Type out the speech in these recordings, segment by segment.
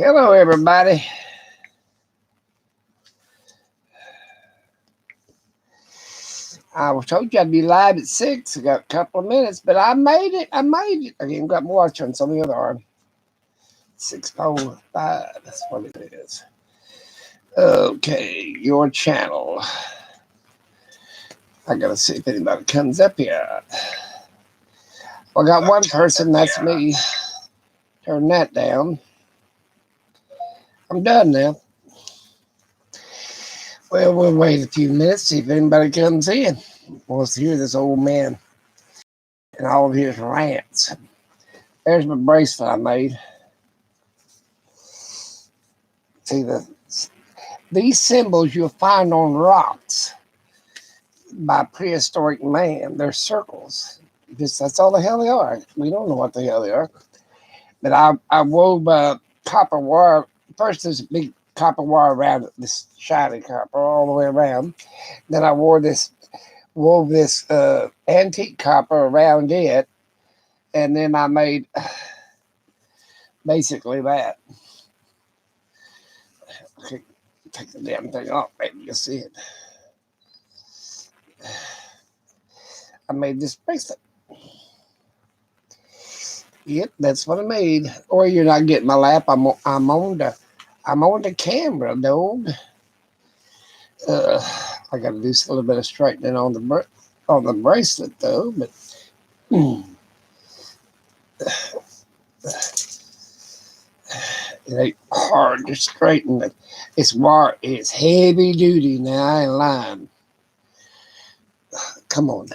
Hello, everybody. I was told you I'd be live at 6. I got a couple of minutes, but I made it. I even got my watch on some of the other arm. 6:05. That's what it is. Okay, your channel. I gotta see if anybody comes up here. Well, I got one person. That's me. Turn that down. I'm done now. Well, we'll wait a few minutes, see if anybody comes in. Wants to hear this old man and all of his rants. There's my bracelet I made. See, these symbols you'll find on rocks by prehistoric man, they're circles. That's all the hell they are. We don't know what the hell they are. But I wove copper wire. First, there's a big copper wire around it, this shiny copper all the way around. Then I wove this antique copper around it, and then I made basically that. Okay, take the damn thing off. Maybe you'll see it. I made this bracelet. Yep, that's what I made. Or you're not getting my lap. I'm on the camera, dog. I got to do a little bit of straightening on the bracelet though, but it ain't hard to straighten. But it's heavy duty now. I ain't lying. Come on,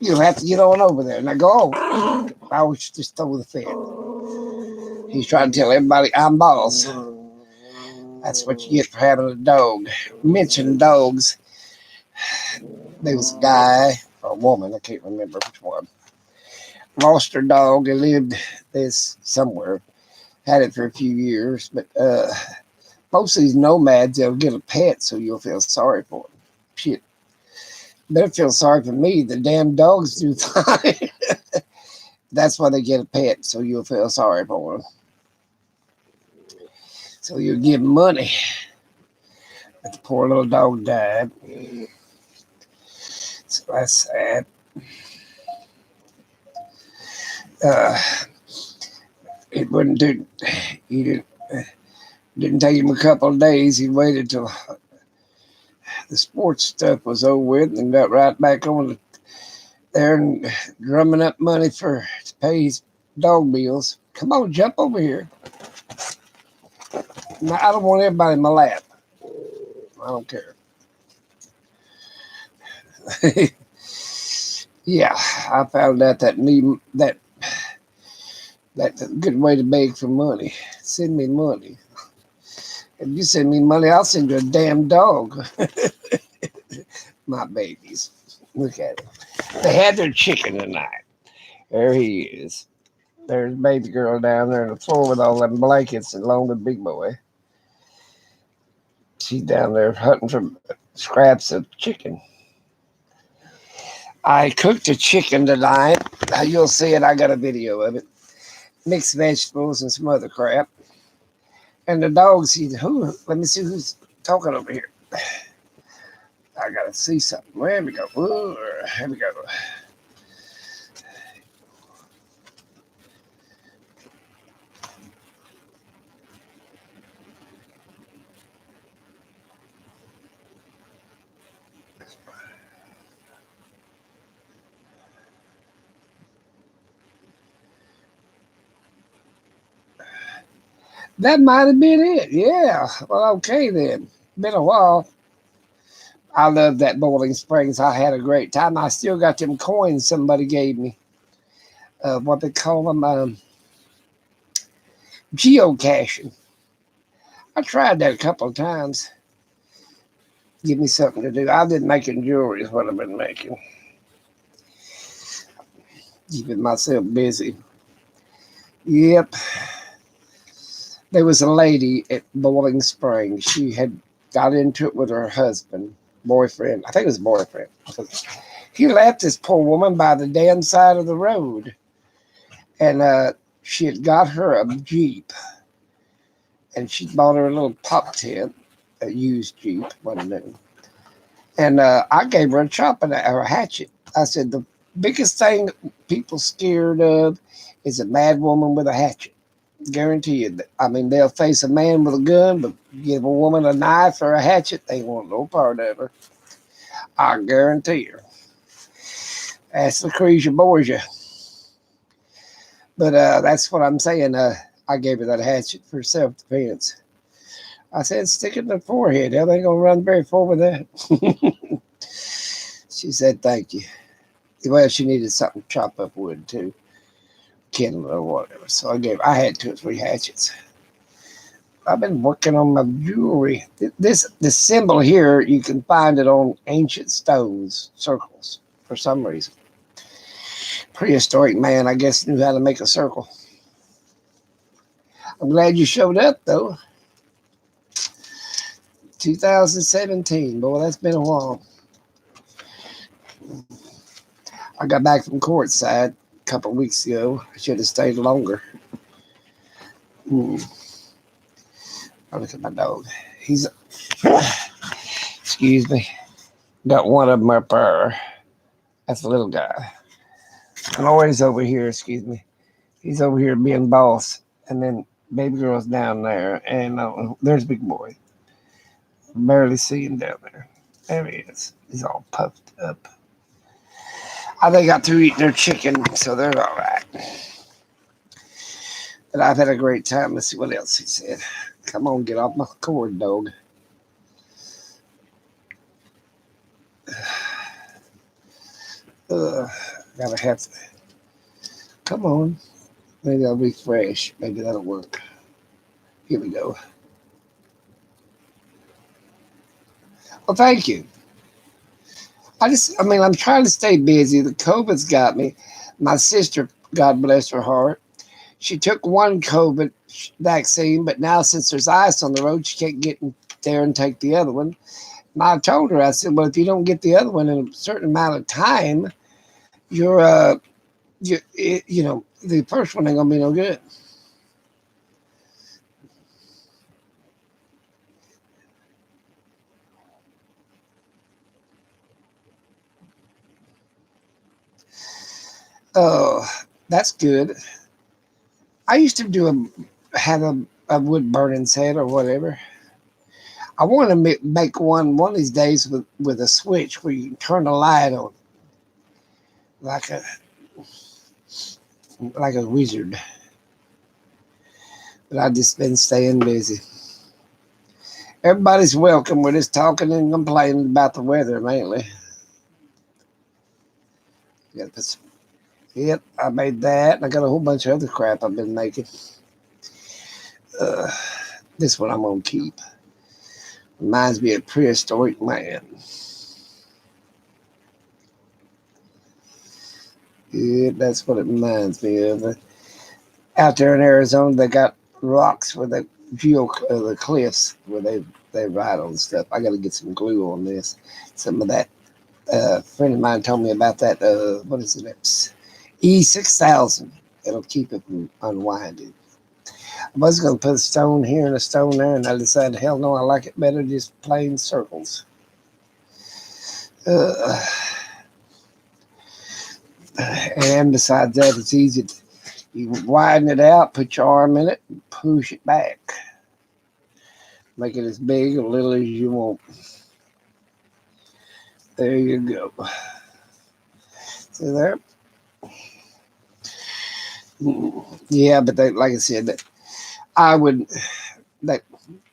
you'll have to get on over there. Now go on. I was just over the fence. He's trying to tell everybody I'm boss. That's what you get for having a dog. Mention dogs. There was a guy or a woman, I can't remember which one, lost her dog and lived this somewhere. Had it for a few years, but most of these nomads, they'll get a pet so you'll feel sorry for them. Shit. Better feel sorry for me. The damn dogs do fine. That's why they get a pet, so you'll feel sorry for them. So you'll give them money. But the poor little dog died. So that's sad. It wouldn't do. He didn't take him a couple of days. He waited till the sports stuff was over with and got right back on there and drumming up money to pay his dog bills. Come on, jump over here. Now, I don't want everybody in my lap. I don't care. Yeah, I found out that's a good way to beg for money. Send me money. If you send me money, I'll send you a damn dog. My babies. Look at it. They had their chicken tonight. There he is. There's baby girl down there on the floor with all them blankets and along with big boy. She's down there hunting for scraps of chicken. I cooked a chicken tonight. You'll see it. I got a video of it. Mixed vegetables and some other crap. And the dogs, let me see who's talking over here. I gotta see something. There we go. Ooh, here we go. That might have been it. Yeah. Well, okay then. Been a while. I love that Boiling Springs. I had a great time. I still got them coins somebody gave me. What they call them, geocaching. I tried that a couple of times. Give me something to do. I've been making jewelry is what I've been making. Keeping myself busy. Yep. There was a lady at Boiling Springs. She had got into it with her boyfriend. I think it was boyfriend. He left this poor woman by the damn side of the road. And she had got her a Jeep. and she bought her a little pop tent, a used Jeep, wasn't new. And I gave her a chopping or a hatchet. I said the biggest thing people scared of is a mad woman with a hatchet. Guarantee you. I mean, they'll face a man with a gun, but give a woman a knife or a hatchet, they want no part of her. I guarantee her. That's Lucretia Borgia. But that's what I'm saying. I gave her that hatchet for self-defense. I said, stick it in the forehead. Hell, they ain't gonna run very far with that. She said, thank you. Well, she needed something to chop up wood too, kindle or whatever. So I had 2 or 3 hatchets. I've been working on my jewelry. This symbol here, you can find it on ancient stones, circles, for some reason. Prehistoric man, I guess, knew how to make a circle. I'm glad you showed up, though. 2017, boy, that's been a while. I got back from courtside a couple of weeks ago. I should have stayed longer. I look at my dog. He's, excuse me, got one of them up there. That's a little guy. And always over here, excuse me. He's over here being boss. And then baby girl's down there. And there's big boy. Barely see him down there. There he is. He's all puffed up. They got to eat their chicken, so they're all right. But I've had a great time. Let's see what else he said. Come on, get off my cord, dog. Gotta have to. Come on. Maybe I'll refresh. Maybe that'll work. Here we go. Well, thank you. I'm trying to stay busy. The COVID's got me. My sister, God bless her heart, she took one COVID vaccine, but now since there's ice on the road, she can't get in there and take the other one. And I told her, I said, well, if you don't get the other one in a certain amount of time, the first one ain't gonna be no good. Oh, that's good. I used to have a wood burning set or whatever. I want to make one of these days with a switch where you can turn the light on, like a wizard. But I've just been staying busy. Everybody's welcome. We're just talking and complaining about the weather mainly. Yep, I made that, and I got a whole bunch of other crap I've been making. This one I'm gonna keep. Reminds me of prehistoric man. Yeah, that's what it reminds me of. Out there in Arizona, they got rocks where the cliffs where they ride on stuff. I got to get some glue on this. Some of that. A friend of mine told me about that. What is it? E6000. It'll keep it from unwinding. I was going to put a stone here and a stone there, and I decided, hell no, I like it better just plain circles. And besides that, it's easy. You widen it out, put your arm in it, and push it back. Make it as big or little as you want. There you go. See there? Yeah, but like I said, that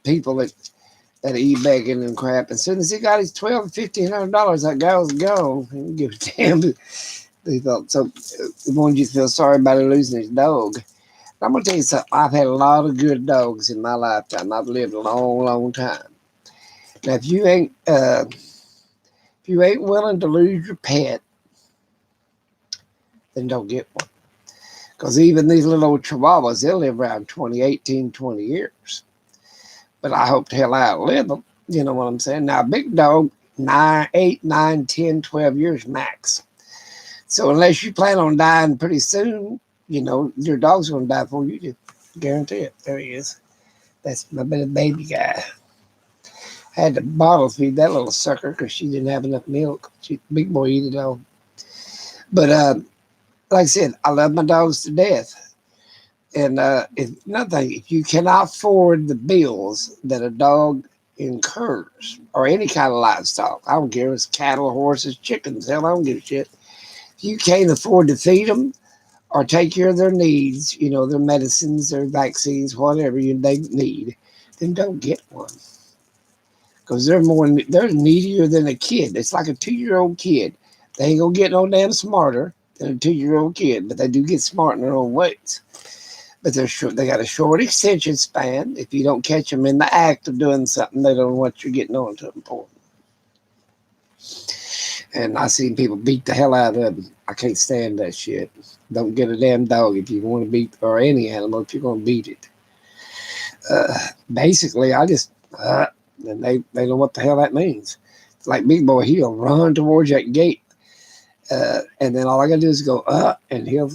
people that eat begging and crap, as soon as he got his $1,200-$1,500, that guy was gone. He didn't give a damn. They thought so. He wanted you to feel sorry about him losing his dog. I'm gonna tell you something. I've had a lot of good dogs in my lifetime. I've lived a long, long time. Now, if you ain't willing to lose your pet, then don't get one. Because even these little old chihuahuas, they'll live around 20 years. But I hope to hell I outlive them. You know what I'm saying? Now, a big dog, 8, 9, 10, 12 years max. So unless you plan on dying pretty soon, your dog's going to die before you do. Guarantee it. There he is. That's my little baby guy. I had to bottle feed that little sucker because she didn't have enough milk. Big boy eat it all. But like I said, I love my dogs to death. And if another thing, if you cannot afford the bills that a dog incurs, or any kind of livestock, I don't care if it's cattle, horses, chickens, hell, I don't give a shit. If you can't afford to feed them or take care of their needs, their medicines, their vaccines, whatever they need, then don't get one. Because they're needier than a kid. It's like a 2-year-old kid. They ain't gonna get no damn smarter than a 2-year-old kid, but they do get smart in their own ways. But they got a short extension span. If you don't catch them in the act of doing something, they don't know what you're getting on to them for. And I seen people beat the hell out of them. I can't stand that shit. Don't get a damn dog if you want to beat, or any animal if you're going to beat it. Basically, I just, and they know what the hell that means. It's like Big Boy, he'll run towards that gate. And then all I got to do is go up, and he'll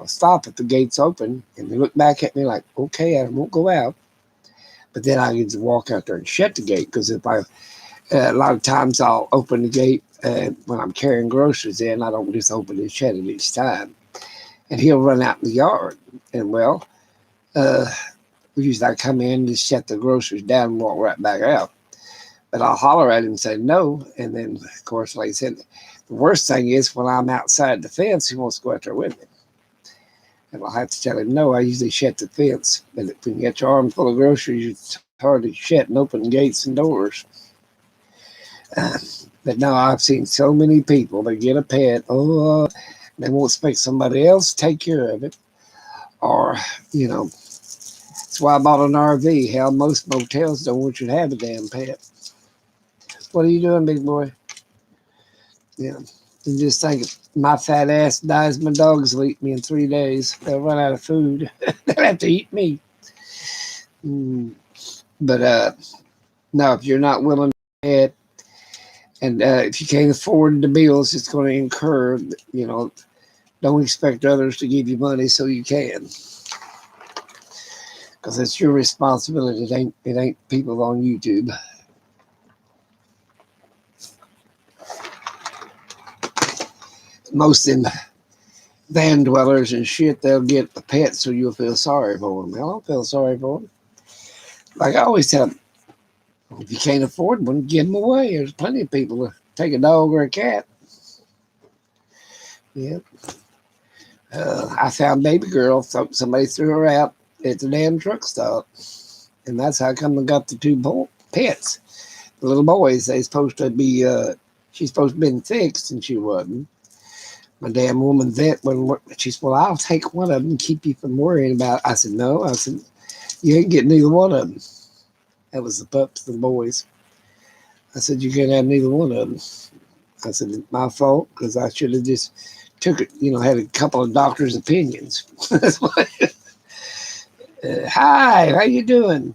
stop if the gate's open, and he look back at me like, okay, I won't go out. But then I get to walk out there and shut the gate, because if a lot of times I'll open the gate when I'm carrying groceries in. I don't just open and shut it each time. And he'll run out in the yard. And we usually come in, just shut the groceries down and walk right back out. But I'll holler at him and say no. And then, of course, like I said, the worst thing is when I'm outside the fence, he wants to go out there with me. And I'll have to tell him no. I usually shut the fence. But if you get your arm full of groceries, it's hard to shut and open gates and doors. But no, I've seen so many people that get a pet. They won't expect somebody else to take care of it. Or, that's why I bought an RV. Hell, most motels don't want you to have a damn pet. What are you doing, big boy? Yeah. And just think, if my fat ass dies, my dogs will eat me in 3 days. They'll run out of food. They'll have to eat me. But no, if you're not willing to pay it, and if you can't afford the bills it's going to incur, don't expect others to give you money so you can. Because it's your responsibility. It ain't people on YouTube. Most of them van dwellers and shit, they'll get a pet so you'll feel sorry for them. I don't feel sorry for them. Like I always tell them, if you can't afford one, give them away. There's plenty of people who take a dog or a cat. Yeah. I found baby girl. Somebody threw her out at the damn truck stop. And that's how come I got the 2 pets. The little boys, she's supposed to have been fixed, and she wasn't. My damn woman vet, she said, well, I'll take one of them and keep you from worrying about it. I said, no. I said, you ain't getting neither one of them. That was the pups, the boys. I said, you can't have neither one of them. I said, it's my fault, because I should have just took it, had a couple of doctors' opinions. Hi, how you doing?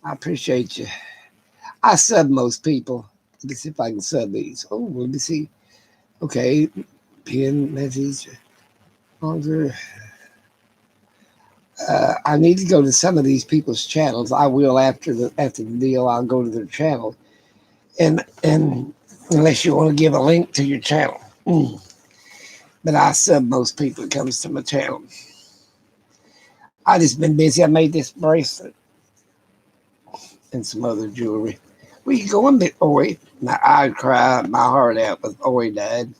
I appreciate you. I sub most people. Let me see if I can sub these. Oh, let me see. Okay, pin message. I need to go to some of these people's channels. I will after the deal. I'll go to their channel, and unless you want to give a link to your channel, but I sub most people. It comes to my channel. I just been busy. I made this bracelet and some other jewelry. Where you going, big boy? Now I'd cry my heart out if Oi died,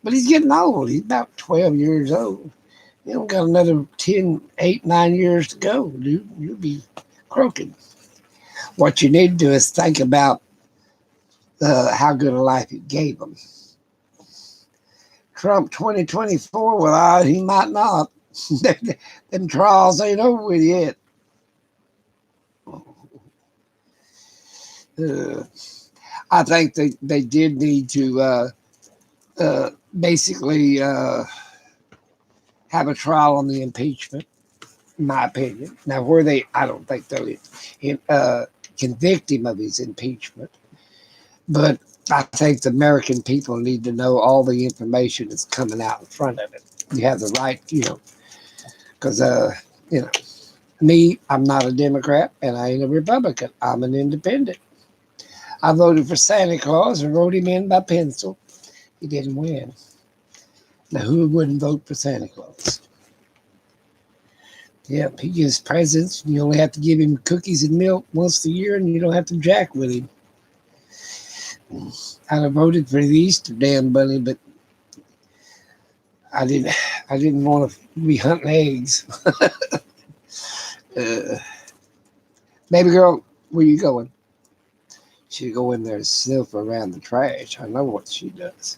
but he's getting old. He's about 12 years old. You don't got another 10, 8, 9 years to go, dude. You'll be croaking. What you need to do is think about how good a life it gave him. Trump 2024, well, he might not. Them trials ain't over with yet. I think they did need to basically have a trial on the impeachment, in my opinion. Now, I don't think they'll convict him of his impeachment, but I think the American people need to know all the information that's coming out in front of it. You have the right, Because, you know, me, I'm not a Democrat and I ain't a Republican. I'm an independent. I voted for Santa Claus and wrote him in by pencil. He didn't win. Now, who wouldn't vote for Santa Claus? Yep, he gives presents. You only have to give him cookies and milk once a year, and you don't have to jack with him. I'd have voted for the Easter damn bunny, but I didn't. I didn't want to be hunting eggs. Baby girl, where you going? She go in there and sniff around the trash. I know what she does.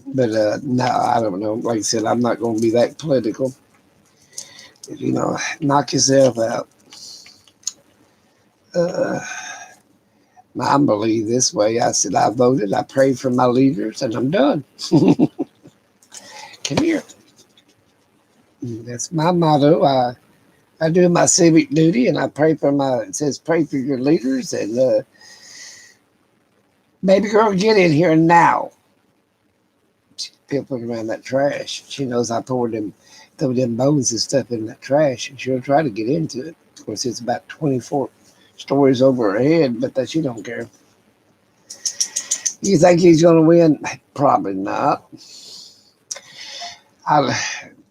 But no, I don't know. Like I said, I'm not going to be that political. You know, knock yourself out. I believe this way. I said, I voted, I prayed for my leaders, and I'm done. Come here. That's my motto. I do my civic duty, and I pray for it says, pray for your leaders. And baby girl, get in here now. She's pimping around that trash. She knows I throw them bones and stuff in that trash, and she'll try to get into it. Of course, it's about 24 stories over her head, but she don't care. You think he's going to win? Probably not. The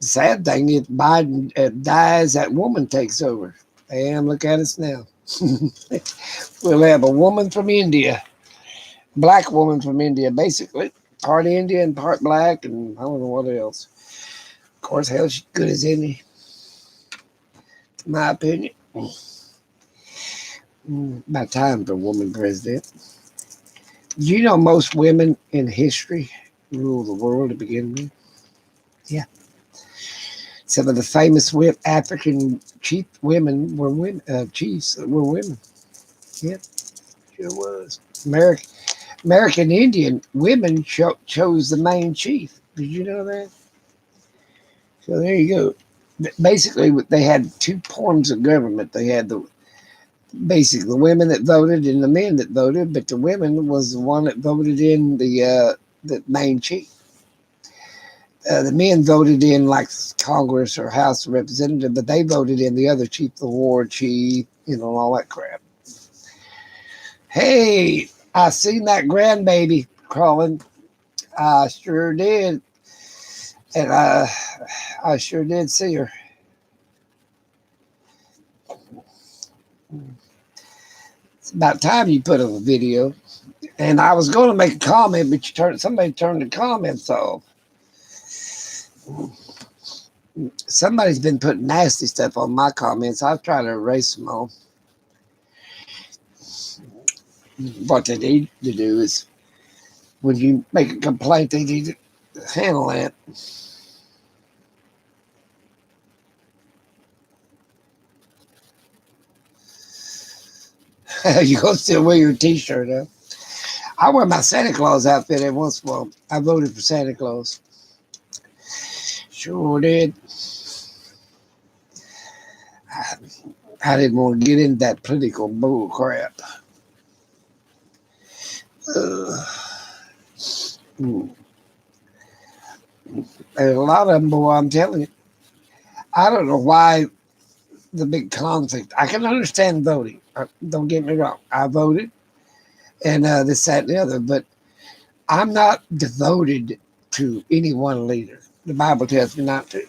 sad thing is Biden dies, that woman takes over. And look at us now. We'll have a woman from India, black woman from India, basically. Part Indian, part black, and I don't know what else. Of course, hell, she's good as any, in my opinion. About time for a woman president. You know most women in history rule the world to begin with? Yeah. Some of the famous African chief women were women. Chiefs were women. Yep, sure was. American Indian women chose the main chief. Did you know that? So there you go. Basically, they had two forms of government. They had the women that voted and the men that voted, but the women was the one that voted in the main chief. The men voted in like Congress or House of Representatives, but they voted in the other chief, the war chief, all that crap. Hey, I seen that grandbaby crawling. I sure did. And I sure did see her. It's about time you put up a video. And I was going to make a comment, but somebody turned the comments off. Somebody's been putting nasty stuff on my comments. I've tried to erase them all. What they need to do is, when you make a complaint, they need to handle that. You gonna still wear your t-shirt, huh? I wear my Santa Claus outfit every once in a while. I voted for Santa Claus. Sure did. I didn't want to get into that political bull crap. There's a lot of them, boy, I'm telling you. I don't know why the big conflict. I can understand voting. Don't get me wrong. I voted, and this, that, and the other, but I'm not devoted to any one leader. The Bible tells me not to. It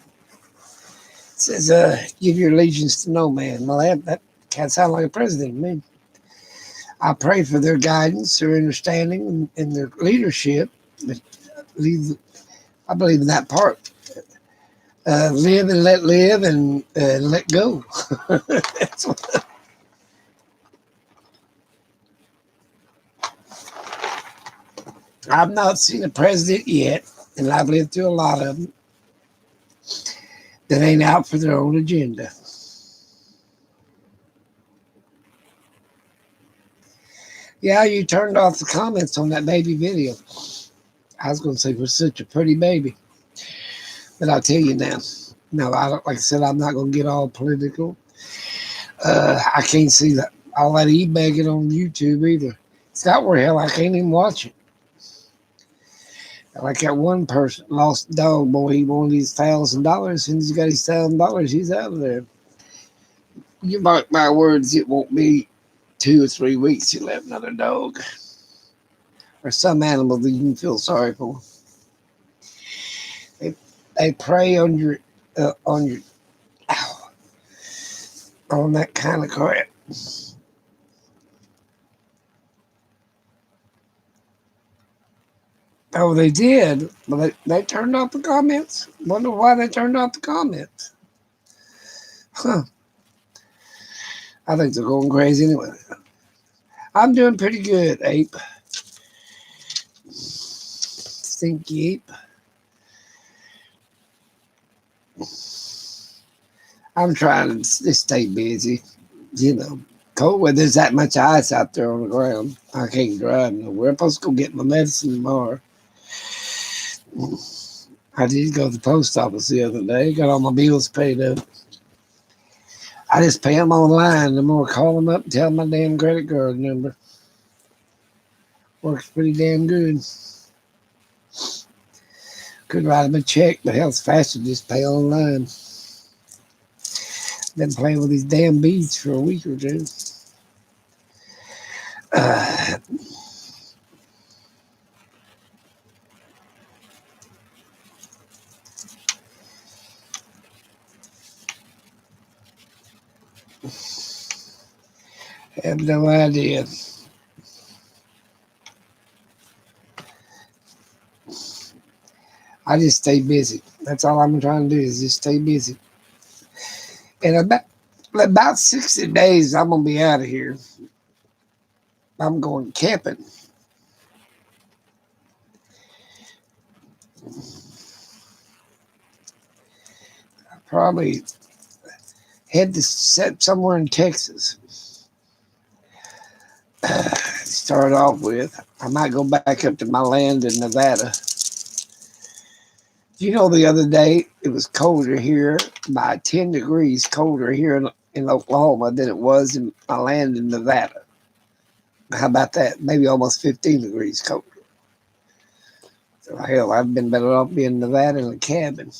says, give your allegiance to no man. Well, that can't sound like a president to me. I pray for their guidance, their understanding, and their leadership. But I believe in that part. Live and let live, and let go. I've not seen a president yet, and I've lived through a lot of them, that ain't out for their own agenda. Yeah, you turned off the comments on that baby video. I was going to say, we're such a pretty baby. But I'll tell you now, no, like I said, I'm not going to get all political. I can't see all that e-begging on YouTube either. It's got where hell I can't even watch it. Like that one person lost a dog, boy, he wanted his $1,000. As soon as he got his $1,000, he's out of there. You mark my words, it won't be 2 or 3 weeks you'll have another dog. Or some animal that you can feel sorry for. They, they prey on your, ow, on that kind of crap. Oh, they did. Well, they turned off the comments. Wonder why they turned off the comments. Huh. I think they're going crazy anyway. I'm doing pretty good, ape. Stinky ape. I'm trying to stay busy. You know, cold weather, there's that much ice out there on the ground. I can't drive nowhere. I'm supposed to go get my medicine tomorrow. I did go to the post office the other day. Got all my bills paid up. I just pay them online. I'm going to call them up and tell them my damn credit card number. Works pretty damn good. Could write them a check, but hell, it's faster to just pay online. Been playing with these damn beads for a week or two. Uh, have no idea. I just stay busy. That's all I'm trying to do is just stay busy. And about 60 days, I'm going to be out of here. I'm going camping. Probably head to set somewhere in Texas. Start off with. I might go back up to my land in Nevada. You know, the other day it was colder here by 10 degrees colder here in Oklahoma than it was in my land in Nevada. How about that? Maybe almost 15 degrees colder. So, hell, I've been better off being in Nevada in a cabin.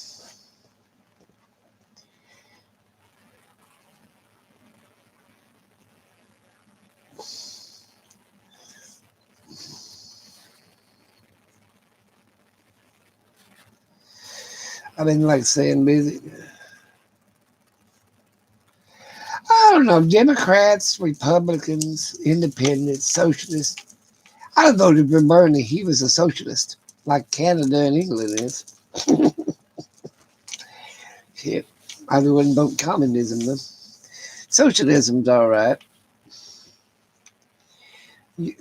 I've been, like, saying busy. I don't know, Democrats, Republicans, Independents, Socialists. I voted for Bernie. He was a socialist, like Canada and England is. Shit, I wouldn't vote communism though. Socialism's all right.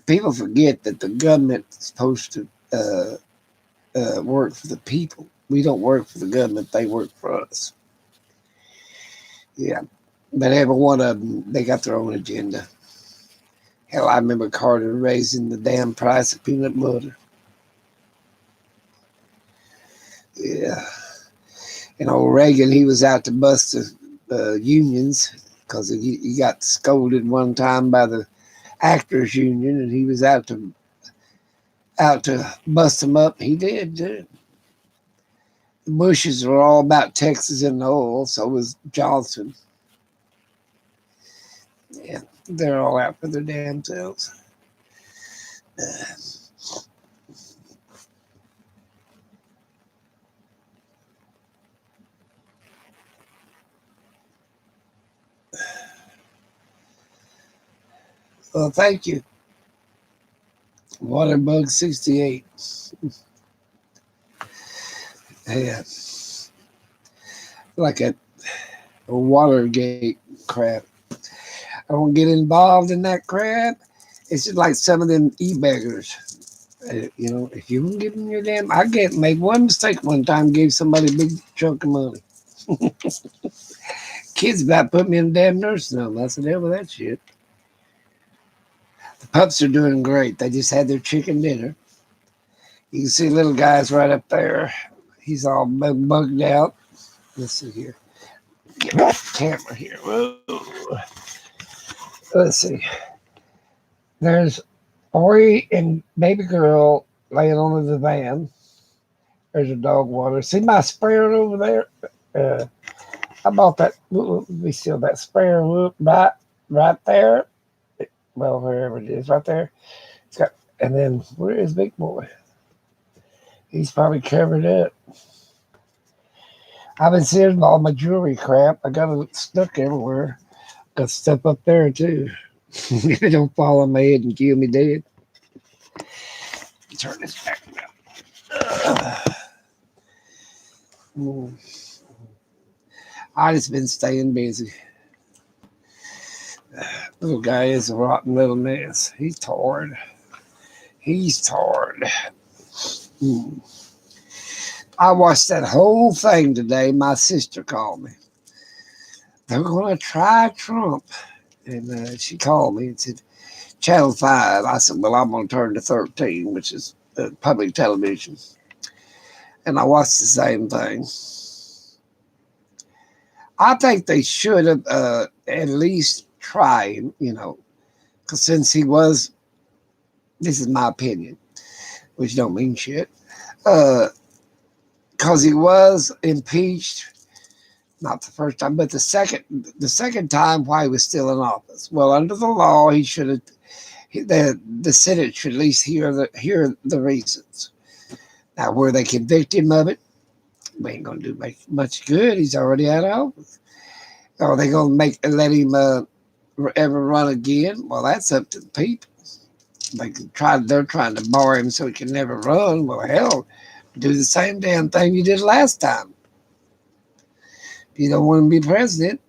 People forget that the government's supposed to work for the people. We don't work for the government; they work for us. Yeah, but every one of them, they got their own agenda. Hell, I remember Carter raising the damn price of peanut butter. Yeah, and old Reagan, he was out to bust the unions because he got scolded one time by the actors union, and he was out to bust them up. He did too. The Bushes were all about Texas and oil, so was Johnson. Yeah, they're all out for their damn selves. Well, thank you, Waterbug68. Yeah, like a Watergate crap. I don't get involved in that crap. It's just like some of them e-beggars. If you won't give them your damn, I get made one mistake one time, gave somebody a big chunk of money. Kids about put me in a damn nursing home. I said, hell with that shit. The pups are doing great. They just had their chicken dinner. You can see little guy's right up there. He's all bugged out. Let's see here. Get my camera here. Whoa. Let's see. There's Ori and baby girl laying on the divan. There's a dog water. See my sprayer over there? I bought that. Let me see that sprayer. Right there. Well, wherever it is, right there. It's got. And then where is Big Boy? He's probably covered up. I've been seeing all my jewelry crap. I got it stuck everywhere. Got stuff up there too. It don't fall on my head and kill me dead. Turn this back around. I just been staying busy. Little guy is a rotten little mess. He's tired. He's tired. I watched that whole thing today. My sister called me. They're going to try Trump. And she called me and said, Channel 5. I said, well, I'm going to turn to 13, which is public television. And I watched the same thing. I think they should have at least tried, because since he was, this is my opinion, which don't mean shit, because he was impeached, not the first time, but the second time while he was still in office. Well, under the law, he should have, the Senate should at least hear the reasons. Now, were they convict him of it? We ain't gonna do much good. He's already out of office. Are they gonna let him ever run again? Well, that's up to the people. They're trying to bar him so he can never run. Well, hell, do the same damn thing you did last time. If you don't want to be president,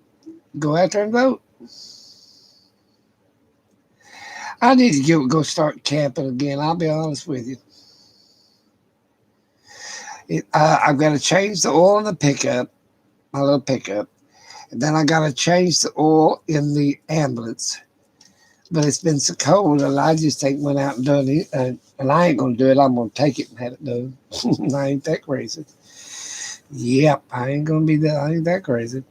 go out there and vote. I need to go start camping again. I'll be honest with you. I've got to change the oil in the pickup, my little pickup, and then I got to change the oil in the ambulance. But it's been so cold, and I just went out and done it. And I ain't going to do it. I'm going to take it and have it done. I ain't that crazy. Yep, I ain't going to be that. I ain't that crazy.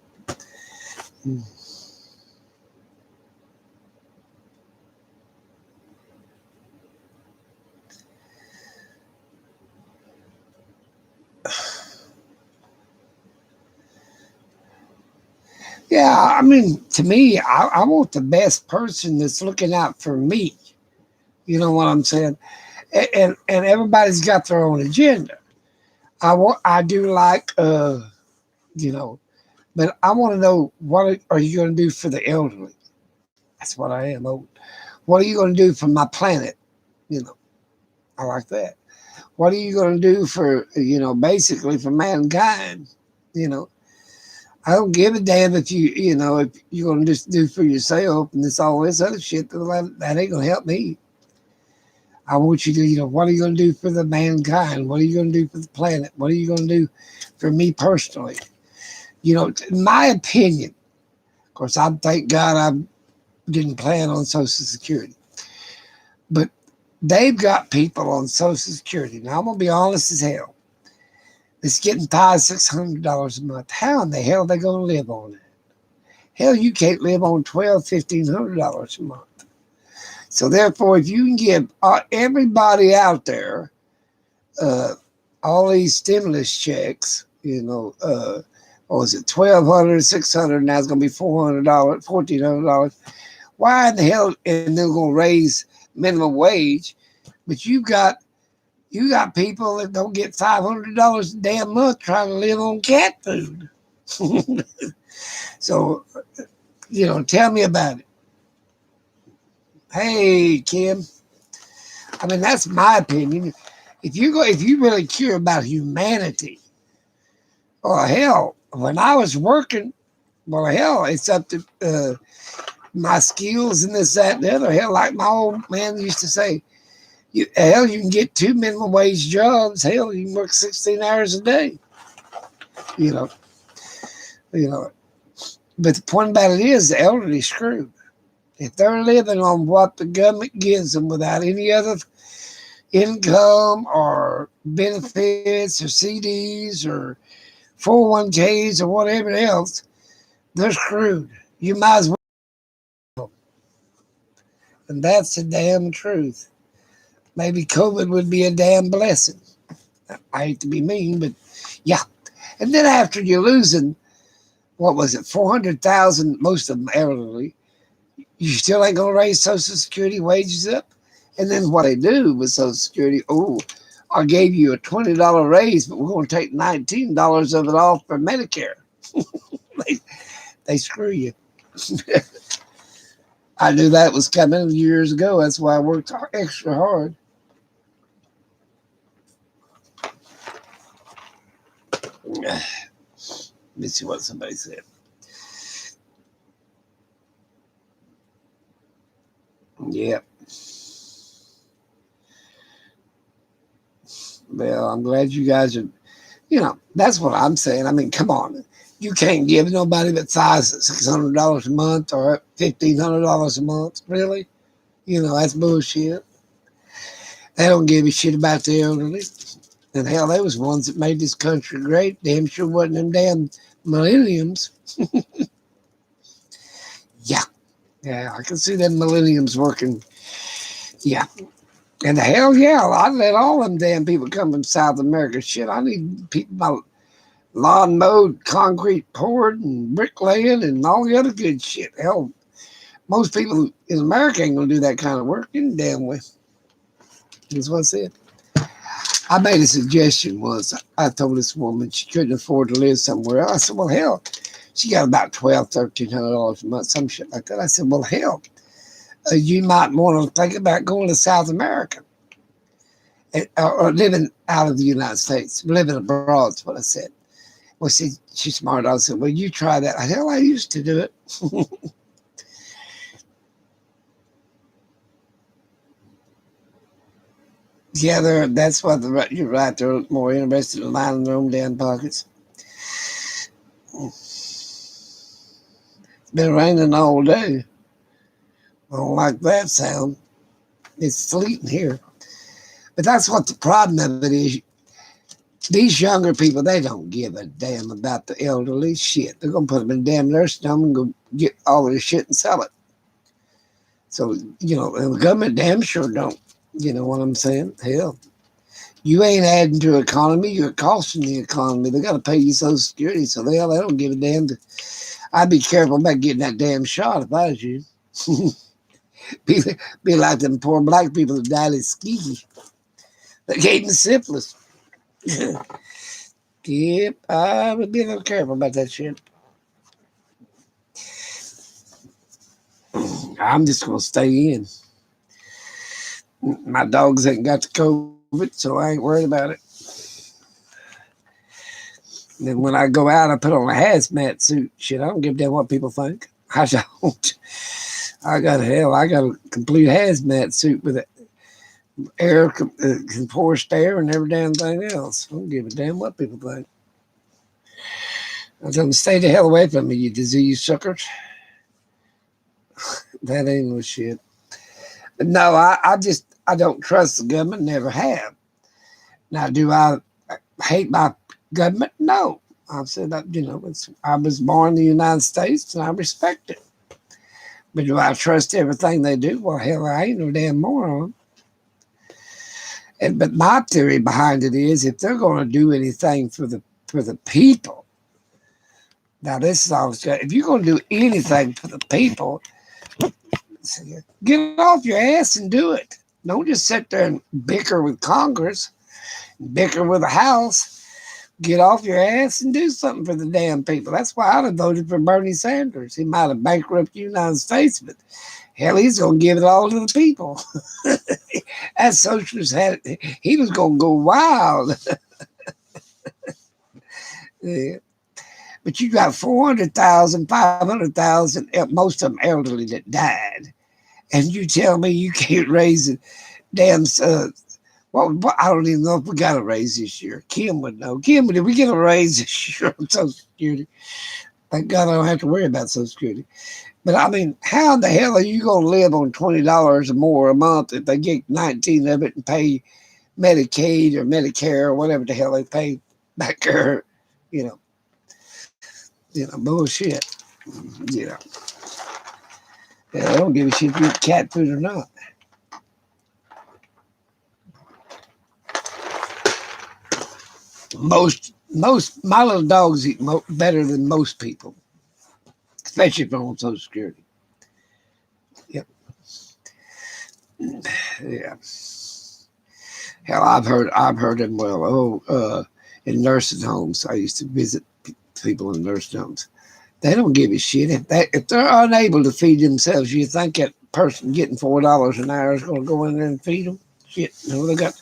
Yeah, I mean, to me, I want the best person that's looking out for me. You know what I'm saying? And everybody's got their own agenda. I do like but I want to know, what are you going to do for the elderly? That's what I am. What are you going to do for my planet? I like that. What are you going to do for basically for mankind? I don't give a damn if if you're going to just do for yourself and all this other shit. That ain't going to help me. I want you to, what are you going to do for the mankind? What are you going to do for the planet? What are you going to do for me personally? In my opinion, of course, I thank God I didn't plan on Social Security. But they've got people on Social Security. Now, I'm going to be honest as hell. It's getting $500-$600 a month. How in the hell are they going to live on that? Hell, you can't live on $1,200-$1,500 a month. So therefore, if you can give everybody out there all these stimulus checks, what was it, $1,200, $600, now it's going to be $400, $1,400. Why in the hell? And they're going to raise minimum wage, but you got people that don't get $500 a damn month trying to live on cat food. So, tell me about it. Hey, Kim. I mean, that's my opinion. If you really care about humanity, well, hell, when I was working, well, hell, it's up to my skills and this, that, and the other. Hell, like my old man used to say, you can get 2 minimum wage jobs. Hell, you can work 16 hours a day. But the point about it is the elderly screwed. If they're living on what the government gives them without any other income or benefits or CDs or 401ks or whatever else, they're screwed. You might as well. And that's the damn truth. Maybe COVID would be a damn blessing. I hate to be mean, but yeah. And then after you're losing, what was it, 400,000, most of them elderly, you still ain't going to raise Social Security wages up? And then what they do with Social Security, oh, I gave you a $20 raise, but we're going to take $19 of it off for Medicare. they, they screw you. I knew that was coming years ago. That's why I worked extra hard. Let me see what somebody said. Yep. Well, I'm glad you guys are, that's what I'm saying. I mean, come on. You can't give nobody but size $600 a month or $1,500 a month. Really? That's bullshit. They don't give a shit about the elderly. And hell, they was ones that made this country great. Damn sure wasn't them damn millenniums. Yeah. Yeah, I can see them millenniums working. Yeah. And the hell yeah, I'd let all them damn people come from South America. Shit, I need people, my lawn mowed, concrete poured, and bricklaying, and all the other good shit. Hell, most people in America ain't gonna do that kind of work in damn way. That's what I said. I made a suggestion once. I told this woman she couldn't afford to live somewhere else. I said, well, hell, she got about $1,200, $1,300 a month, some shit like that. I said, well, hell, you might want to think about going to South America or living out of the United States, living abroad is what I said. Well, she's smart. I said, well, you try that. Hell, I used to do it. Yeah, that's what you're right. They're more interested in lining their own damn pockets. It's been raining all day. I don't like that sound. It's sleeting here. But that's what the problem of it is. These younger people, they don't give a damn about the elderly shit. They're going to put them in a damn nursing home and go get all of their shit and sell it. So, and the government damn sure don't. You know what I'm saying? Hell, you ain't adding to the economy. You're costing the economy. They got to pay you Social Security. So they don't give a damn. I'd be careful about getting that damn shot if I was you. be like them poor black people that died of skeezy. They gave them syphilis. Yep, I would be a little careful about that shit. I'm just going to stay in. My dogs ain't got the COVID, so I ain't worried about it. And then when I go out, I put on a hazmat suit. Shit, I don't give a damn what people think. I don't. I got a complete hazmat suit with air, forced air, and every damn thing else. I don't give a damn what people think. I tell them, stay the hell away from me, you disease suckers. That ain't no shit. But no, I don't trust the government, never have. Now, do I hate my government? No. I've said that, I was born in the United States and I respect it. But do I trust everything they do? Well, hell, I ain't no damn moron. But my theory behind it is if they're going to do anything for the people, now this is all. If you're going to do anything for the people, get off your ass and do it. Don't just sit there and bicker with Congress, bicker with the House. Get off your ass and do something for the damn people. That's why I'd have voted for Bernie Sanders. He might have bankrupted the United States, but hell, he's going to give it all to the people. That socialist he was going to go wild. Yeah. But you got 400,000, 500,000, most of them elderly that died. And you tell me you can't raise a damn, I don't even know if we got a raise this year. Kim would know. Kim, did we get a raise this year on Social Security? Thank God I don't have to worry about Social Security. But I mean, how the hell are you going to live on $20 or more a month if they get 19 of it and pay Medicaid or Medicare or whatever the hell they pay back there? Bullshit. You know, I don't give a shit if you eat cat food or not. My little dogs eat better than most people, especially if they're on Social Security. Yep. Yeah. Hell, I've heard them well. In nursing homes, I used to visit people in nursing homes. They don't give a shit if they're unable to feed themselves. You think that person getting $4 an hour is going to go in there and feed them? Shit, no. They got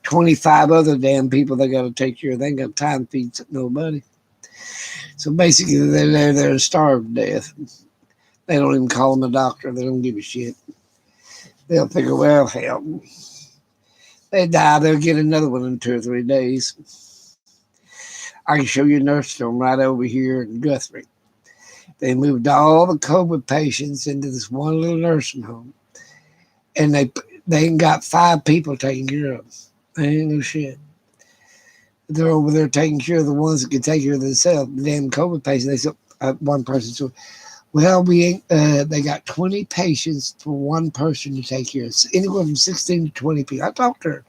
25 other damn people they got to take care of. They ain't got time to feed nobody. So basically, they're there to starve to death. They don't even call them a doctor. They don't give a shit. They'll figure, well, hell, they die. They'll get another one in 2 or 3 days. I can show you a nursing home right over here in Guthrie. They moved all the COVID patients into this one little nursing home, and they ain't got 5 people taking care of them. They ain't no shit. They're over there taking care of the ones that can take care of themselves. The damn COVID patients. They said one person said, "Well, we ain't." They got 20 patients for one person to take care of. Anywhere from 16 to 20 people. I talked to her.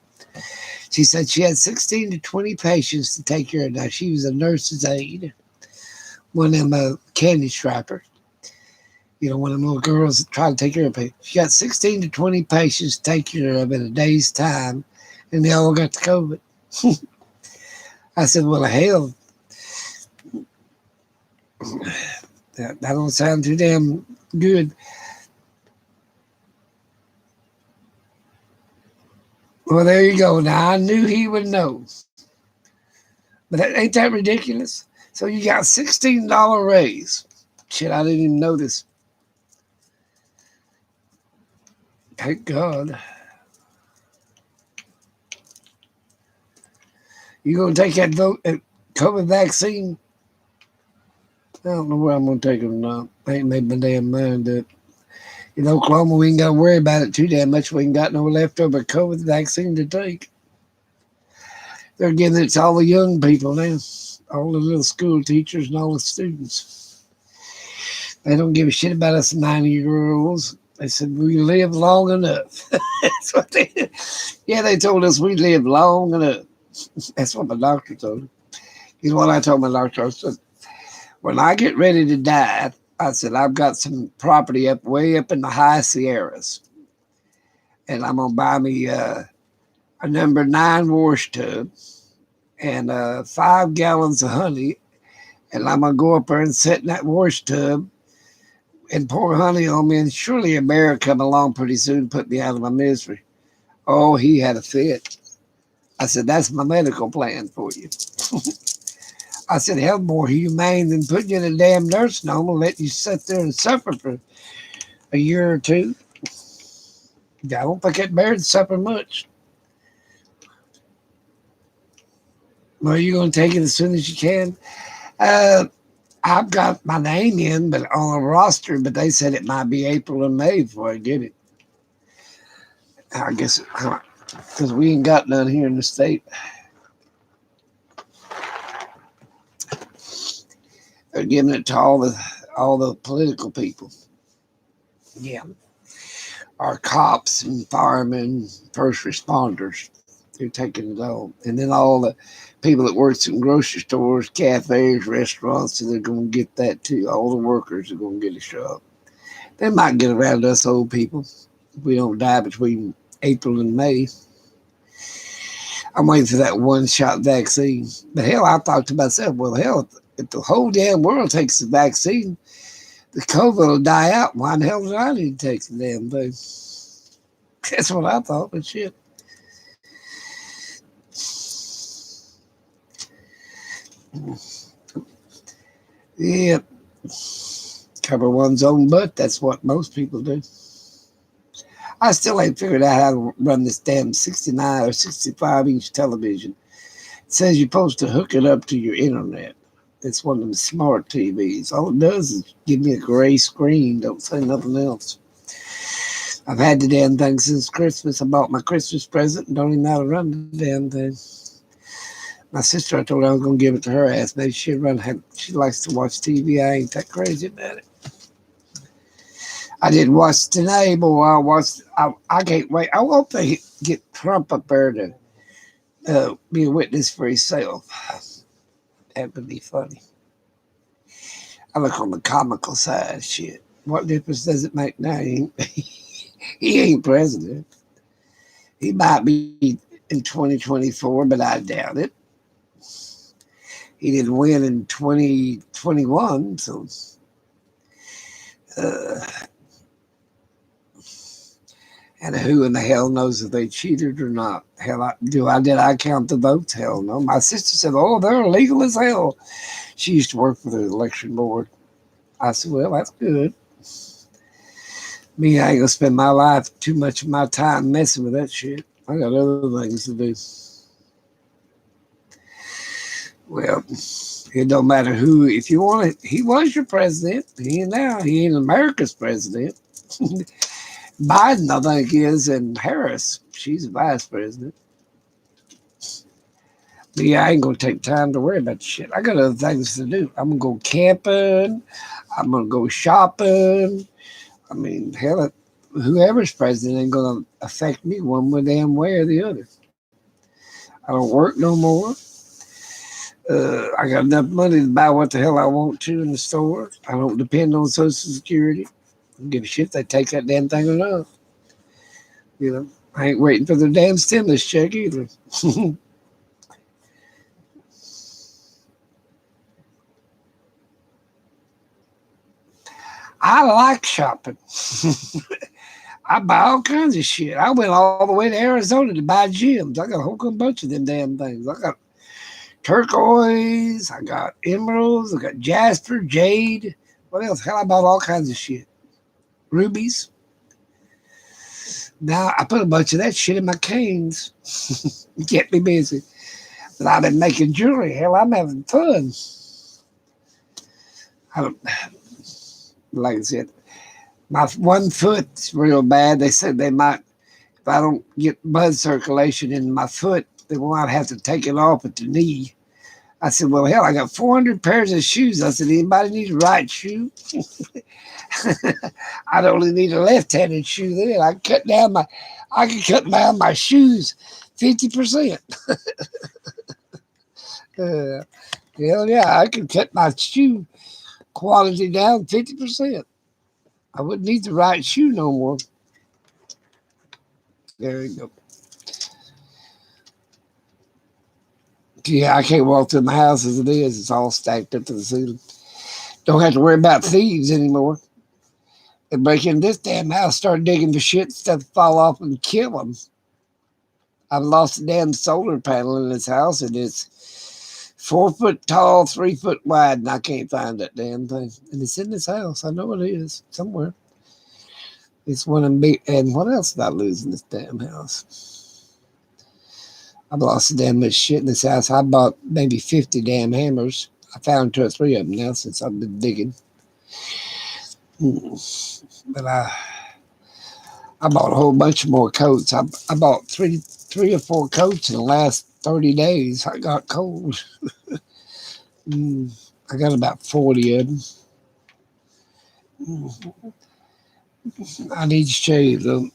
She said she had 16 to 20 patients to take care of. Now she was a nurse's aide, one of them candy strippers. One of them little girls that try to take care of people. She got 16 to 20 patients to take care of in a day's time, and they all got the COVID. I said, well, hell, that don't sound too damn good. Well, there you go. Now, I knew he would know. But ain't that ridiculous? So you got $16 raise. Shit, I didn't even notice. Thank God. You gonna take that COVID vaccine? I don't know where I'm gonna take it or not. I ain't made my damn mind up. In Oklahoma, we ain't got to worry about it too damn much. We ain't got no leftover COVID vaccine to take. They're giving it to all the young people now, all the little school teachers and all the students. They don't give a shit about us 90-year-olds. They said we live long enough. That's what they did. Yeah, they told us we live long enough. That's what my doctor told me. You know what I told my doctor? I said, when I get ready to die, I said, I've got some property way up in the high Sierras. And I'm going to buy me a number 9 wash tub and 5 gallons of honey. And I'm going to go up there and sit in that wash tub and pour honey on me. And surely a bear come along pretty soon and put me out of my misery. Oh, he had a fit. I said, that's my medical plan for you. I said, hell, more humane than putting you in a damn nursing home and letting you sit there and suffer for a year or two. I don't think that bear'd suffer much. Well, you're going to take it as soon as you can? I've got my name in, but on a roster, but they said it might be April and May before I get it. I guess because we ain't got none here in the state. They're giving it to all the political people. Yeah. Our cops and firemen, first responders. They're taking it all. And then all the people that works in grocery stores, cafes, restaurants, so they're going to get that too. All the workers are going to get a shot. They might get around us old people if we don't die between April and May. I'm waiting for that one-shot vaccine. But hell, I thought to myself, well, hell, if the whole damn world takes the vaccine, the COVID will die out. Why the hell do I need to take the damn thing? That's what I thought, but shit. Yeah. Cover one's own butt. That's what most people do. I still ain't figured out how to run this damn 69 or 65-inch television. It says you're supposed to hook it up to your internet. It's one of them smart TVs. All it does is give me a gray screen. Don't say nothing else. I've had the damn thing since Christmas. I bought my Christmas present and don't even know how to run the damn thing. My sister, I told her I was going to give it to her ass. Maybe she'd run. She likes to watch TV. I ain't that crazy about it. I did watch today, boy. I can't wait. I hope they get Trump up there to be a witness for himself. That would be funny. I look on the comical side. Shit, what difference does it make now? He ain't president. He might be in 2024, but I doubt it. He didn't win in 2021, so uh, and who in the hell knows if they cheated or not? Hell, did I count the votes? Hell no. My sister said, "Oh, they're illegal as hell." She used to work for the election board. I said, "Well, that's good. Me, I ain't gonna spend my life too much of my time messing with that shit. I got other things to do." Well, it don't matter who. If you want it, he was your president. He ain't now. He ain't America's president. Biden, I think, is, and Harris, she's vice president. But yeah, I ain't gonna take time to worry about the shit. I got other things to do. I'm gonna go camping. I'm gonna go shopping. I mean, hell, whoever's president ain't gonna affect me one way damn way or the other. I don't work no more. I got enough money to buy what the hell I want to in the store. I don't depend on Social Security. I don't give a shit if they take that damn thing or not. You know, I ain't waiting for the damn stimulus check either. I like shopping. I buy all kinds of shit. I went all the way to Arizona to buy gems. I got a whole bunch of them damn things. I got turquoise. I got emeralds. I got jasper, jade. What else? Hell, I bought all kinds of shit. Rubies. Now I put a bunch of that shit in my canes. Get me busy. But I've been making jewelry. Hell, I'm having fun. I don't, like I said, my one foot's real bad. They said they might, if I don't get blood circulation in my foot, they might have to take it off at the knee. I said, well, hell, I got 400 pairs of shoes. I said, anybody need a right shoe? I'd only need a left-handed shoe then. I could cut down my shoes 50%. Uh, hell yeah, I could cut my shoe quality down 50%. I wouldn't need the right shoe no more. There you go. Yeah, I can't walk through my house as it is. It's all stacked up to the ceiling. Don't have to worry about thieves anymore. They break into this damn house, start digging for shit, stuff fall off and kill them. I've lost a damn solar panel in this house, and it's 4 foot tall, 3 foot wide, and I can't find that damn thing. And it's in this house. I know it is somewhere. It's one of me. And what else did I lose in this damn house? I've lost damn much shit in this house. I bought maybe 50 damn hammers. I found 2 or 3 of them now since I've been digging. But I bought a whole bunch of more coats. I bought three or four coats in the last 30 days. I got cold. I got about 40 of them. I need to shave them.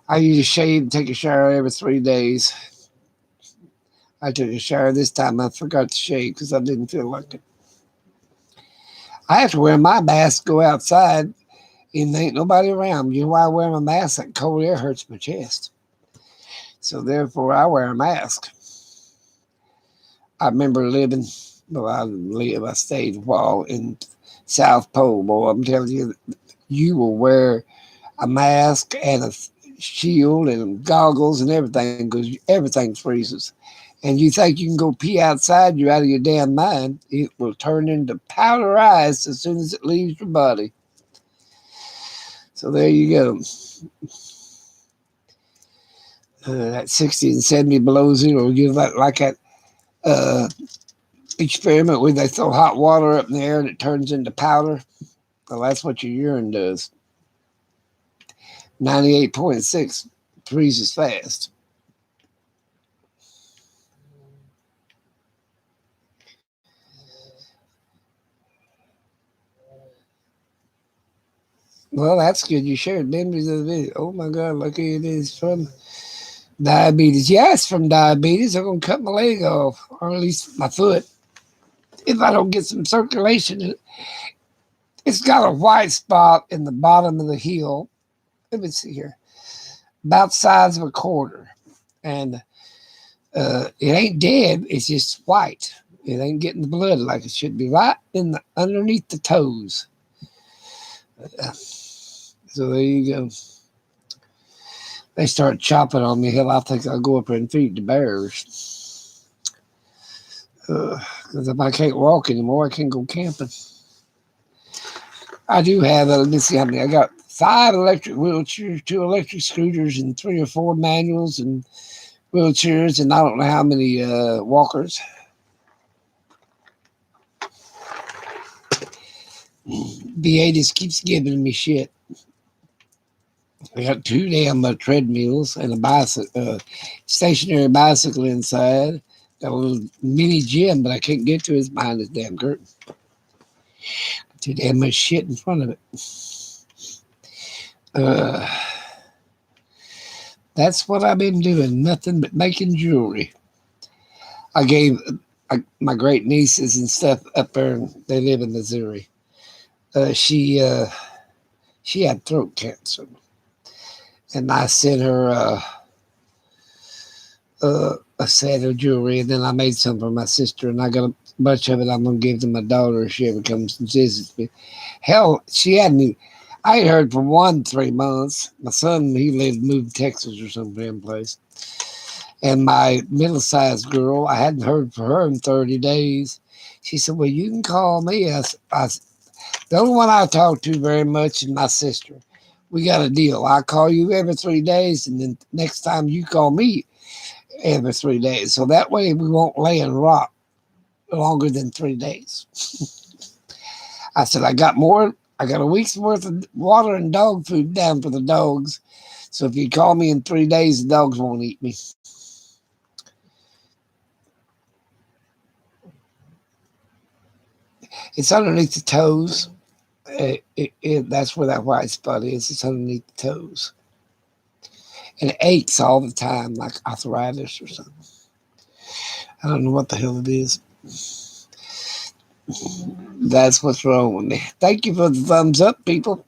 I usually shave and take a shower every 3 days. I took a shower this time. I forgot to shave because I didn't feel like it. I have to wear my mask, go outside, and there ain't nobody around. You know why I wear my mask? That cold air hurts my chest. So therefore, I wear a mask. I remember living, well, I stayed a while in South Pole. Boy, I'm telling you, you will wear a mask and a shield and goggles and everything because everything freezes. And you think you can go pee outside, you're out of your damn mind. It will turn into powder ice as soon as it leaves your body. So there you go. That 60 and 70 below zero, you like that uh, experiment where they throw hot water up in the air and it turns into powder. Well, that's what your urine does. 98.6 freezes fast. Well, that's good. You shared memories of the video. Oh my God, look at it is from Diabetes. Yes, from diabetes. They're going to cut my leg off, or at least my foot, if I don't get some circulation. It's got a white spot in the bottom of the heel. Let me see here. About the size of a quarter. And it ain't dead. It's just white. It ain't getting the blood like it should be. Right in the underneath the toes. So there you go. They start chopping on me. Hell, I think I'll go up there and feed the bears. Because if I can't walk anymore, I can't go camping. I do have, let me see how many. I got 5 electric wheelchairs, 2 electric scooters, and 3 or 4 manuals and wheelchairs, and I don't know how many walkers. VA just keeps giving me shit. I got 2 damn treadmills and a bicycle, stationary bicycle inside. Got a little mini gym, but I can't get to it behind this damn curtain. Too damn much shit in front of it. That's what I've been doing. Nothing but making jewelry. I gave my great nieces and stuff up there, and they live in Missouri. She had throat cancer, and I sent her a set of jewelry, and then I made some for my sister, and I got a bunch of it I'm gonna give to my daughter if she ever comes and visits me. Hell, she hadn't. I ain't heard from one 3 months. My son, he moved to Texas or some damn place. And my middle-sized girl, I hadn't heard from her in 30 days. She said, well, you can call me. The only one I talk to very much is my sister. We got a deal. I call you every 3 days, and then next time you call me every 3 days. So that way we won't lay and rot longer than 3 days. I said, I got a week's worth of water and dog food down for the dogs. So if you call me in 3 days, the dogs won't eat me. It's underneath the toes. That's where that white spot is. It's underneath the toes. And it aches all the time, like arthritis or something. I don't know what the hell it is. That's what's wrong with me. Thank you for the thumbs up, people.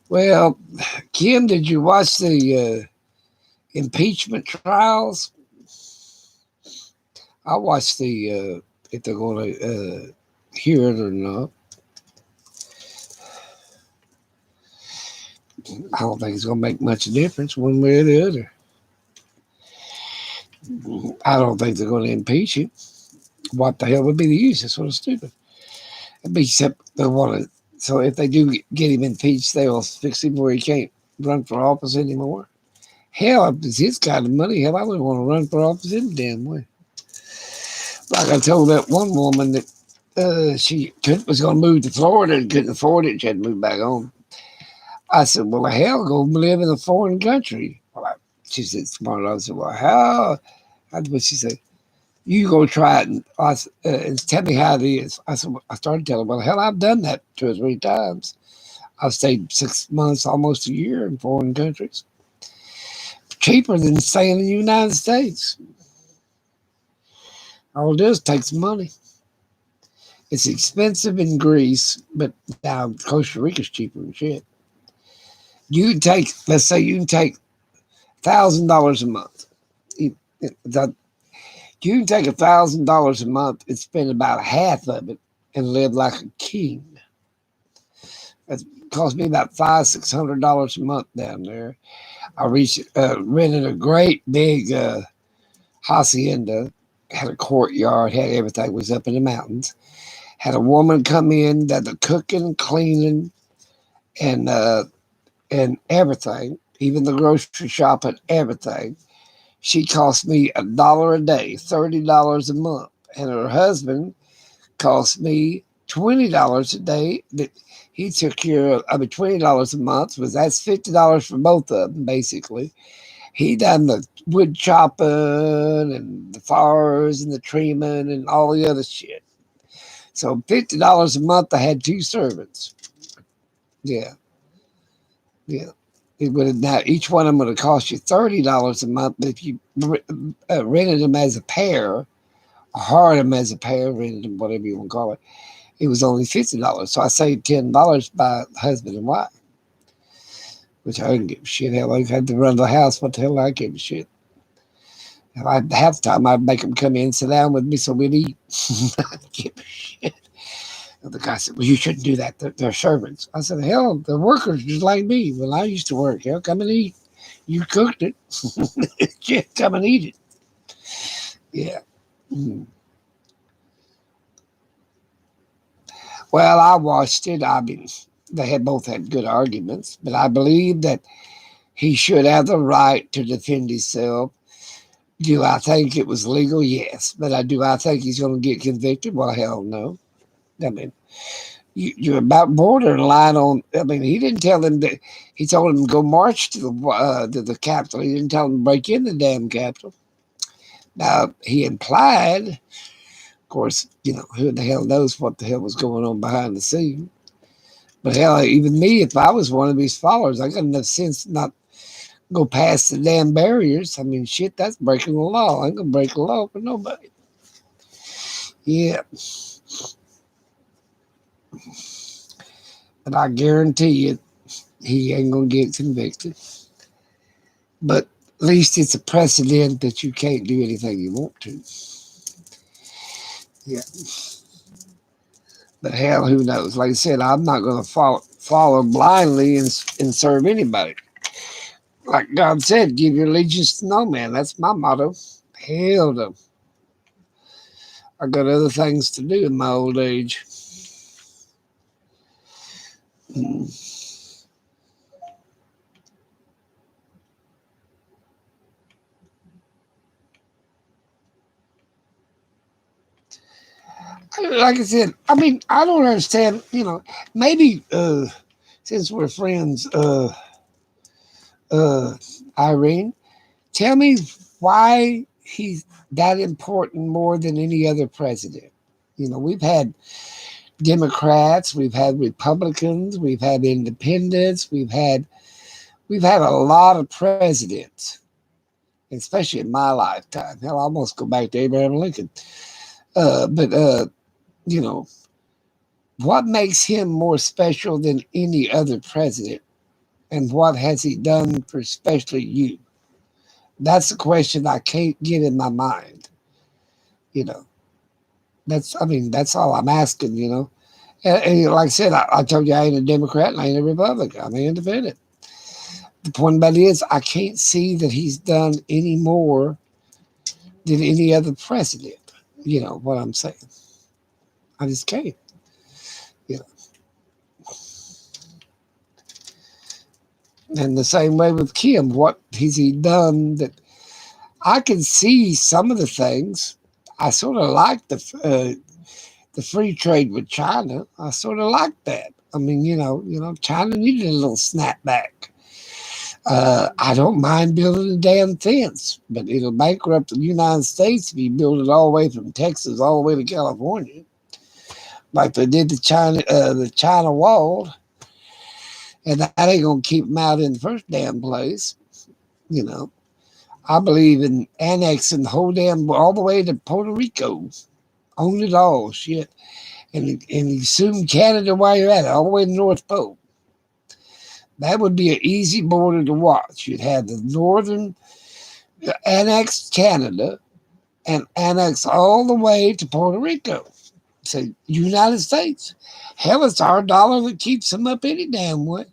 Well, Kim, did you watch the impeachment trials? I watched the if they're going to hear it or not. I don't think it's going to make much difference one way or the other. I don't think they're going to impeach him. What the hell would be the use? It's sort of stupid. Except they want to. So if they do get him impeached, they'll fix him where he can't run for office anymore. Hell, if it's his kind of money, hell, I wouldn't want to run for office any damn way. Like I told that one woman that she was going to move to Florida and couldn't afford it, and she had to move back home. I said, well, hell, go live in a foreign country. She said, smart. I said, well, how? But she said, you go try it and tell me how it is. I started telling her, well, hell, I've done that 2 or 3 times. I've stayed 6 months, almost a year in foreign countries. Cheaper than staying in the United States. All it does takes money. It's expensive in Greece, but now Costa Rica's cheaper than shit. Let's say you can take $1,000 a month. You can take $1,000 a month and spend about half of it and live like a king. It cost me about $500-$600 a month down there. I rented a great big hacienda, had a courtyard, had everything, was up in the mountains. Had a woman come in, did the cooking, cleaning, and everything, even the grocery shop and everything. She cost me $1 a day, $30 a month, and her husband cost me $20 a day. That he took care of. I mean, $20 a month that's $50 for both of them, basically. He done the wood chopping and the fires and the trimming and all the other shit. So $50 a month, I had 2 servants, Yeah, yeah. It would have now each one of them would have cost you $30 a month, but if you rented them as a pair, or hired them as a pair, rented them, whatever you want to call it was only $50. So I saved $10 by husband and wife, which I didn't give a shit. Hell, I had to run the house. What the hell I give a shit? Hell, half the time I'd make them come in, sit down with me so we'd eat. I didn't give a shit. And the guy said, "Well, you shouldn't do that. They're servants." I said, "Hell, they're workers just like me. When I used to work, hell, come and eat. You cooked it. Just come and eat it." Yeah. Mm. Well, I watched it. I mean, they had both had good arguments, but I believe that he should have the right to defend himself. Do I think it was legal? Yes. But do I think he's going to get convicted? Well, hell no. I mean, you're about borderline on. I mean, he didn't tell him that. He told him to go march to the Capitol. He didn't tell him to break in the damn Capitol. Now, he implied, of course, who the hell knows what the hell was going on behind the scene. But hell, even me, if I was one of his followers, I got enough sense not go past the damn barriers. I mean, shit, that's breaking the law. I ain't gonna break the law for nobody. Yeah, but I guarantee you, he ain't gonna get convicted. But at least it's a precedent that you can't do anything you want to. Yeah. But hell, who knows? Like I said, I'm not gonna follow blindly and serve anybody. Like God said, give your allegiance to no man. That's my motto. Hell no. I got other things to do in my old age. Mm. Like I said, I mean, I don't understand. Maybe since we're friends, uh, Irene, tell me why he's that important more than any other president. We've had Democrats, we've had Republicans, we've had independents, we've had a lot of presidents, especially in my lifetime. Hell, I almost go back to Abraham Lincoln. But you know, what makes him more special than any other president? And what has he done for especially you? That's the question I can't get in my mind. You know, that's all I'm asking, And like I said, I told you I ain't a Democrat and I ain't a Republican. I'm an independent. The point about it is, I can't see that he's done any more than any other president. You know what I'm saying? I just can't. You know, and the same way with Kim. What has he done that I can see some of the things? I sort of like the free trade with China. I sort of like that. I mean, China needed a little snapback. I don't mind building a damn fence, but it'll bankrupt the United States if you build it all the way from Texas all the way to California, like they did the China Wall, and that ain't gonna keep them out in the first damn place. You know, I believe in annexing the whole damn all the way to Puerto Rico, own it all, shit, and assume Canada while you're at it, all the way to the North Pole. That would be an easy border to watch. You'd have the northern annexed Canada and annex all the way to Puerto Rico. So United States. Hell, it's our dollar that keeps them up any damn way.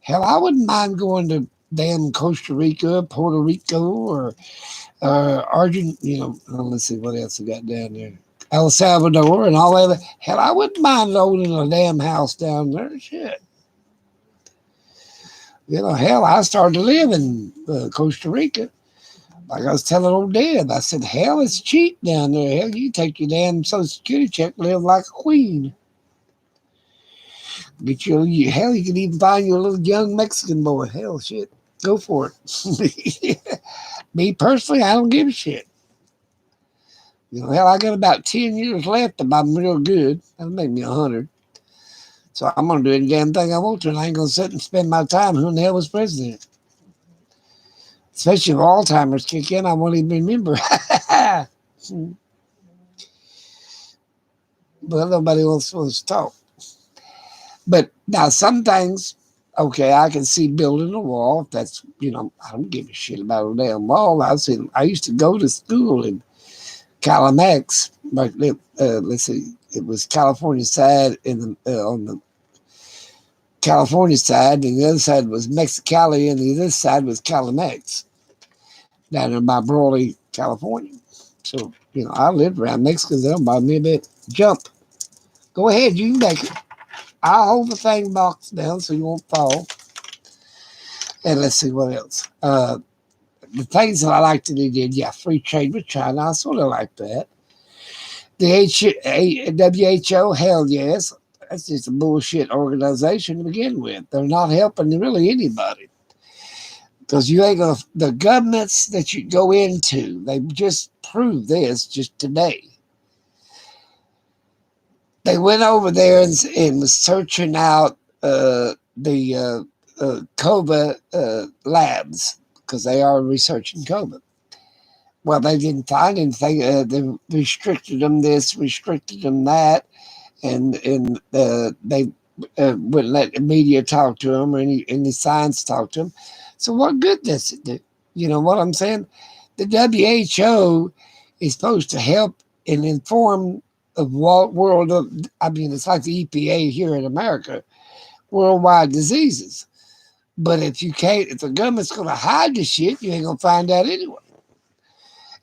Hell, I wouldn't mind going to damn Costa Rica, Puerto Rico, or Argentina. Let's see what else we got down there. El Salvador and all that. Hell, I wouldn't mind owning a damn house down there. Shit. Hell, I started to live in Costa Rica. Like I was telling old Dad, I said, hell, it's cheap down there. Hell, you take your damn Social Security check, live like a queen. Hell, you can even find you a little young Mexican boy. Hell, shit, go for it. Me personally, I don't give a shit. Hell, I got about 10 years left if I'm real good. That'll make me 100. So I'm going to do any damn thing I want to, and I ain't going to sit and spend my time. Who in the hell was president? Especially if Alzheimer's kick in, I won't even remember. But nobody else wants to talk. But now some things, okay, I can see building a wall. If that's, I don't give a shit about a damn wall. I used to go to school in Calamex, but let's see, it was California side on the California side, and the other side was Mexicali, and the other side was Calamex down there by Brawley, California. So, I lived around Mexicans. They don't bother me a bit. Jump. Go ahead. You can make it. I'll hold the thing box down so you won't fall. And let's see what else. The things that I liked that he did, free trade with China. I sort of like that. The WHO, hell yes. That's just a bullshit organization to begin with. They're not helping really anybody. Because you ain't going to, the governments that you go into, they just proved this just today. They went over there and was searching out the COVID labs because they are researching COVID. Well, they didn't find anything. They restricted them this, restricted them that, and they wouldn't let the media talk to them or any science talk to them. So what good does it do? You know what I'm saying? The WHO is supposed to help and inform of world of, it's like the EPA here in America, worldwide diseases. But if the government's going to hide the shit, you ain't going to find out anyway.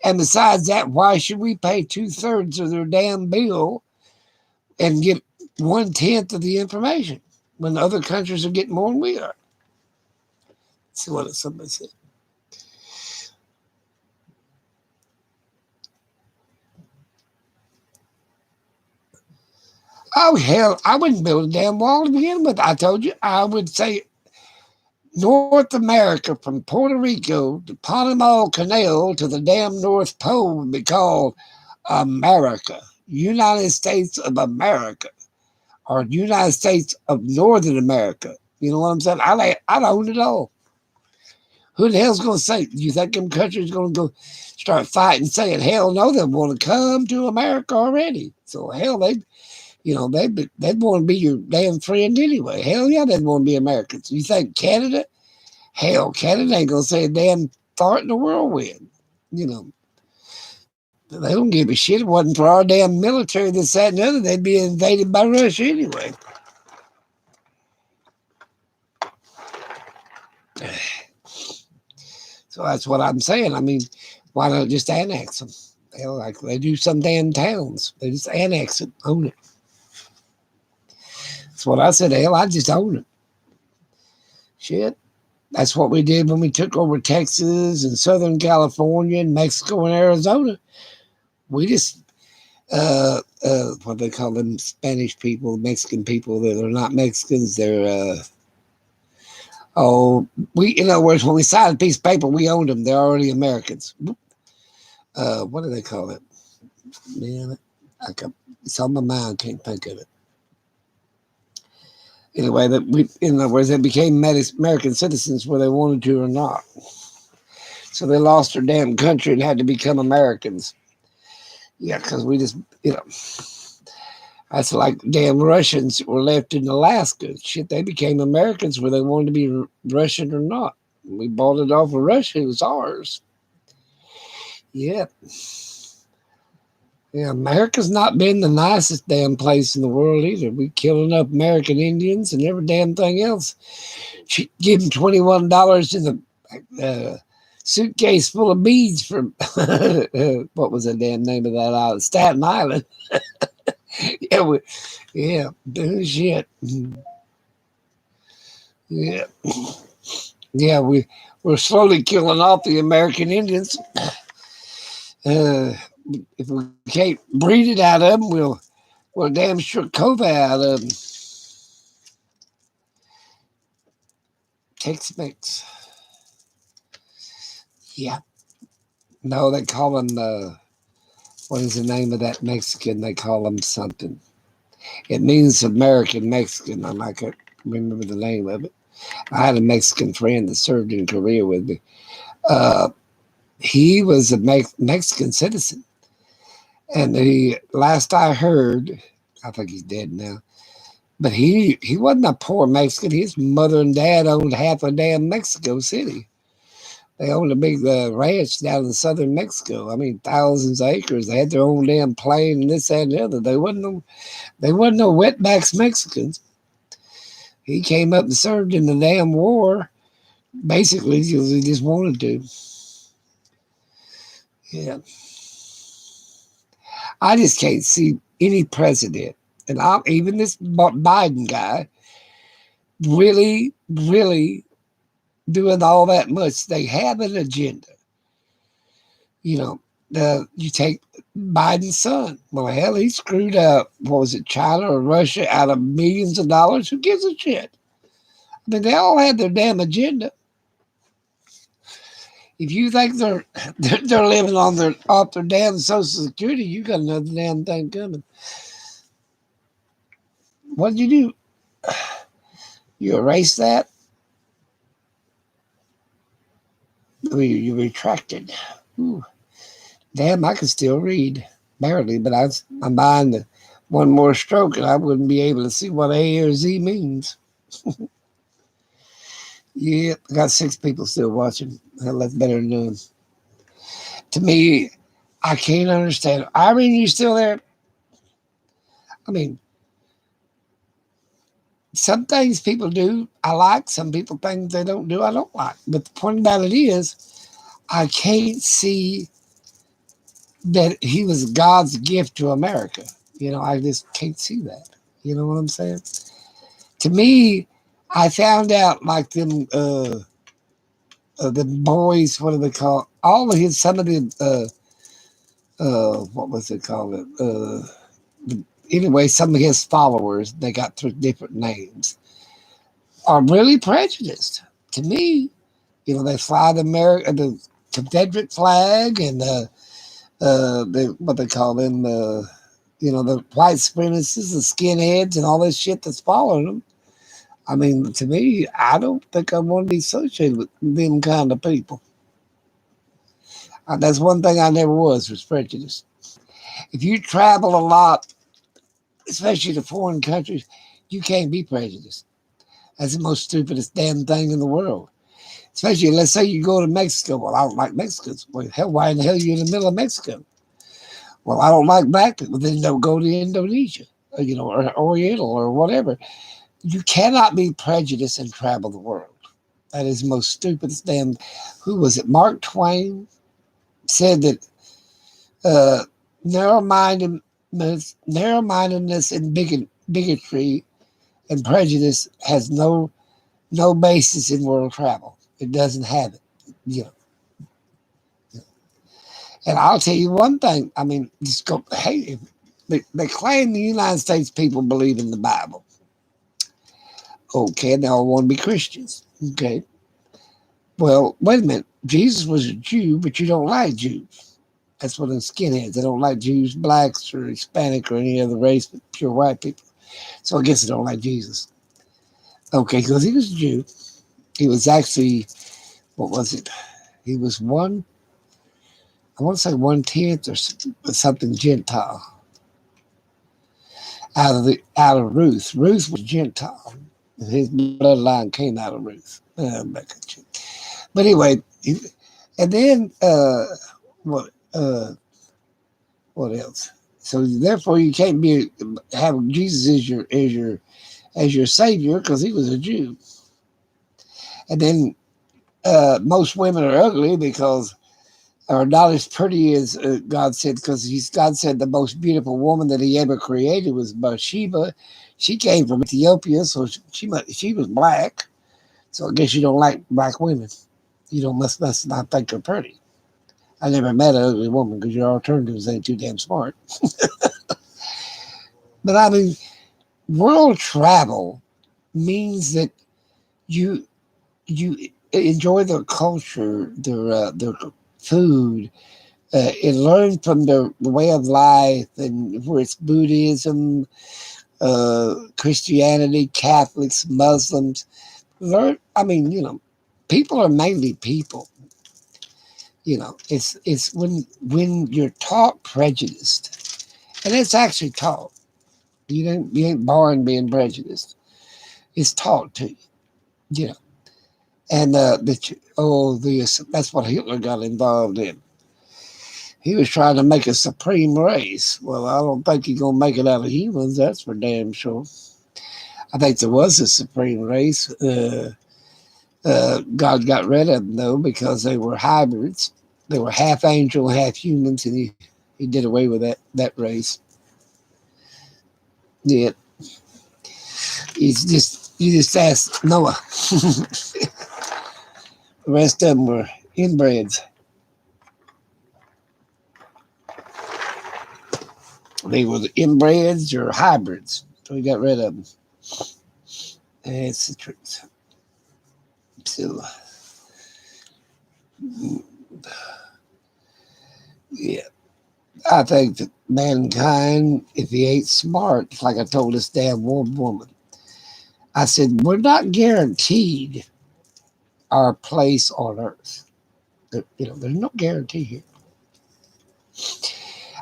And besides that, why should we pay 2/3 of their damn bill and get 1/10 of the information when other countries are getting more than we are? Let's see what somebody said. Oh, hell, I wouldn't build a damn wall to begin with. I told you, I would say North America from Puerto Rico to Panama Canal to the damn North Pole would be called America. United States of America. Or United States of Northern America. You know what I'm saying? I'd own it all. Who the hell's going to say? Do you think them countries going to go start fighting, saying, hell no, they want to come to America already? So hell, they'd want to be your damn friend anyway. Hell yeah, they'd want to be Americans. You think Canada? Hell, Canada ain't going to say a damn fart in the whirlwind. They don't give a shit. It wasn't for our damn military, this, that, and the other. They'd be invaded by Russia anyway. So that's what I'm saying. Why not just annex them? Like they do some damn towns. They just annex it, own it. That's what I said. Hell, I just own it. Shit. That's what we did when we took over Texas and Southern California and Mexico and Arizona. We just, what they call them, Spanish people, Mexican people. They're not Mexicans. They're, in other words, when we signed a piece of paper, we owned them. They're already Americans. What do they call it? Man, it's on my mind. Can't think of it. Anyway, in other words, they became American citizens whether they wanted to or not. So they lost their damn country and had to become Americans. Yeah, because we just, that's like damn Russians were left in Alaska. Shit, they became Americans whether they wanted to be Russian or not. We bought it off of Russia. It was ours. Yeah. Yeah, America's not been the nicest damn place in the world either. We killing up American Indians and every damn thing else. Give them $21 in the suitcase full of beads from what was the damn name of that island? Staten Island. Doing shit. Yeah. Yeah, we're slowly killing off the American Indians. If we can't breed it out of them, we'll damn sure COVID out of them. Tex-Mex. Yeah. No, they call them, what is the name of that Mexican? They call them something. It means American Mexican. I can't remember the name of it. I had a Mexican friend that served in Korea with me. Uh, he was a Mexican citizen, and he last I heard, I think he's dead now. But he wasn't a poor Mexican. His mother and dad owned half of damn Mexico City. They owned a big ranch down in southern Mexico. I mean, thousands of acres. They had their own damn plane and this, that, and the other. They wasn't no wetbacks Mexicans. He came up and served in the damn war, basically because he just wanted to. Yeah, I just can't see any president, and even this Biden guy, really doing all that much. They have an agenda. You know, you take Biden's son. Well, hell, he screwed up. What was it, China or Russia, out of millions of dollars? Who gives a shit? I mean, they all had their damn agenda. If you think they're living on off their damn Social Security, you got another damn thing coming. What did you do? You erase that? Or you retracted? Ooh, damn, I can still read. Barely, but I'm buying the one more stroke and I wouldn't be able to see what A or Z means. Yeah, I got 6 people still watching. Hell, that's better than none. To me, I can't understand. Irene, you still there? I mean, some things people do I like, some people things they don't do I don't like. But the point about it is, I can't see that he was God's gift to America. I just can't see that. You know what I'm saying? To me, I found out like them the boys. What do they call all of his? Some of the what was it called? Anyway, some of his followers, they got 3 different names, are really prejudiced. To me, they fly the Confederate flag and what they call them, the white supremacists, the skinheads, and all this shit that's following them. I mean, to me, I don't think I want to be associated with them kind of people. That's one thing I never was prejudice. If you travel a lot, especially to foreign countries, you can't be prejudiced. That's the most stupidest damn thing in the world. Especially, let's say you go to Mexico. Well, I don't like Mexicans. Well, hell, why in the hell are you in the middle of Mexico? Well, I don't like black people. Then don't go to Indonesia, or Oriental or whatever. You cannot be prejudiced and travel the world. That is the most stupidest damn. Who was it? Mark Twain said that narrow-mindedness and bigotry and prejudice has no basis in world travel. It doesn't have it. You know. And I'll tell you one thing. I mean, just go. Hey, they claim the United States people believe in the Bible. Okay, they all want to be Christians. Okay. Well, wait a minute. Jesus was a Jew, but you don't like Jews. That's what the skinheads. They don't like Jews, blacks, or Hispanic, or any other race, but pure white people. So I guess they don't like Jesus. Okay, because he was a Jew. He was actually, what was it? He was I want to say 1/10 or something Gentile out of Ruth. Ruth was Gentile. His bloodline came out of Ruth. But anyway, and then what? What else? So therefore, you can't have Jesus as your savior because he was a Jew. And then most women are ugly because are not as pretty as God said, because God said the most beautiful woman that he ever created was Bathsheba. She came from Ethiopia, so she was black. So I guess you don't like black women. You don't must not think they're pretty. I never met an ugly woman because your alternatives ain't too damn smart. But I mean, world travel means that you enjoy their culture, their food, and learn from the way of life, and where it's Buddhism, Christianity, Catholics, Muslims. I mean, people are mainly people. It's when you're taught prejudiced, and it's actually taught. You ain't born being prejudiced. It's taught to you. You know, and that's what Hitler got involved in. He was trying to make a supreme race. Well, I don't think he's gonna make it out of humans. That's for damn sure. I think there was a supreme race. God got rid of them though because they were hybrids. They were half angel, half humans, and he did away with that race. Yeah, you just ask Noah. The rest of them were inbreds. They were the inbreds or hybrids, so we got rid of them. That's the truth. So, yeah, I think that mankind, if he ain't smart, like I told this damn woman, I said, we're not guaranteed our place on Earth. There's no guarantee here.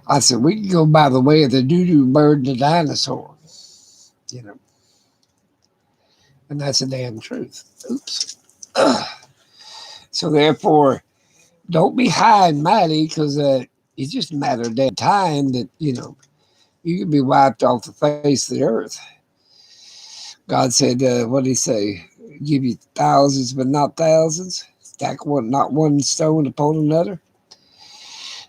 I said, we can go by the way of the doo-doo bird and the dinosaur. And that's the damn truth. Oops. So therefore, don't be high and mighty because it's just a matter of damn time that, you can be wiped off the face of the earth. God said, what did he say? Give you thousands, but not thousands. Stack not one stone upon another.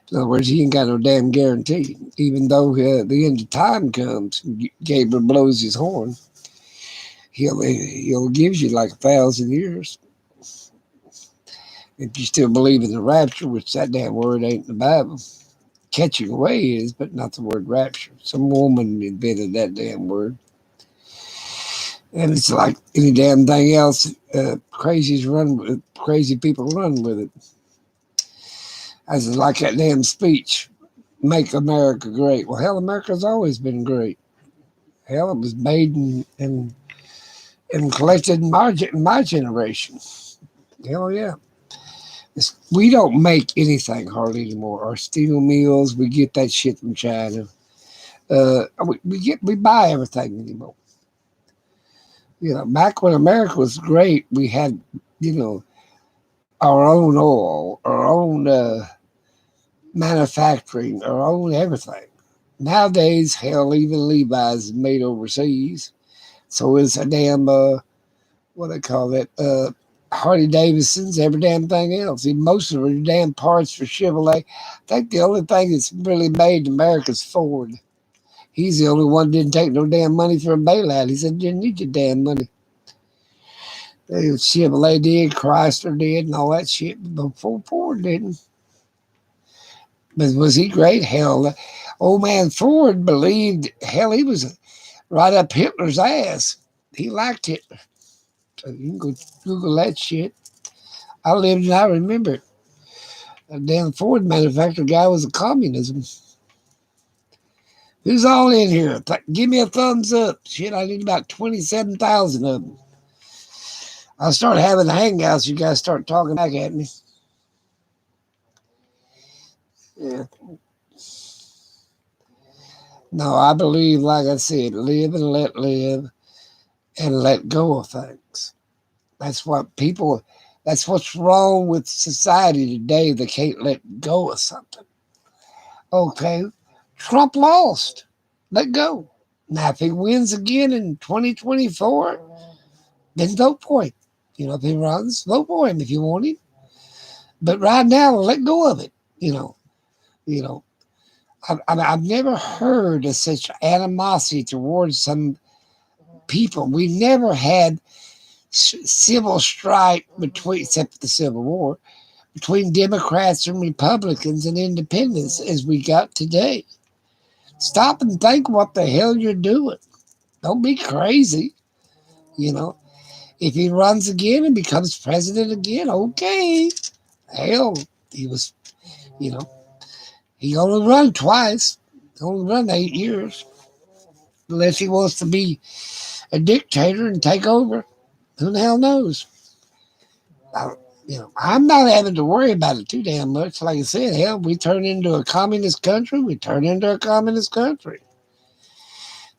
In other words, he ain't got no damn guarantee. Even though the end of time comes, Gabriel blows his horn, he'll give you like 1,000 years. If you still believe in the rapture, which that damn word ain't in the Bible. Catching away is, but not the word rapture. Some woman invented that damn word. And it's like any damn thing else. Crazy people run with it. As like that damn speech, "Make America Great." Well, hell, America's always been great. Hell, it was made and collected in my generation. Hell yeah. We don't make anything hardly anymore. Our steel mills, we get that shit from China. We buy everything anymore. Back when America was great, we had, our own oil, our own manufacturing, our own everything. Nowadays, hell, even Levi's is made overseas. So is a damn, what they call it, Harley Davidson's, every damn thing else. Even most of the damn parts for Chevrolet. I think the only thing that's really made in America is Ford. He's the only one that didn't take no damn money for a bailout. He said, you didn't need your damn money. Chevrolet did, Chrysler did, and all that shit. Before Ford didn't. But was he great? Hell, old man Ford believed, hell, he was right up Hitler's ass. He liked Hitler. So you can go Google that shit. I lived and I remember it. That damn Ford manufacturer guy was a communism. Who's all in here? Give me a thumbs up. Shit, I need about 27,000 of them. I'll start having hangouts. You guys start talking back at me. Yeah. No, I believe, like I said, live and let live and let go of things. That's what's wrong with society today. They can't let go of something. Okay, Trump lost. Let go. Now, if he wins again in 2024, then vote for him. If he runs, vote for him if you want him. But right now, let go of it. I've never heard of such animosity towards some people. We never had civil strife between, except for the Civil War, between Democrats and Republicans and independents as we got today. Stop and think what the hell you're doing. Don't be crazy. If he runs again and becomes president again, okay. Hell, he was, he only run twice. He only run 8 years. unless he wants to be a dictator and take over. Who the hell knows? I, I'm not having to worry about it too damn much. Like I said, hell, we turn into a communist country. We turn into a communist country.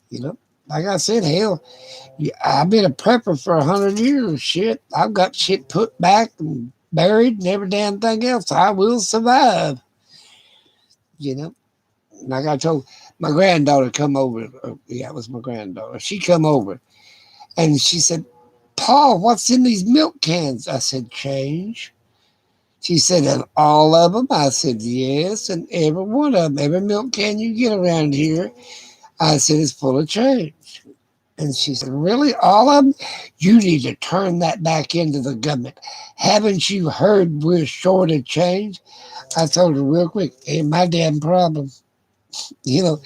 You know, like I said, hell, I've been a prepper for 100 years. Shit, I've got shit put back and buried and every damn thing else. I will survive. You know, like I told my granddaughter, come over. Yeah, it was my granddaughter. She come over and she said, "Paul, what's in these milk cans?" I said, "Change." She said, "And all of them?" I said, "Yes, and every one of them. Every milk can you get around here," I said, "is full of change." And she said, "Really? All of them? You need to turn that back into the government. Haven't you heard we're short of change?" I told her real quick, "Ain't my damn problem. You know,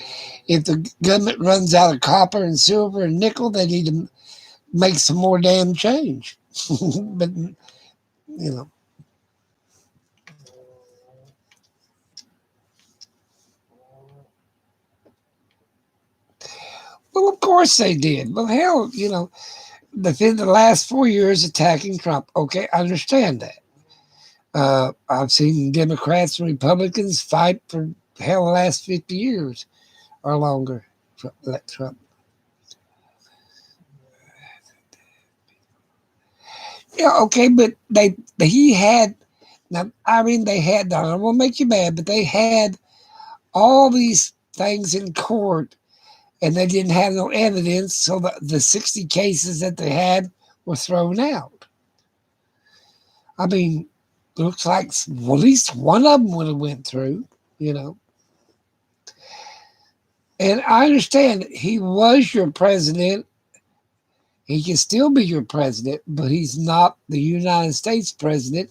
if the government runs out of copper and silver and nickel, they need to make some more damn change." But, you know, well, of course they did. Well, hell, within the last 4 years attacking Trump. Okay, I understand that. I've seen Democrats and Republicans fight for hell the last 50 years or longer. Trump. Yeah, okay, but he had now. I mean, they had. I don't want to make you mad, but they had all these things in court, and they didn't have no evidence, so the 60 cases that they had were thrown out. I mean, looks like at least one of them would have went through, you know. And I understand he was your president. He can still be your president, but he's not the United States president.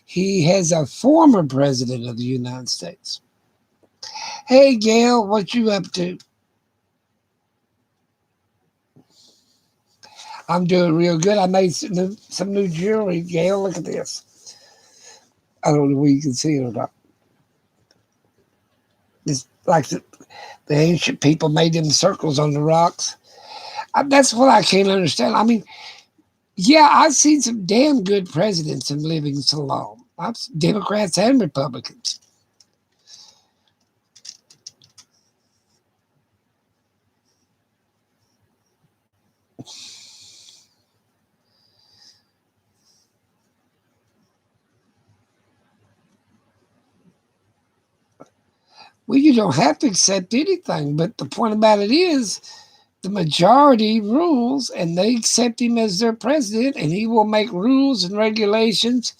He has a former president of the United States. Hey, Gail, what you up to? I'm doing real good. I made some new jewelry. Gail, look at this. I don't know where you can see it or not. It's like the ancient people made them circles on the rocks. That's what I can't understand. I mean, yeah, I've seen some damn good presidents in living so long. Democrats and Republicans. Well, you don't have to accept anything, but the point about it is the majority rules and they accept him as their president and he will make rules and regulations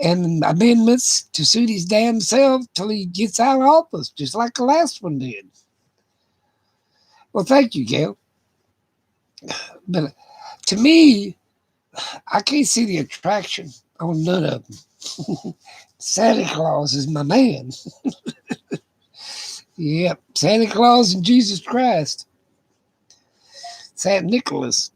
and amendments to suit his damn self till he gets out of office, just like the last one did. Well, thank you, Gail. But to me, I can't see the attraction on none of them. Santa Claus is my man. Yep, Santa Claus and Jesus Christ. Saint Nicholas.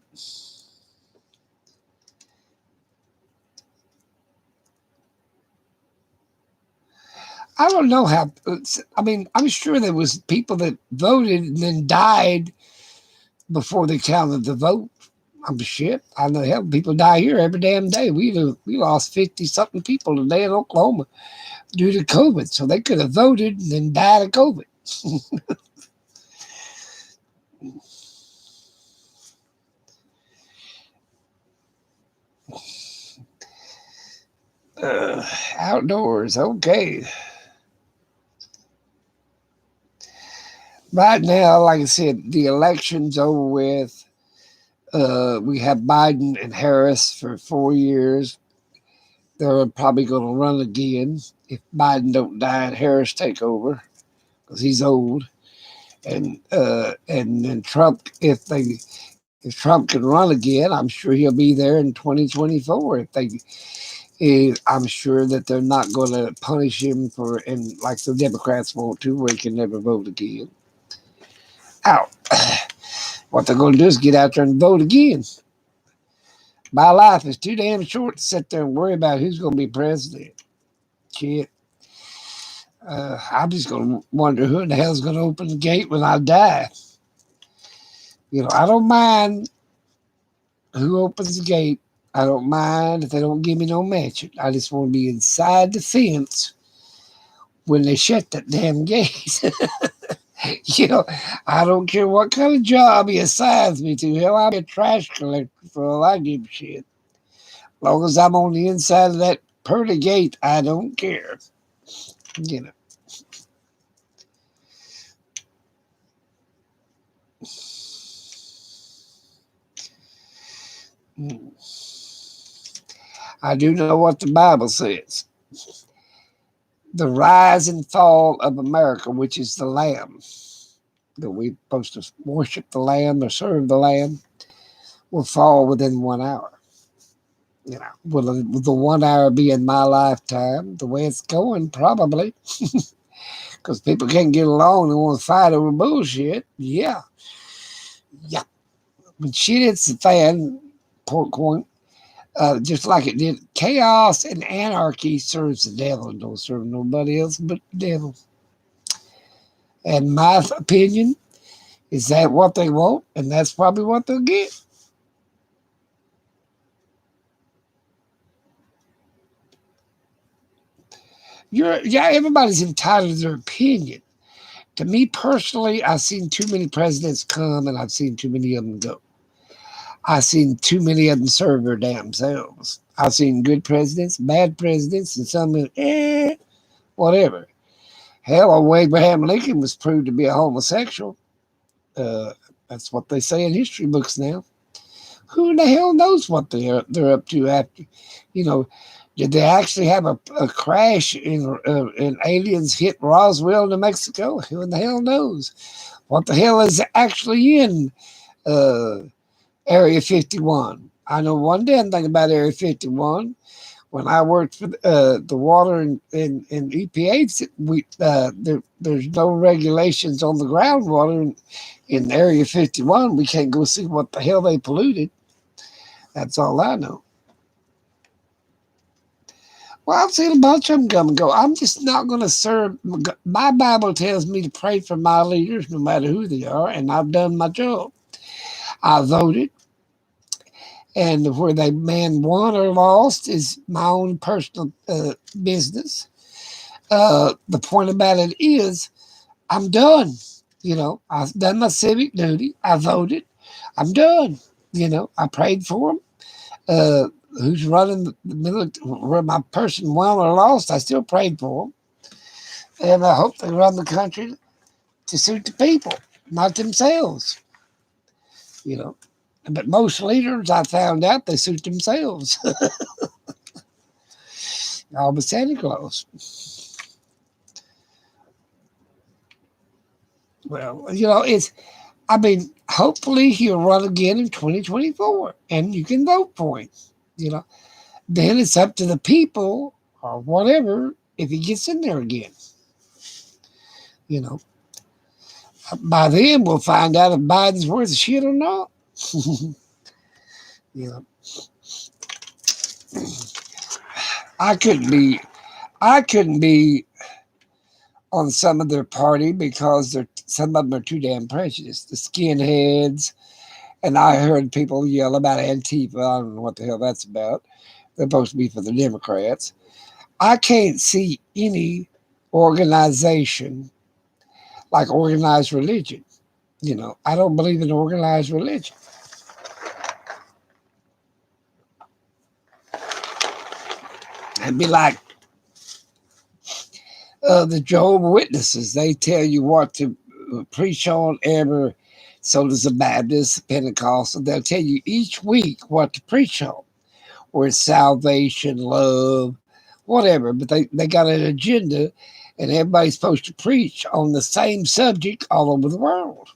I don't know how. I mean, I'm sure there was people that voted and then died before they counted the vote. I'm shit. I know hell people die here every damn day. We lost 50 something people today in Oklahoma due to COVID. So they could have voted and then died of COVID. Outdoors, okay. Right now, like I said, the election's over with. We have Biden and Harris for 4 years. They're probably going to run again if Biden don't die and Harris take over because he's old. And then Trump, if Trump can run again, I'm sure he'll be there in 2024. I'm sure that they're not going to punish him for and like the Democrats want to, where he can never vote again. Out. What they're going to do is get out there and vote again. My life is too damn short to sit there and worry about who's going to be president. Shit. I'm just going to wonder who in the hell's going to open the gate when I die. I don't mind who opens the gate. I don't mind if they don't give me no mansion. I just want to be inside the fence when they shut that damn gate. you know, I don't care what kind of job he assigns me to. Hell, I'll be a trash collector for all I give a shit. As long as I'm on the inside of that pearly gate, I don't care. You know. I do know what the Bible says. The rise and fall of America, which is the Lamb, that we're supposed to worship the Lamb or serve the Lamb, will fall within 1 hour. Will the 1 hour be in my lifetime? The way it's going, probably, because people can't get along and want to fight over bullshit. Yeah, yeah. When shit hits the fan, Pork just like it did, chaos and anarchy serves the devil and don't serve nobody else but the devil. And my opinion is that what they want, and that's probably what they'll get. Everybody's entitled to their opinion. To me personally, I've seen too many presidents come and I've seen too many of them go. I've seen too many of them serve their damn selves. I've seen good presidents, bad presidents, and some whatever. Hell, Abraham Lincoln was proved to be a homosexual. Uh, that's what they say in history books now. Who the hell knows what they're up to after? You know, did they actually have a crash and aliens hit Roswell, New Mexico? Who in the hell knows? What the hell is actually in uh, Area 51? I know one damn thing about Area 51. When I worked for the water and EPA, there's no regulations on the groundwater in Area 51. We can't go see what the hell they polluted. That's all I know. Well, I've seen a bunch of them come and go. I'm just not going to serve. My Bible tells me to pray for my leaders, no matter who they are, and I've done my job. I voted, and where they man won or lost is my own personal business. The point about it is, I'm done. I've done my civic duty. I voted. I'm done. I prayed for them. Who's running the military, where my person won or lost, I still prayed for them. And I hope they run the country to suit the people, not themselves. But most leaders, I found out, they suit themselves. All but Santa Claus. Well, hopefully he'll run again in 2024 and you can vote for him. Then it's up to the people or whatever if he gets in there again. By then we'll find out if Biden's worth of shit or not. I couldn't be on some of their party because some of them are too damn prejudiced. The skinheads, and I heard people yell about Antifa. I don't know what the hell that's about. They're supposed to be for the Democrats. I can't see any organization like organized religion. I don't believe in organized religion. It'd be like the Jehovah's Witnesses. They tell you what to preach on every. So does the Baptist, Pentecostal. They'll tell you each week what to preach on, or it's salvation, love, whatever. But they got an agenda, and everybody's supposed to preach on the same subject all over the world.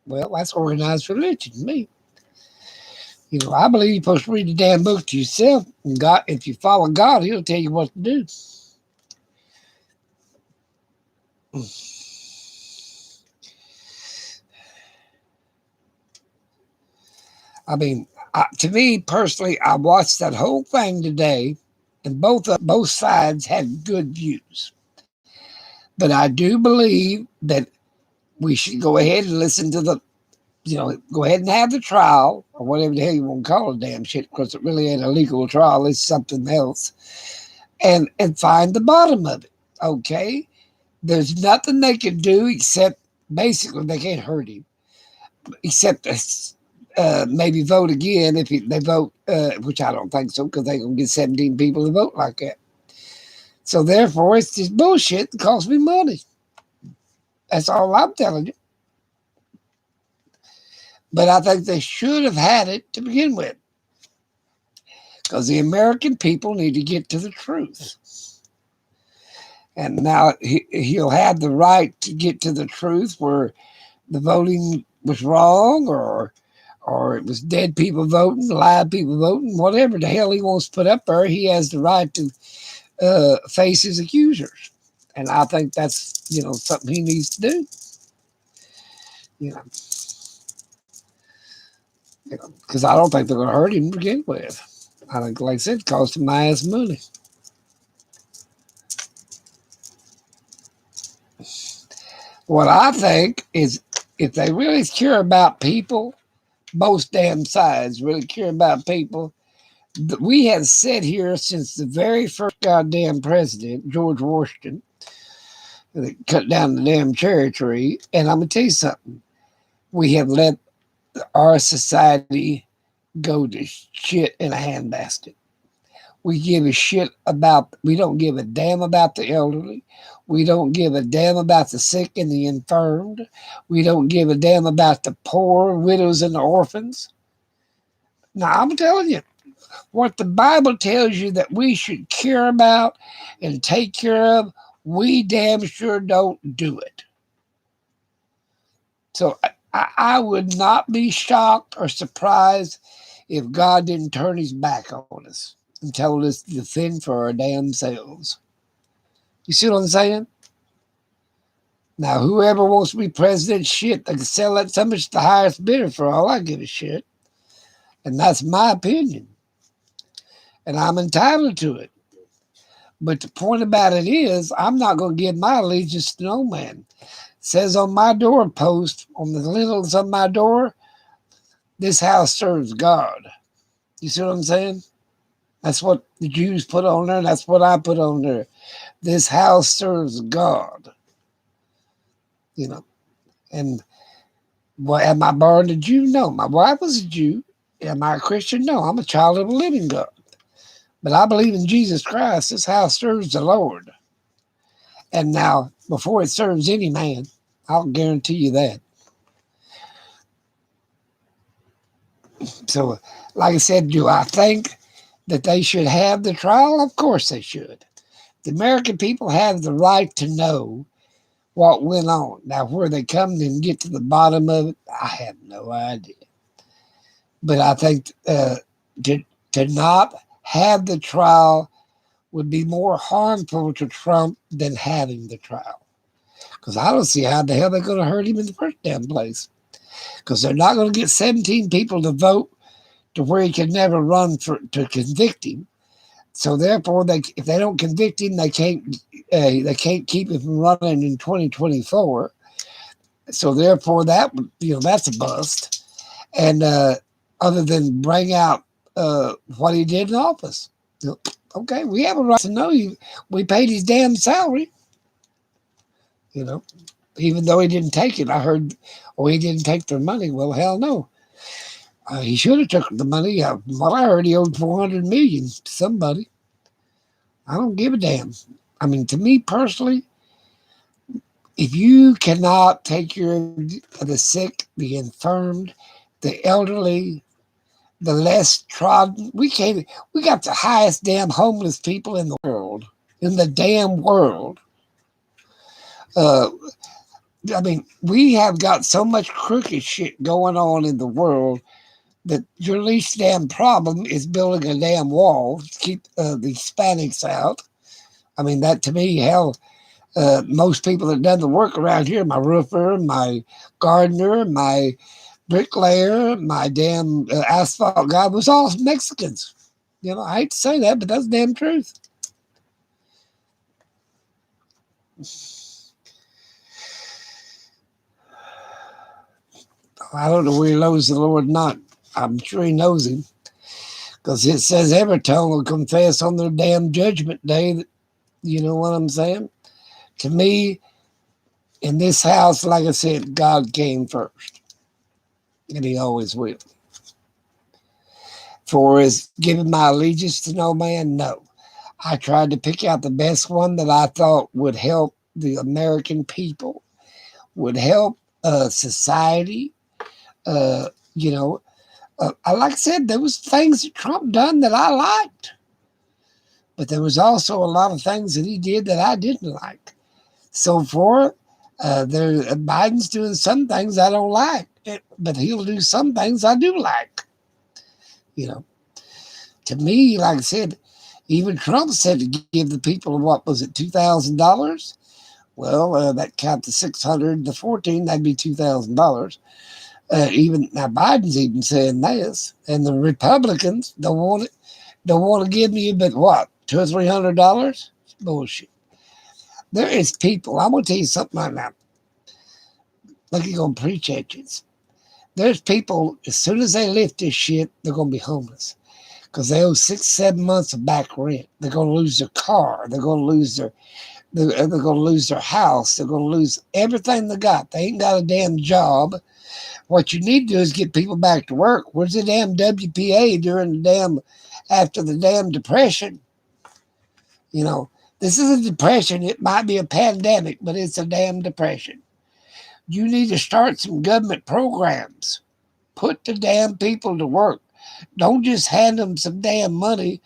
Well, that's organized religion to me. I believe you're supposed to read the damn book to yourself. And God, if you follow God, He'll tell you what to do. To me personally, I watched that whole thing today, and both sides had good views. But I do believe that we should go ahead and listen to go ahead and have the trial or whatever the hell you want to call it, damn shit, because it really ain't a legal trial. It's something else, and find the bottom of it. Okay, there's nothing they can do except basically they can't hurt him, except maybe vote again if they vote, which I don't think so because they're gonna get 17 people to vote like that. So therefore, it's just bullshit that costs me money. That's all I'm telling you. But I think they should have had it to begin with because the American people need to get to the truth. And now he'll have the right to get to the truth where the voting was wrong or it was dead people voting, live people voting, whatever the hell he wants to put up there. He has the right to face his accusers. And I think that's, something he needs to do. You know, because I don't think they're going to hurt him to begin with. I think, like I said, it cost him my ass money. What I think is if they really care about people, both damn sides really care about people, we have said here since the very first goddamn president, George Washington, that cut down the damn cherry tree. And I'm going to tell you something. We have let our society go to shit in a handbasket. We don't give a damn about the elderly. We don't give a damn about the sick and the infirmed. We don't give a damn about the poor, widows, and the orphans. Now, I'm telling you, what the Bible tells you that we should care about and take care of, we damn sure don't do it. So I would not be shocked or surprised if God didn't turn his back on us and told us to fend for our damn selves. You see what I'm saying? Now, whoever wants to be president, shit, they can sell that so much the highest bidder for all I give a shit. And that's my opinion. And I'm entitled to it. But the point about it is, I'm not going to give my allegiance to no man. It says on my doorpost, on the lintels of my door, this house serves God. You see what I'm saying? That's what the Jews put on there. That's what I put on there. This house serves God. And what, am I born a Jew? No. My wife was a Jew. Am I a Christian? No. I'm a child of the living God. But I believe in Jesus Christ. This house serves the Lord. And now, before it serves any man, I'll guarantee you that. So, like I said, do I think that they should have the trial? Of course they should. The American people have the right to know what went on. Now, where they come and get to the bottom of it, I have no idea. But I think to not have the trial would be more harmful to Trump than having the trial. Because I don't see how the hell they're going to hurt him in the first damn place. Because they're not going to get 17 people to vote to where he can never run to convict him. So therefore, if they don't convict him, they can't keep him from running in 2024. So therefore, that's a bust. And other than bring out what he did in office, okay, we have a right to know you. We paid his damn salary. Even though he didn't take it. I heard, he didn't take their money. Well, hell no. He should have took the money. Well, I heard he owed $400 million to somebody. I don't give a damn. I mean, to me personally, if you cannot take care of the sick, the infirmed, the elderly, the less trodden, we got the highest damn homeless people in the world. In the damn world. I mean, we have got so much crooked shit going on in the world that your least damn problem is building a damn wall to keep the Hispanics out. I mean, that to me, hell, most people that done the work around here, my roofer, my gardener, my bricklayer, my damn asphalt guy, was all Mexicans. I hate to say that, but that's the damn truth. I don't know where he knows the Lord not. I'm sure he knows him. Because it says every tongue will confess on their damn judgment day. That, you know what I'm saying? To me, in this house, like I said, God came first. And he always will. For is giving my allegiance to no man? No. I tried to pick out the best one that I thought would help the American people, would help society. Uh, you know, like I said, there was things that Trump done that I liked, but there was also a lot of things that he did that I didn't like. So for Biden's doing some things I don't like, but he'll do some things I do like. You know, to me, like I said, even Trump said to give the people what was it, $2,000? Well, that count the 600, the 14, that'd be $2,000. Even now, Biden's even saying this, and the Republicans don't want to give me but what, $200 or $300? Bullshit. There is people. I'm gonna tell you something right now. Like you're gonna preach at you. There's people. As soon as they lift this shit, they're gonna be homeless because they owe 6-7 months of back rent. They're gonna lose their car. They're gonna lose they're gonna lose their house. They're gonna lose everything they got. They ain't got a damn job. What you need to do is get people back to work. Where's the damn WPA after the damn depression? You know, this is a depression. It might be a pandemic, but it's a damn depression. You need to start some government programs. Put the damn people to work. Don't just hand them some damn money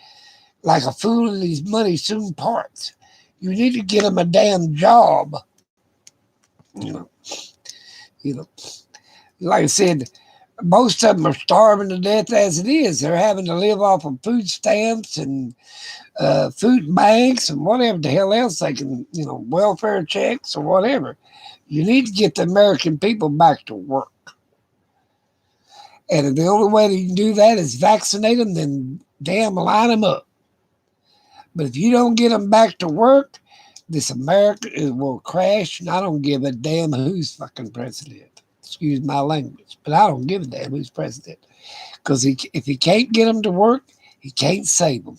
like a fool in these money soon parts. You need to get them a damn job. You know, you know. Like I said, most of them are starving to death as it is. They're having to live off of food stamps and food banks and whatever the hell else they can, welfare checks or whatever. You need to get the American people back to work. And the only way that you can do that is vaccinate them, then damn line them up. But if you don't get them back to work, this America will crash, and I don't give a damn who's fucking president. Excuse my language, but I don't give a damn who's president. Because if he can't get them to work, he can't save them.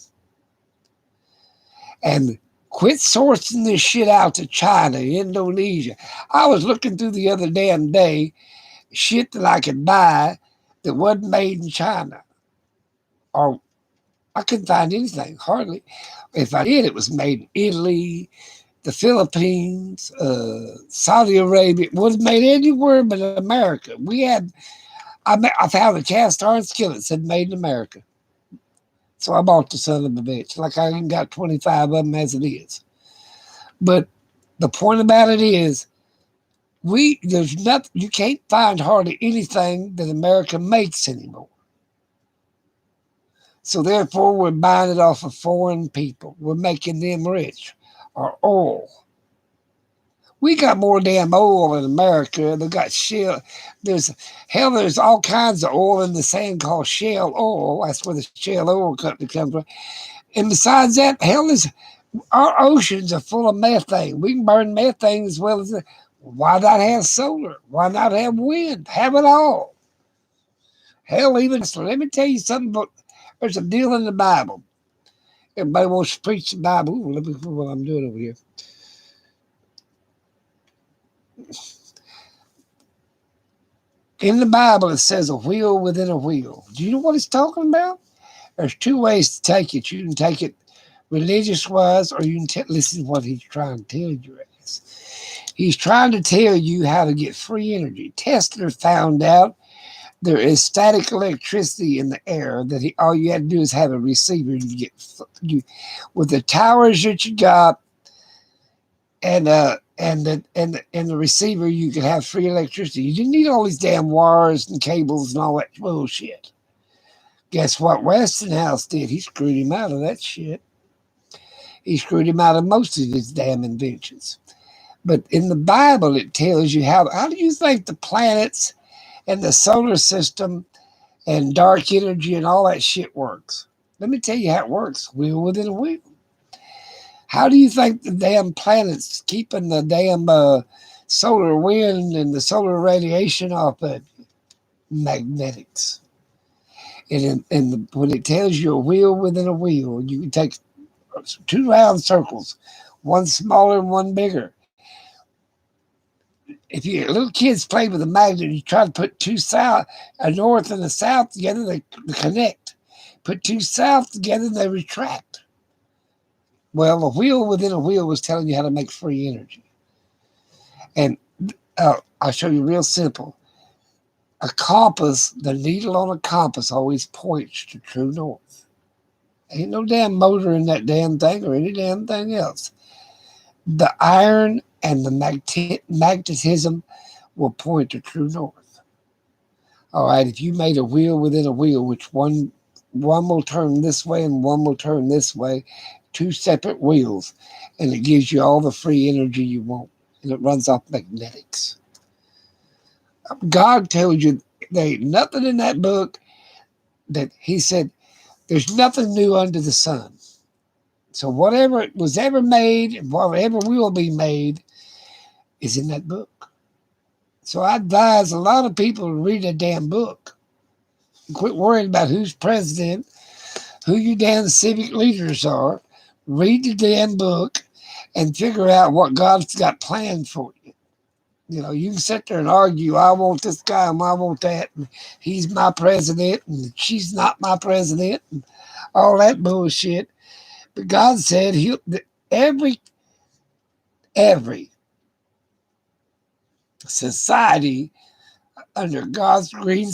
And quit sourcing this shit out to China, Indonesia. I was looking through the other damn day, shit that I could buy that wasn't made in China. Or I couldn't find anything, hardly. If I did, it was made in Italy, the Philippines, Saudi Arabia. It wasn't made anywhere but America. I found a cast iron skillet that said made in America. So I bought the son of a bitch. Like I even got 25 of them as it is. But the point about it is, there's nothing, you can't find hardly anything that America makes anymore. So therefore, we're buying it off of foreign people. We're making them rich. Or oil. We got more damn oil in America. They got shale. There's all kinds of oil in the sand called shale oil. That's where the shale oil company comes from. And besides that, our oceans are full of methane. We can burn methane as well as why not have solar? Why not have wind? Have it all. Hell, even let me tell you something. There's a deal in the Bible. Everybody wants to preach the Bible. Ooh, let me see what I'm doing over here. In the Bible, it says a wheel within a wheel. Do you know what it's talking about? There's two ways to take it. You can take it religious-wise, or you can listen to what he's trying to tell you. He's trying to tell you how to get free energy. Tesla found out there is static electricity in the air that all you had to do is have a receiver. With the towers that you got and the receiver, you could have free electricity. You didn't need all these damn wires and cables and all that bullshit. Guess what Westinghouse did? He screwed him out of that shit. He screwed him out of most of his damn inventions. But in the Bible, it tells you how do you think the planets and the solar system and dark energy and all that shit works? Let me tell you how it works. Wheel within a wheel. How do you think the damn planets keeping the damn solar wind and the solar radiation off of you? magnetics. When it tells you a wheel within a wheel, you can take two round circles, one smaller and one bigger. If you little kids play with a magnet, you try to put two south, a north and a south together, they connect. Put two south together, they retract. Well, a wheel within a wheel was telling you how to make free energy. And I'll show you real simple. A compass, the needle on a compass always points to true north. Ain't no damn motor in that damn thing or any damn thing else. The iron and the magnetism will point to true north. All right, if you made a wheel within a wheel, which one will turn this way and one will turn this way, two separate wheels, and it gives you all the free energy you want, and it runs off magnetics. God tells you there ain't nothing in that book that he said there's nothing new under the sun. So whatever was ever made and whatever will be made is in that book. So I advise a lot of people to read a damn book. Quit worrying about who's president, who your damn civic leaders are. Read the damn book and figure out what God's got planned for you. You know, you can sit there and argue, I want this guy and I want that, and he's my president and she's not my president, and all that bullshit. But God said every society under God's green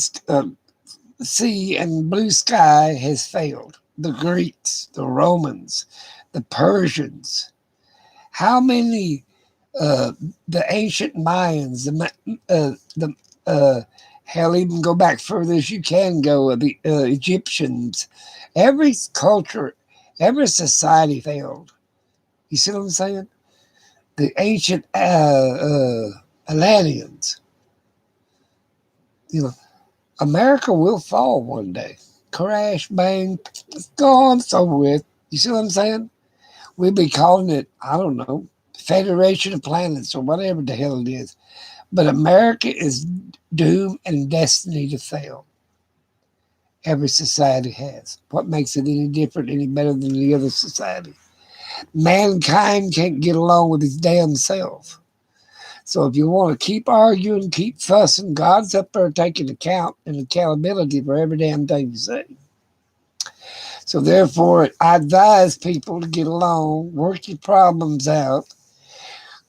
sea and blue sky has failed. The Greeks, the Romans, the Persians. How many? The ancient Mayans, hell, even go back further as you can go. The Egyptians. Every culture, every society failed. You see what I'm saying? The ancient Atlanteans. You know, America will fall one day. Crash, bang, it's gone, it's over with. You see what I'm saying? We'll be calling it, I don't know, Federation of Planets or whatever the hell it is. But America is doomed and destined to fail. Every society has. What makes it any different, any better than the other society? Mankind can't get along with his damn self. So if you want to keep arguing, keep fussing, God's up there taking account and accountability for every damn thing you say. So therefore, I advise people to get along, work your problems out,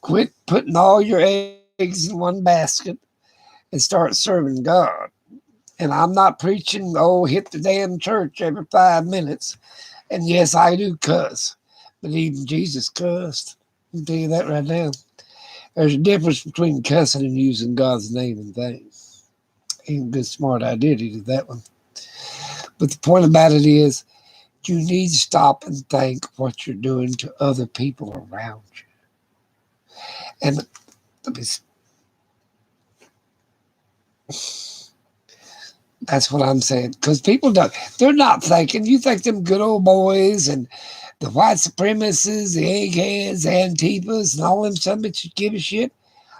quit putting all your eggs in one basket, and start serving God. And I'm not preaching, hit the damn church every 5 minutes. And yes, I do cuss. But even Jesus cussed. I'll tell you that right now. There's a difference between cussing and using God's name and things. Ain't a good smart idea to do that one. But the point about it is, you need to stop and think what you're doing to other people around you. And that's what I'm saying. Because people they're not thinking. You think them good old boys and the white supremacists, the eggheads, the Antifas, and all them some bitches give a shit.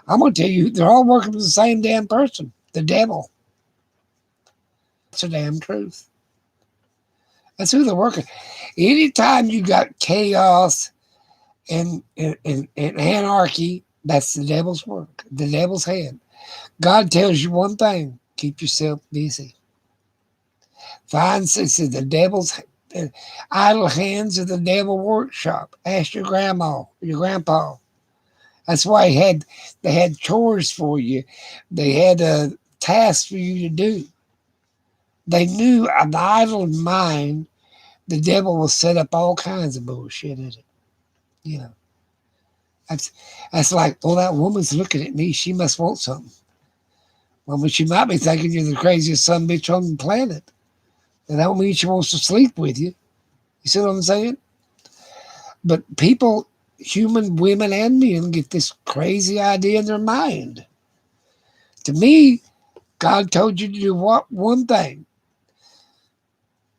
I'm going to tell you, they're all working for the same damn person, the devil. That's the damn truth. That's who they're working. Anytime you got chaos and anarchy, that's the devil's work, the devil's hand. God tells you one thing: keep yourself busy. Find, says the devil's idle hands of the devil workshop. Ask your grandma, your grandpa. That's why they had chores for you. They had a task for you to do. They knew an idle mind, the devil will set up all kinds of bullshit in it. You know, that's like, that woman's looking at me. She must want something. Well, she might be thinking you're the craziest son bitch on the planet. That don't mean she wants to sleep with you. You see what I'm saying? But people, human women and men, get this crazy idea in their mind. To me, God told you to do one thing: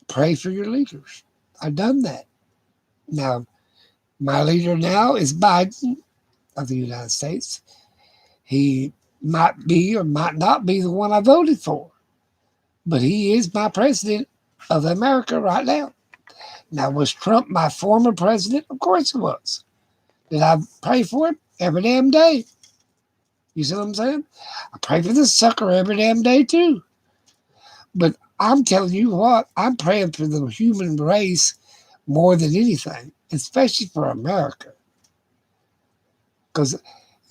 pray for your leaders. I've done that. Now, my leader now is Biden of the United States. He might be or might not be the one I voted for. But he is my president of America right now. Now, was Trump my former president? Of course he was. Did I pray for him? Every damn day. You see what I'm saying? I pray for this sucker every damn day too. But I'm telling you what, I'm praying for the human race more than anything, especially for America. Because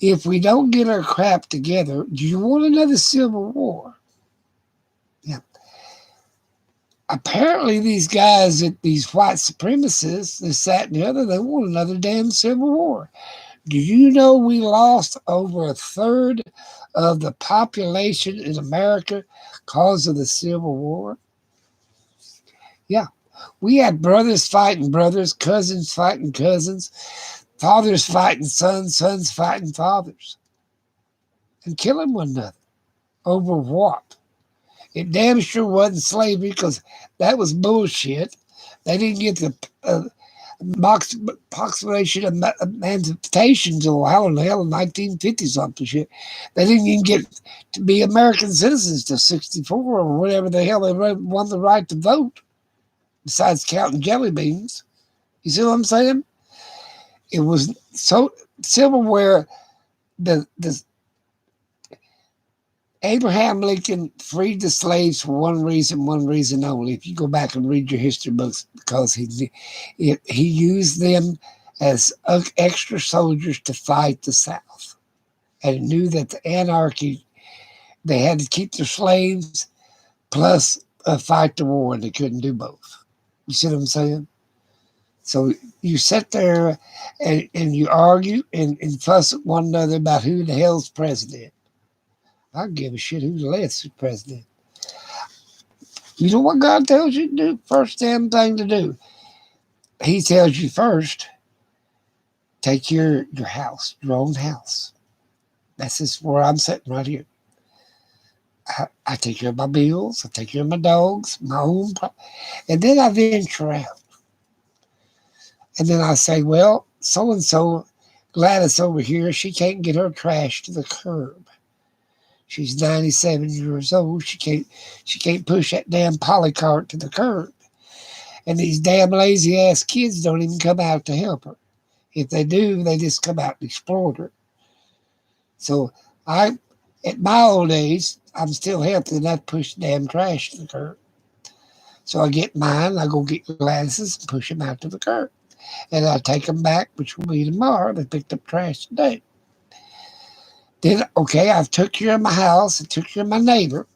if we don't get our crap together, do you want another civil war? Yeah. Apparently, these guys, these white supremacists, this, that, and the other, they want another damn civil war. Do you know we lost over a third of the population in America because of the Civil War? Yeah. We had brothers fighting brothers, cousins fighting cousins, fathers fighting sons, sons fighting fathers, and killing one another. Over what? It damn sure wasn't slavery, because that was bullshit. They didn't get the proclamation of emancipation until hell in 1950 something shit. They didn't even get to be American citizens till 64 or whatever the hell they won the right to vote, besides counting jelly beans. You see what I'm saying? It was so civil where the Abraham Lincoln freed the slaves for one reason only. If you go back and read your history books, because he used them as extra soldiers to fight the South, and knew that the anarchy, they had to keep their slaves plus fight the war, and they couldn't do both. You see what I'm saying? So you sit there and you argue and fuss at one another about who the hell's president. I don't give a shit who's elected president. You know what God tells you to do? First damn thing to do. He tells you first, take your house, your own house. That's just where I'm sitting right here. I take care of my bills. I take care of my dogs, my own. And then I venture out. And then I say, well, so-and-so, Gladys over here, she can't get her trash to the curb. She's 97 years old. She can't push that damn poly cart to the curb. And these damn lazy ass kids don't even come out to help her. If they do, they just come out and exploit her. So at my old age, I'm still healthy enough to push the damn trash to the curb. So I get mine, I go get glasses and push them out to the curb. And I take them back, which will be tomorrow. They picked up trash today. Then, okay, I've took care of my house. I took care of my neighbor.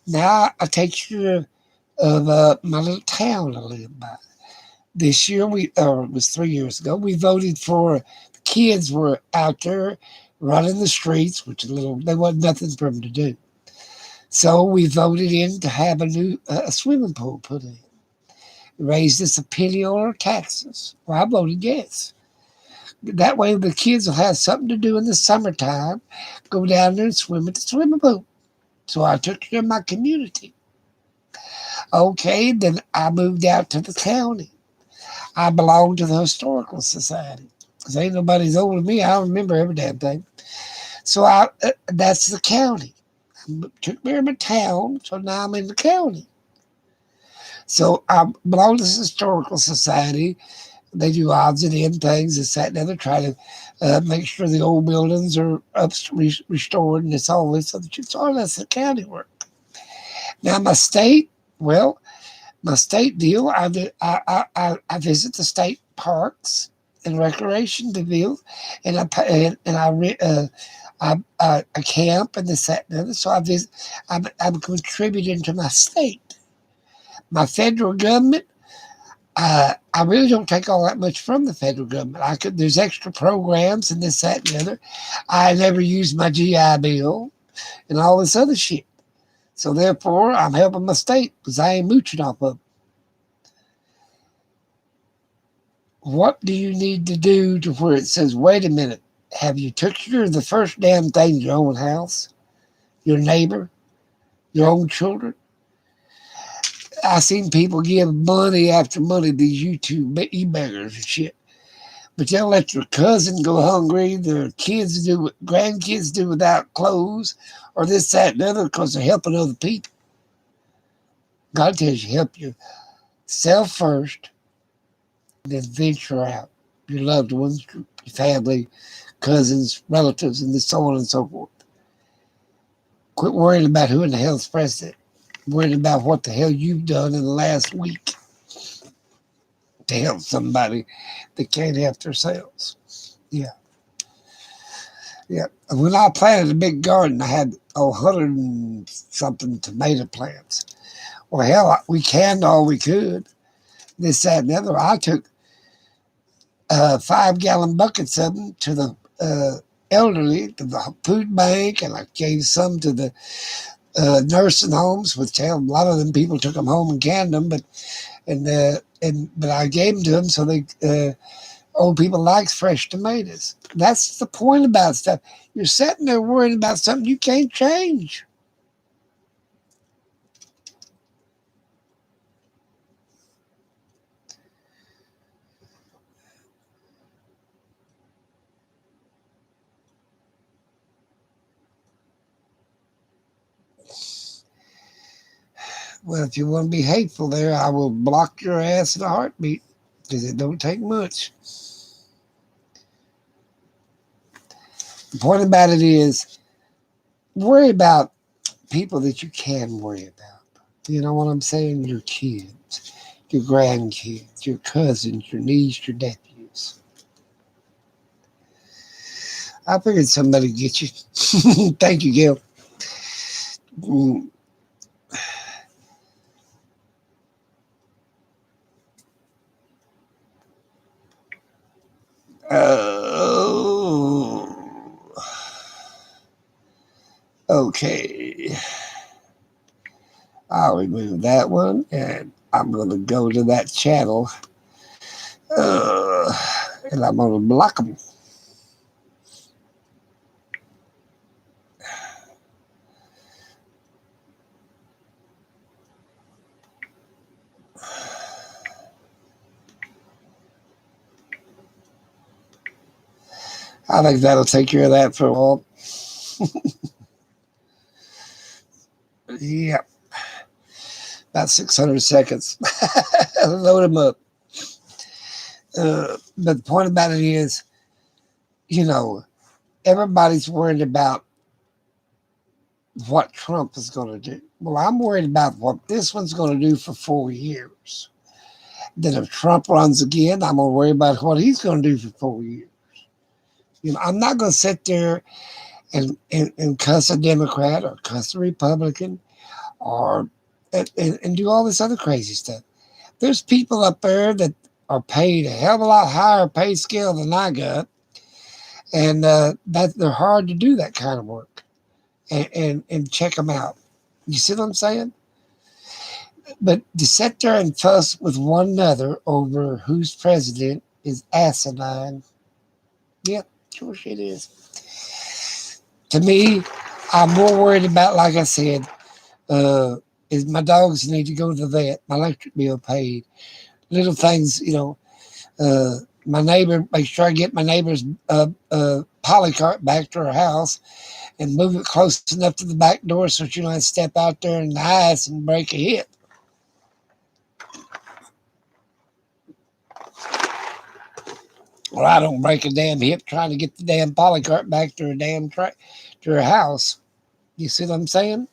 Now I take care of my little town I live by. This year, it was 3 years ago, we voted for, the kids were out there running the streets, which there wasn't nothing for them to do. So we voted in to have a new swimming pool put in. Raised us a penny on our taxes. Well, I voted yes. That way the kids will have something to do in the summertime, go down there and swim at the swimming pool. So I took care of my community. Okay, then I moved out to the county. I belong to the Historical Society. Because ain't nobody's older than me. I don't remember every damn thing. So that's the county. I took care of my town, so now I'm in the county. So I belong to the Historical Society. They do odds and ends things, this, that, and the other, try to make sure the old buildings are restored, and it's all this other shit. So all that's the county work. Now my state, well, my state deal, I visit the state parks and recreation deals, and I camp and this, that, and the other. So I'm contributing to my state. My federal government, I really don't take all that much from the federal government. There's extra programs and this, that, and the other. I never use my GI Bill and all this other shit. So therefore, I'm helping my state because I ain't mooching off of them. What do you need to do to where it says, wait a minute, have you took care of the first damn thing in your own house, your neighbor, your own children? I seen people give money after money to these YouTube e-beggars and shit. But they'll let their cousin go hungry, their grandkids do without clothes, or this, that, and the other because they're helping other people. God tells you help yourself first, then venture out. Your loved ones, your family, cousins, relatives, and so on and so forth. Quit worrying about who in the hell's president. Worrying about what the hell you've done in the last week to help somebody that can't help themselves. Yeah. Yeah. When I planted a big garden, I had 100 and something tomato plants. Well, hell, we canned all we could. This, that, and the other. I took 5-gallon buckets of them to the elderly, to the food bank, and I gave some to the nursing homes, which a lot of them people took them home and canned them, but I gave them to them so they old people like fresh tomatoes. That's the point about stuff. You're sitting there worrying about something you can't change. Well, if you want to be hateful there, I will block your ass in a heartbeat because it don't take much. The point about it is worry about people that you can worry about. You know what I'm saying? Your kids, your grandkids, your cousins, your niece, your nephews. I figured somebody would get you. Thank you, Gil. Mm. Oh, okay. I'll remove that one and I'm going to go to that channel uh, and I'm going to block them. I think that'll take care of that for a while. Yeah, about 600 seconds. Load them up. But the point about it is, you know, everybody's worried about what Trump is going to do. Well, I'm worried about what this one's going to do for 4 years. Then if Trump runs again, I'm going to worry about what he's going to do for 4 years. You know, I'm not going to sit there and cuss a Democrat or cuss a Republican or and do all this other crazy stuff. There's people up there that are paid a hell of a lot higher pay scale than I got, and that they're hard to do that kind of work and check them out. You see what I'm saying? But to sit there and fuss with one another over who's president is asinine. Yep, sure shit is. To me, I'm more worried about, like I said, uh, is my dogs need to go to the vet, my electric bill paid, little things, you know. My neighbor, make sure I get my neighbor's polycart back to her house and move it close enough to the back door so she don't have to step out there in the ice and break a hip. Or I don't break a damn hip trying to get the damn polycart back to her to her house. You see what I'm saying?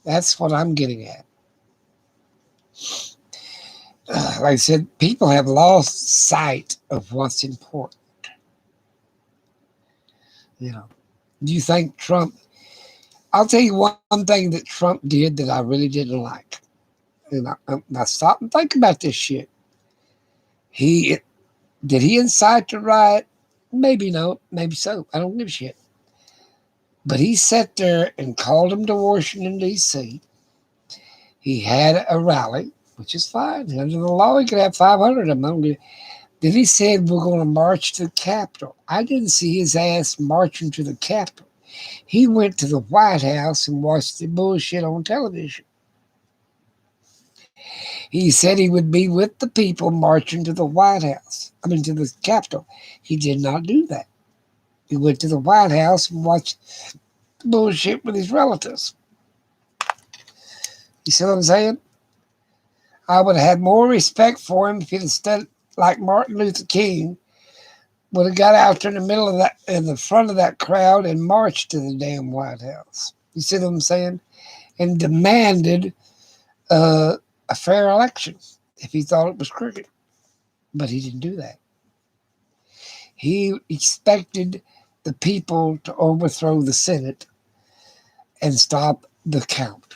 That's what I'm getting at. Like I said, people have lost sight of what's important. You know, do you think Trump? I'll tell you one thing that Trump did that I really didn't like. And I stopped and think about this shit. He did he incite the riot? Maybe no, maybe so. I don't give a shit. But he sat there and called him to Washington D.C. He had a rally, which is fine. Under the law, he could have 500 of them. Then he said, we're going to march to the Capitol. I didn't see his ass marching to the Capitol. He went to the White House and watched the bullshit on television. He said he would be with the people marching to the White House. To the Capitol. He did not do that. He went to the White House and watched the bullshit with his relatives. You see what I'm saying? I would have had more respect for him if he'd have stood like Martin Luther King, would have got out there in the middle of that, in the front of that crowd and marched to the damn White House. You see what I'm saying? And demanded a fair election if he thought it was crooked. But he didn't do that. He expected the people to overthrow the Senate and stop the count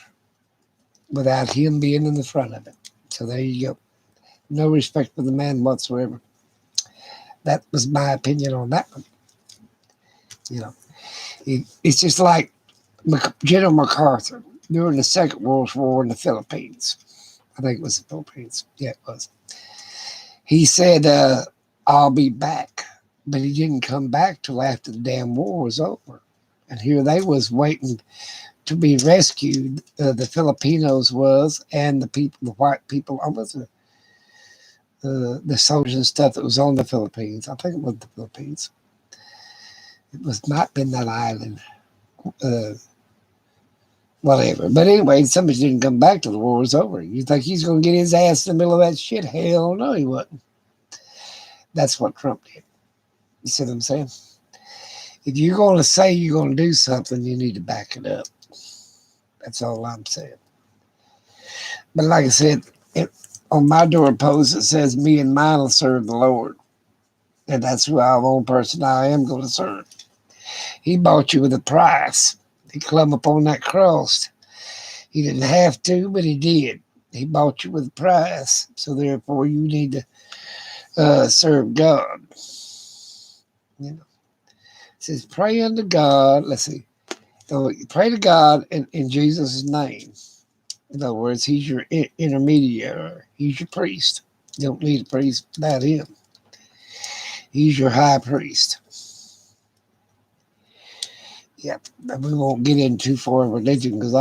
without him being in the front of it. So there you go. No respect for the man whatsoever. That was my opinion on that one. You know, it's just like General MacArthur during the Second World War in the Philippines. I think it was the Philippines. Yeah, it was. He said, I'll be back. But he didn't come back till after the damn war was over. And here they was waiting to be rescued. The Filipinos was, and the people, the white people, the soldiers and stuff that was on the Philippines. I think it was the Philippines. It was not been that island. Whatever. But anyway, somebody didn't come back till the war was over. You think he's going to get his ass in the middle of that shit? Hell no, he wasn't. That's what Trump did. You see what I'm saying? If you're going to say you're going to do something, you need to back it up. That's all I'm saying. But like I said, on my doorpost it says, "Me and mine will serve the Lord," and that's who I'm on person I am going to serve. He bought you with a price. He climbed up on that cross. He didn't have to, but he did. He bought you with a price. So therefore, you need to serve God. You know, it says, "Pray unto God." Let's see. So pray to God in Jesus' name. In other words, he's your intermediary. He's your priest. You don't need a priest without him. He's your high priest. Yep. We won't get into too far in religion because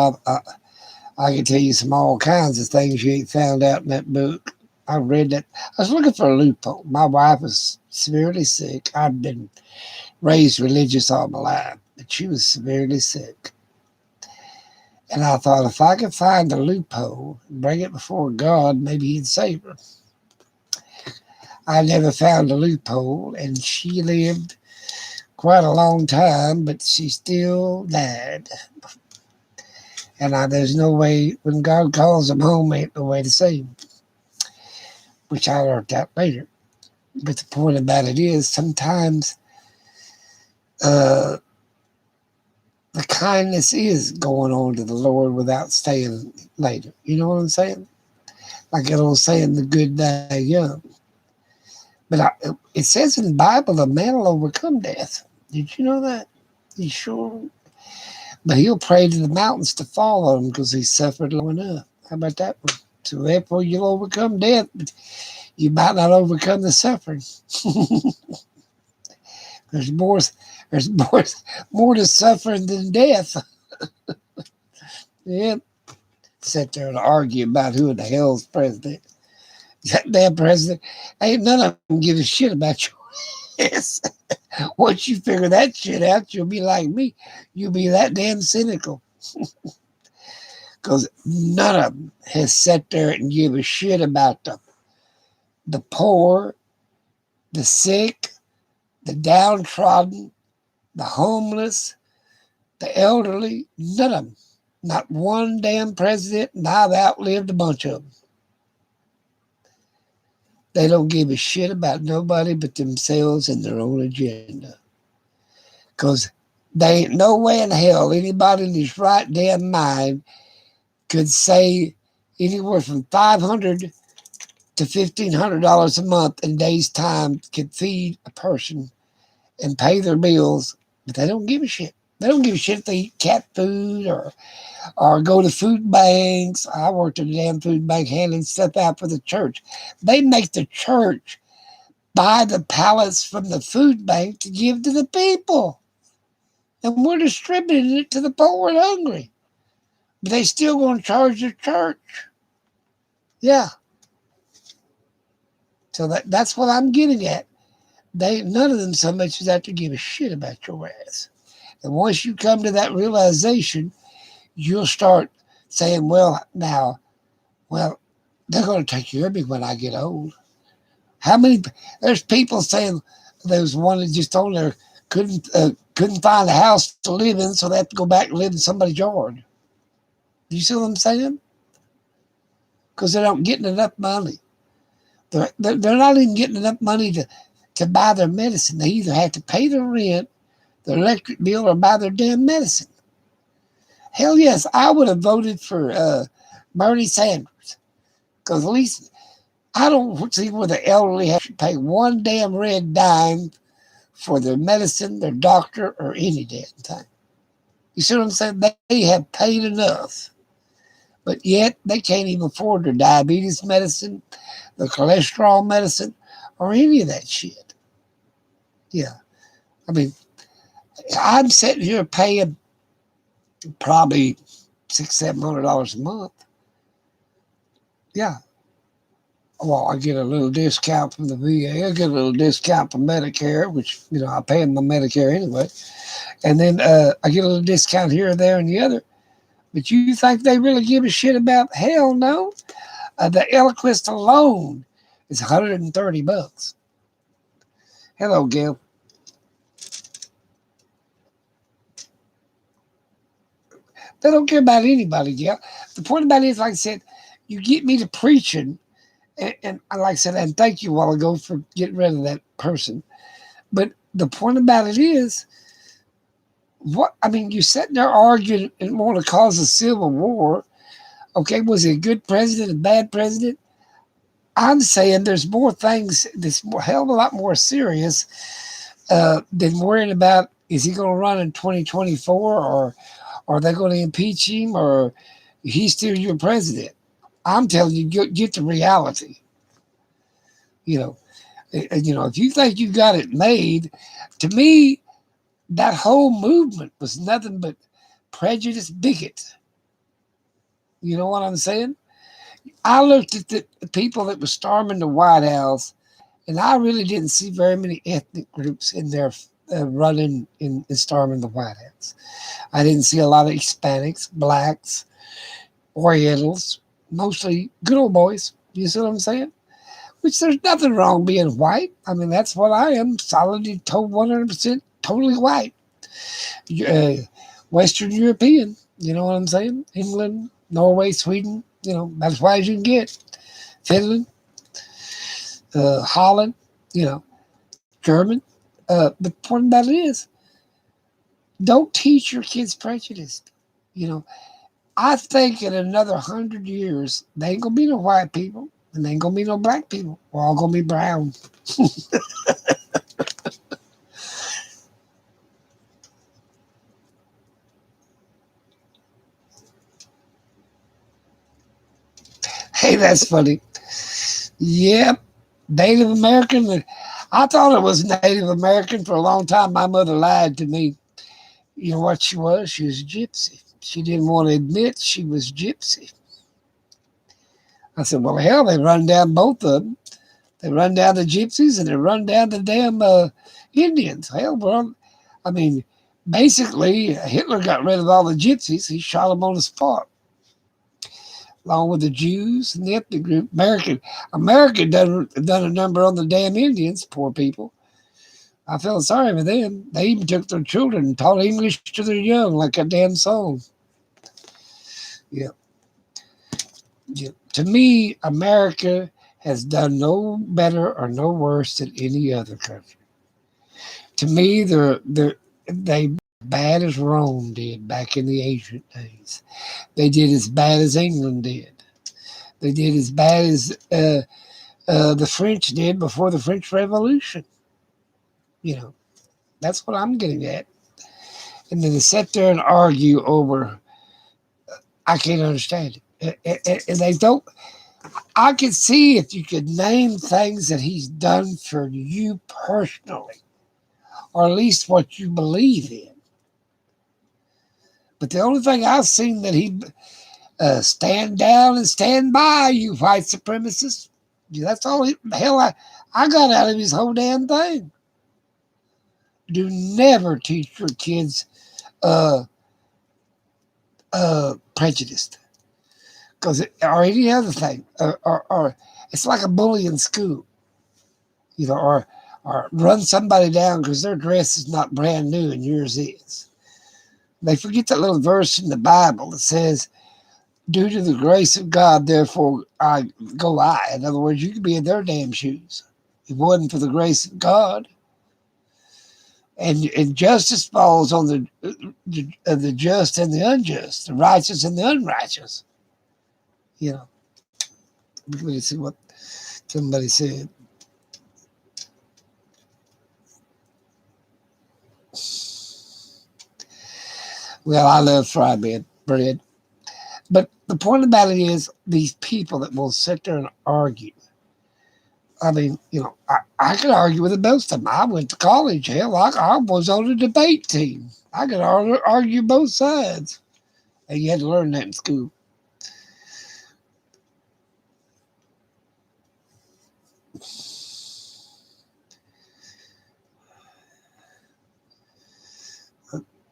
I can tell you some all kinds of things you ain't found out in that book. I read that. I was looking for a loophole. My wife was severely sick. I've been raised religious all my life, but she was severely sick. And I thought if I could find a loophole and bring it before God, maybe he'd save her. I never found a loophole, and she lived quite a long time, but she still died. And there's no way, when God calls them home, ain't no way to save them, which I learned out later. But the point about it is, sometimes the kindness is going on to the Lord without staying later. You know what I'm saying? Like that old saying, "The good die young." But it says in the Bible, a man will overcome death. Did you know that? You sure? But he'll pray to the mountains to fall on him because he suffered long enough. How about that one? So therefore, you'll overcome death, but you might not overcome the suffering. There's more to suffering than death. Yeah. Sit there and argue about who in the hell's president. That damn president, ain't none of them give a shit about your ass. Once you figure that shit out, you'll be like me. You'll be that damn cynical. Because none of them has sat there and give a shit about the poor, the sick, the downtrodden, the homeless, the elderly. None of them. Not one damn president, and I've outlived a bunch of them. They don't give a shit about nobody but themselves and their own agenda. Because there ain't no way in hell anybody in his right damn mind could say anywhere from $500 to $1,500 a month in a day's time could feed a person and pay their bills, but they don't give a shit. They don't give a shit if they eat cat food or go to food banks. I worked at a damn food bank handing stuff out for the church. They make the church buy the pallets from the food bank to give to the people. And we're distributing it to the poor and hungry. But they still going to charge the church. Yeah. So that's what I'm getting at. None of them so much as out to give a shit about your ass. And once you come to that realization, you'll start saying, well, They're going to take care of me when I get old. How many? There's people saying there was one that just on there couldn't find a house to live in, so they have to go back and live in somebody's yard. Do you see what I'm saying? Because they don't getting enough money. They're not even getting enough money to buy their medicine. They either have to pay their rent, their electric bill, or buy their damn medicine. Hell yes, I would have voted for Bernie Sanders because at least I don't see where the elderly have to pay one damn red dime for their medicine, their doctor, or any damn thing. You see what I'm saying? They have paid enough, but yet they can't even afford their diabetes medicine, the cholesterol medicine, or any of that shit. Yeah, I mean, I'm sitting here paying probably $600-700 a month. Yeah. Well, I get a little discount from the VA. I get a little discount from Medicare, which I pay my Medicare anyway, and then I get a little discount here, there, and the other. But you think they really give a shit about? Hell no. The Eliquis alone is $130. Hello, Gail. They don't care about anybody, Gail. The point about it is, like I said, you get me to preaching, and like I said, and thank you a while ago for getting rid of that person. But the point about it is, you sitting there arguing and want to cause a civil war. Okay, was he a good president, a bad president? I'm saying there's more things that's hell of a lot more serious than worrying about is he going to run in 2024 or are they going to impeach him or he's still your president? I'm telling you, get the reality. You know, if you think you got it made, to me, that whole movement was nothing but prejudice, bigot. You know what I'm saying? I looked at the people that were storming the White House, and I really didn't see very many ethnic groups in there running and storming the White House. I didn't see a lot of Hispanics, blacks, Orientals, mostly good old boys. You see what I'm saying? Which there's nothing wrong being white. I mean, that's what I am, solidly 100% totally white. Uh, Western European, you know what I'm saying? England, Norway, Sweden, that's as wide as you can get. Finland, Holland, German. But the point about it is, don't teach your kids prejudice. You know, I think in another 100 years, there ain't gonna be no white people and there ain't gonna be no black people. We're all gonna be brown. Hey, that's funny. Yep, Native American. I thought it was Native American for a long time. My mother lied to me. You know what she was? She was a gypsy. She didn't want to admit she was gypsy. I said, well, hell, they run down both of them. They run down the gypsies and they run down the damn Indians. Hell, bro. I mean, basically, Hitler got rid of all the gypsies. He shot them on the spot, along with the Jews and the ethnic group. America done a number on the damn Indians, poor people. I felt sorry for them. They even took their children and taught English to their young, like a damn song. Yeah. Yeah. To me, America has done no better or no worse than any other country. To me, they bad as Rome did back in the ancient days. They did as bad as England did. They did as bad as the French did before the French Revolution. You know, that's what I'm getting at. And then to sit there and argue over, I can't understand it. And they don't. I could see if you could name things that he's done for you personally, or at least what you believe in. But the only thing I've seen that he stand down and stand by, you white supremacists. That's all the hell I got out of his whole damn thing. Do never teach your kids uh, prejudice. or any other thing, or it's like a bully in school, or run somebody down because their dress is not brand new and yours is. They forget that little verse in the Bible that says, "Due to the grace of God, therefore I go I." In other words, you could be in their damn shoes. If it wasn't for the grace of God. And justice falls on the just and the unjust, the righteous and the unrighteous. You know, let me see what somebody said. Well, I love fried bread. But the point about it is these people that will sit there and argue. I mean, I could argue with the most of them. I went to college. Hell, I was on a debate team. I could argue both sides. And you had to learn that in school.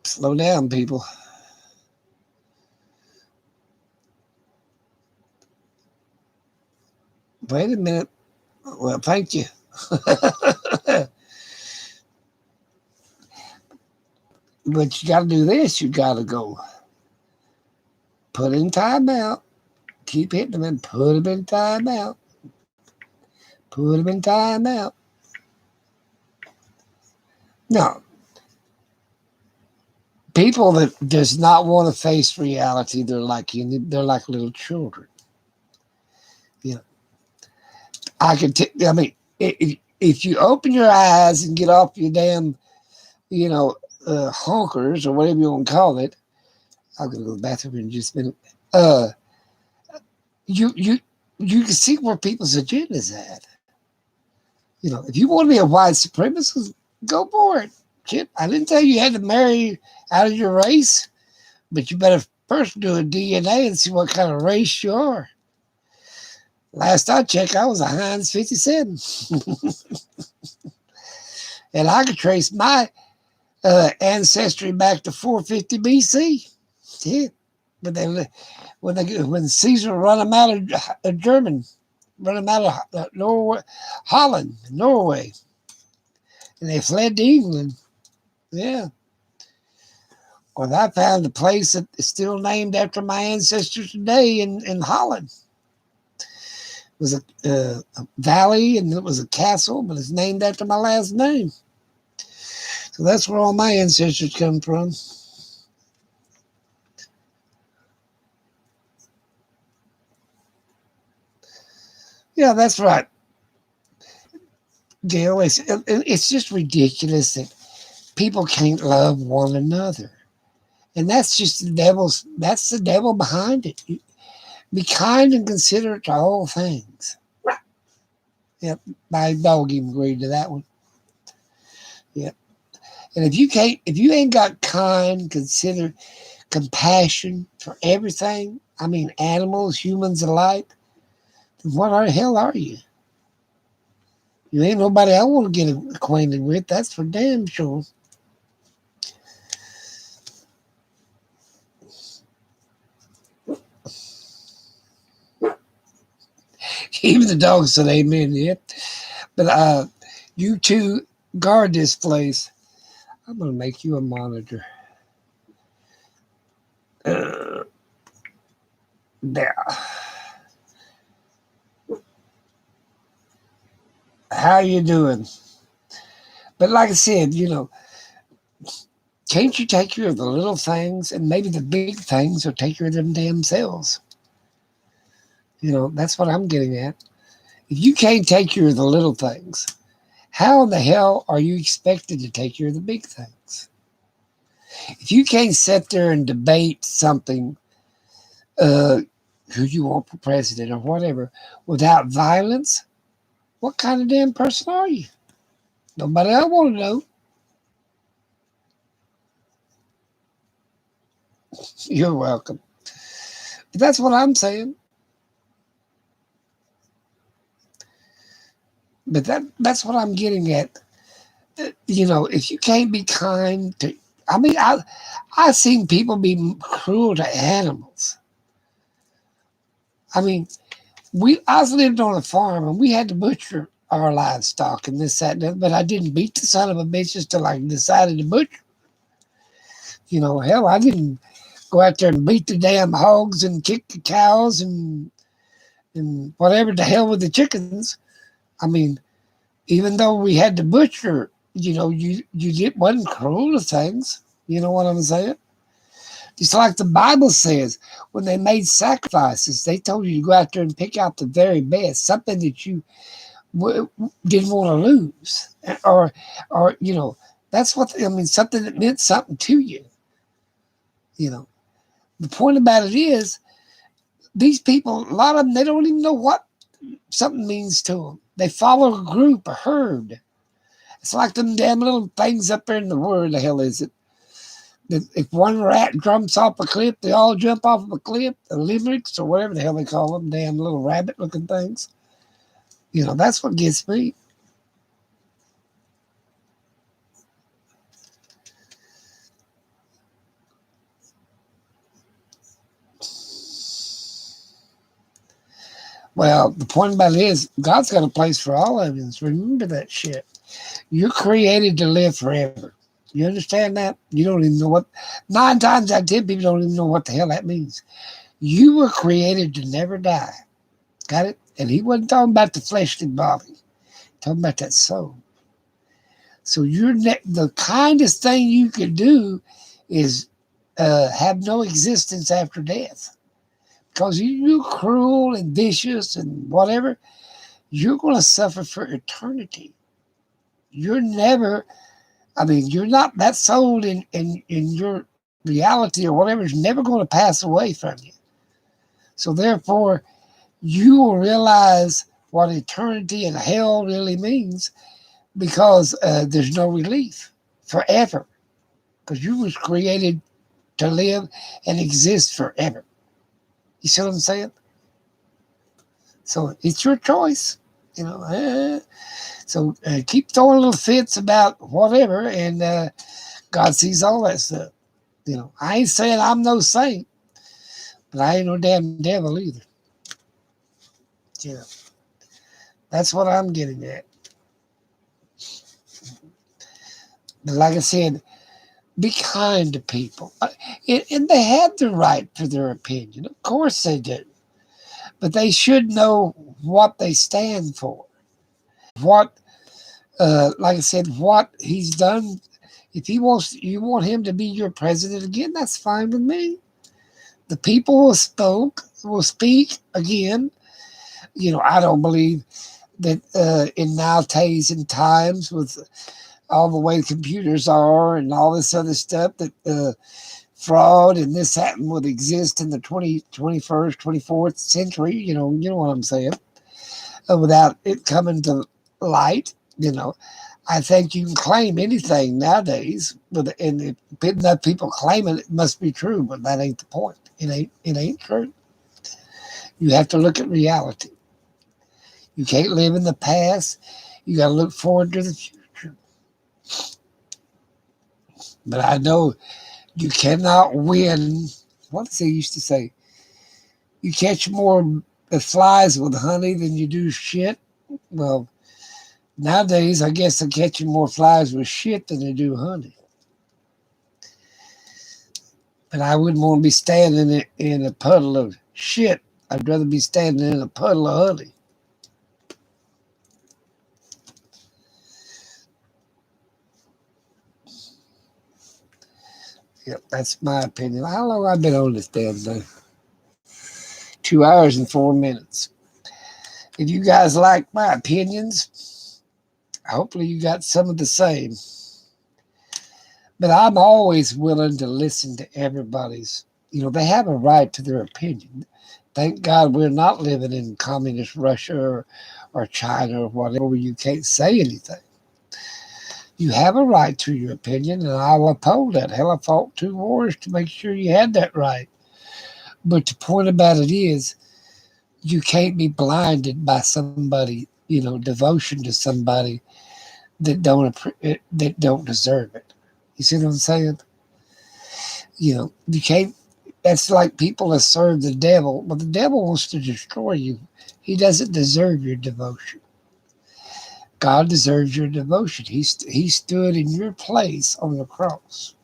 Slow down, people. Wait a minute. Well, thank you. But you got to do this. You got to go put in timeout. Keep hitting them and put them in timeout. Put them in timeout. No. People that does not want to face reality, they're like little children. You know, I mean, if you open your eyes and get off your damn, honkers or whatever you want to call it. I'm gonna go to the bathroom in just a minute. Uh, you you you can see where people's agenda is at. If you want to be a white supremacist, go for it. Shit, I didn't tell you had to marry out of your race, but you better first do a DNA and see what kind of race you are. Last I checked, I was a Heinz 57. And I could trace my ancestry back to 450 BC. Yeah. When Caesar run them out of German, run them out of Norway, Holland, Norway, and they fled to England. Yeah. Well, I found a place that is still named after my ancestors today in Holland. It was a valley and it was a castle, but it's named after my last name. So that's where all my ancestors come from. Yeah, that's right. Gail, it's just ridiculous that people can't love one another. And that's just that's the devil behind it. Be kind and considerate to all things. Yep, my dog even agreed to that one. Yep. And if you ain't got kind, considerate, compassion for everything, I mean animals, humans alike, then what the hell are you? You ain't nobody I want to get acquainted with, that's for damn sure. Even the dog said amen, yep. But you two guard this place. I'm going to make you a monitor. There. How you doing? But like I said, can't you take care of the little things and maybe the big things or take care of them damn selves? That's what I'm getting at. If you can't take care of the little things, how in the hell are you expected to take care of the big things? If you can't sit there and debate something, who you want for president or whatever, without violence, what kind of damn person are you? Nobody I want to know. You're welcome. But that's what I'm saying. But that's what I'm getting at. If you can't be kind to, I mean, I've seen people be cruel to animals. I mean, I was lived on a farm and we had to butcher our livestock and this, that, and that, but I didn't beat the son of a bitch until I decided to butcher. Hell, I didn't go out there and beat the damn hogs and kick the cows and whatever the hell with the chickens. I mean, even though we had to butcher, wasn't cruel to things. You know what I'm saying? Just like the Bible says, when they made sacrifices, they told you to go out there and pick out the very best, something that you didn't want to lose, or that's what I mean. Something that meant something to you. The point about it is, these people, a lot of them, they don't even know what something means to them. They follow a group, a herd. It's like them damn little things up there in the word. The hell is it? If one rat jumps off a cliff, they all jump off of a cliff. The limericks or whatever the hell they call them, damn little rabbit-looking things. That's what gets me. Well, the point about it is, God's got a place for all of us. Remember that shit. You're created to live forever. You understand that? You don't even know what. 9 times out of 10 people don't even know what the hell that means. You were created to never die. Got it? And he wasn't talking about the fleshly body. Talking about that soul. So the kindest thing you could do is have no existence after death. Because you're cruel and vicious and whatever, you're going to suffer for eternity. You're never, you're not, that soul in your reality or whatever is never going to pass away from you. So therefore, you will realize what eternity and hell really means, because there's no relief forever. Because you was created to live and exist forever. You see what I'm saying? So it's your choice, So keep throwing little fits about whatever, and God sees all that stuff. I ain't saying I'm no saint, but I ain't no damn devil either. That's what I'm getting at. But like I said, be kind to people. And they have the right for their opinion. Of course they do. But they should know what they stand for. What, like I said, what he's done. If you want him to be your president again, that's fine with me. The people will speak again. I don't believe that in nowadays in times with all the way computers are and all this other stuff, that fraud and this happened would exist in the 21st, 24th century. You know what I'm saying? Without it coming to light, I think you can claim anything nowadays, and if enough people claim it, it must be true, but that ain't the point. It ain't true. You have to look at reality. You can't live in the past. You got to look forward to the future. But I know you cannot win. What does they used to say? You catch more flies with honey than you do shit. Well, nowadays, I guess they're catching more flies with shit than they do honey. But I wouldn't want to be standing in a puddle of shit. I'd rather be standing in a puddle of honey. Yep, that's my opinion. How long have I been on this damn thing? 2 hours and 4 minutes. If you guys like my opinions, hopefully you got some of the same. But I'm always willing to listen to everybody's. They have a right to their opinion. Thank God we're not living in communist Russia or China or whatever where you can't say anything. You have a right to your opinion, and I'll uphold that. Hell, I fought 2 wars to make sure you had that right. But the point about it is, you can't be blinded by somebody, devotion to somebody that don't deserve it. You see what I'm saying? You can't That's like people that serve the devil. But the devil wants to destroy you. He doesn't deserve your devotion. God deserves your devotion. He stood in your place on the cross.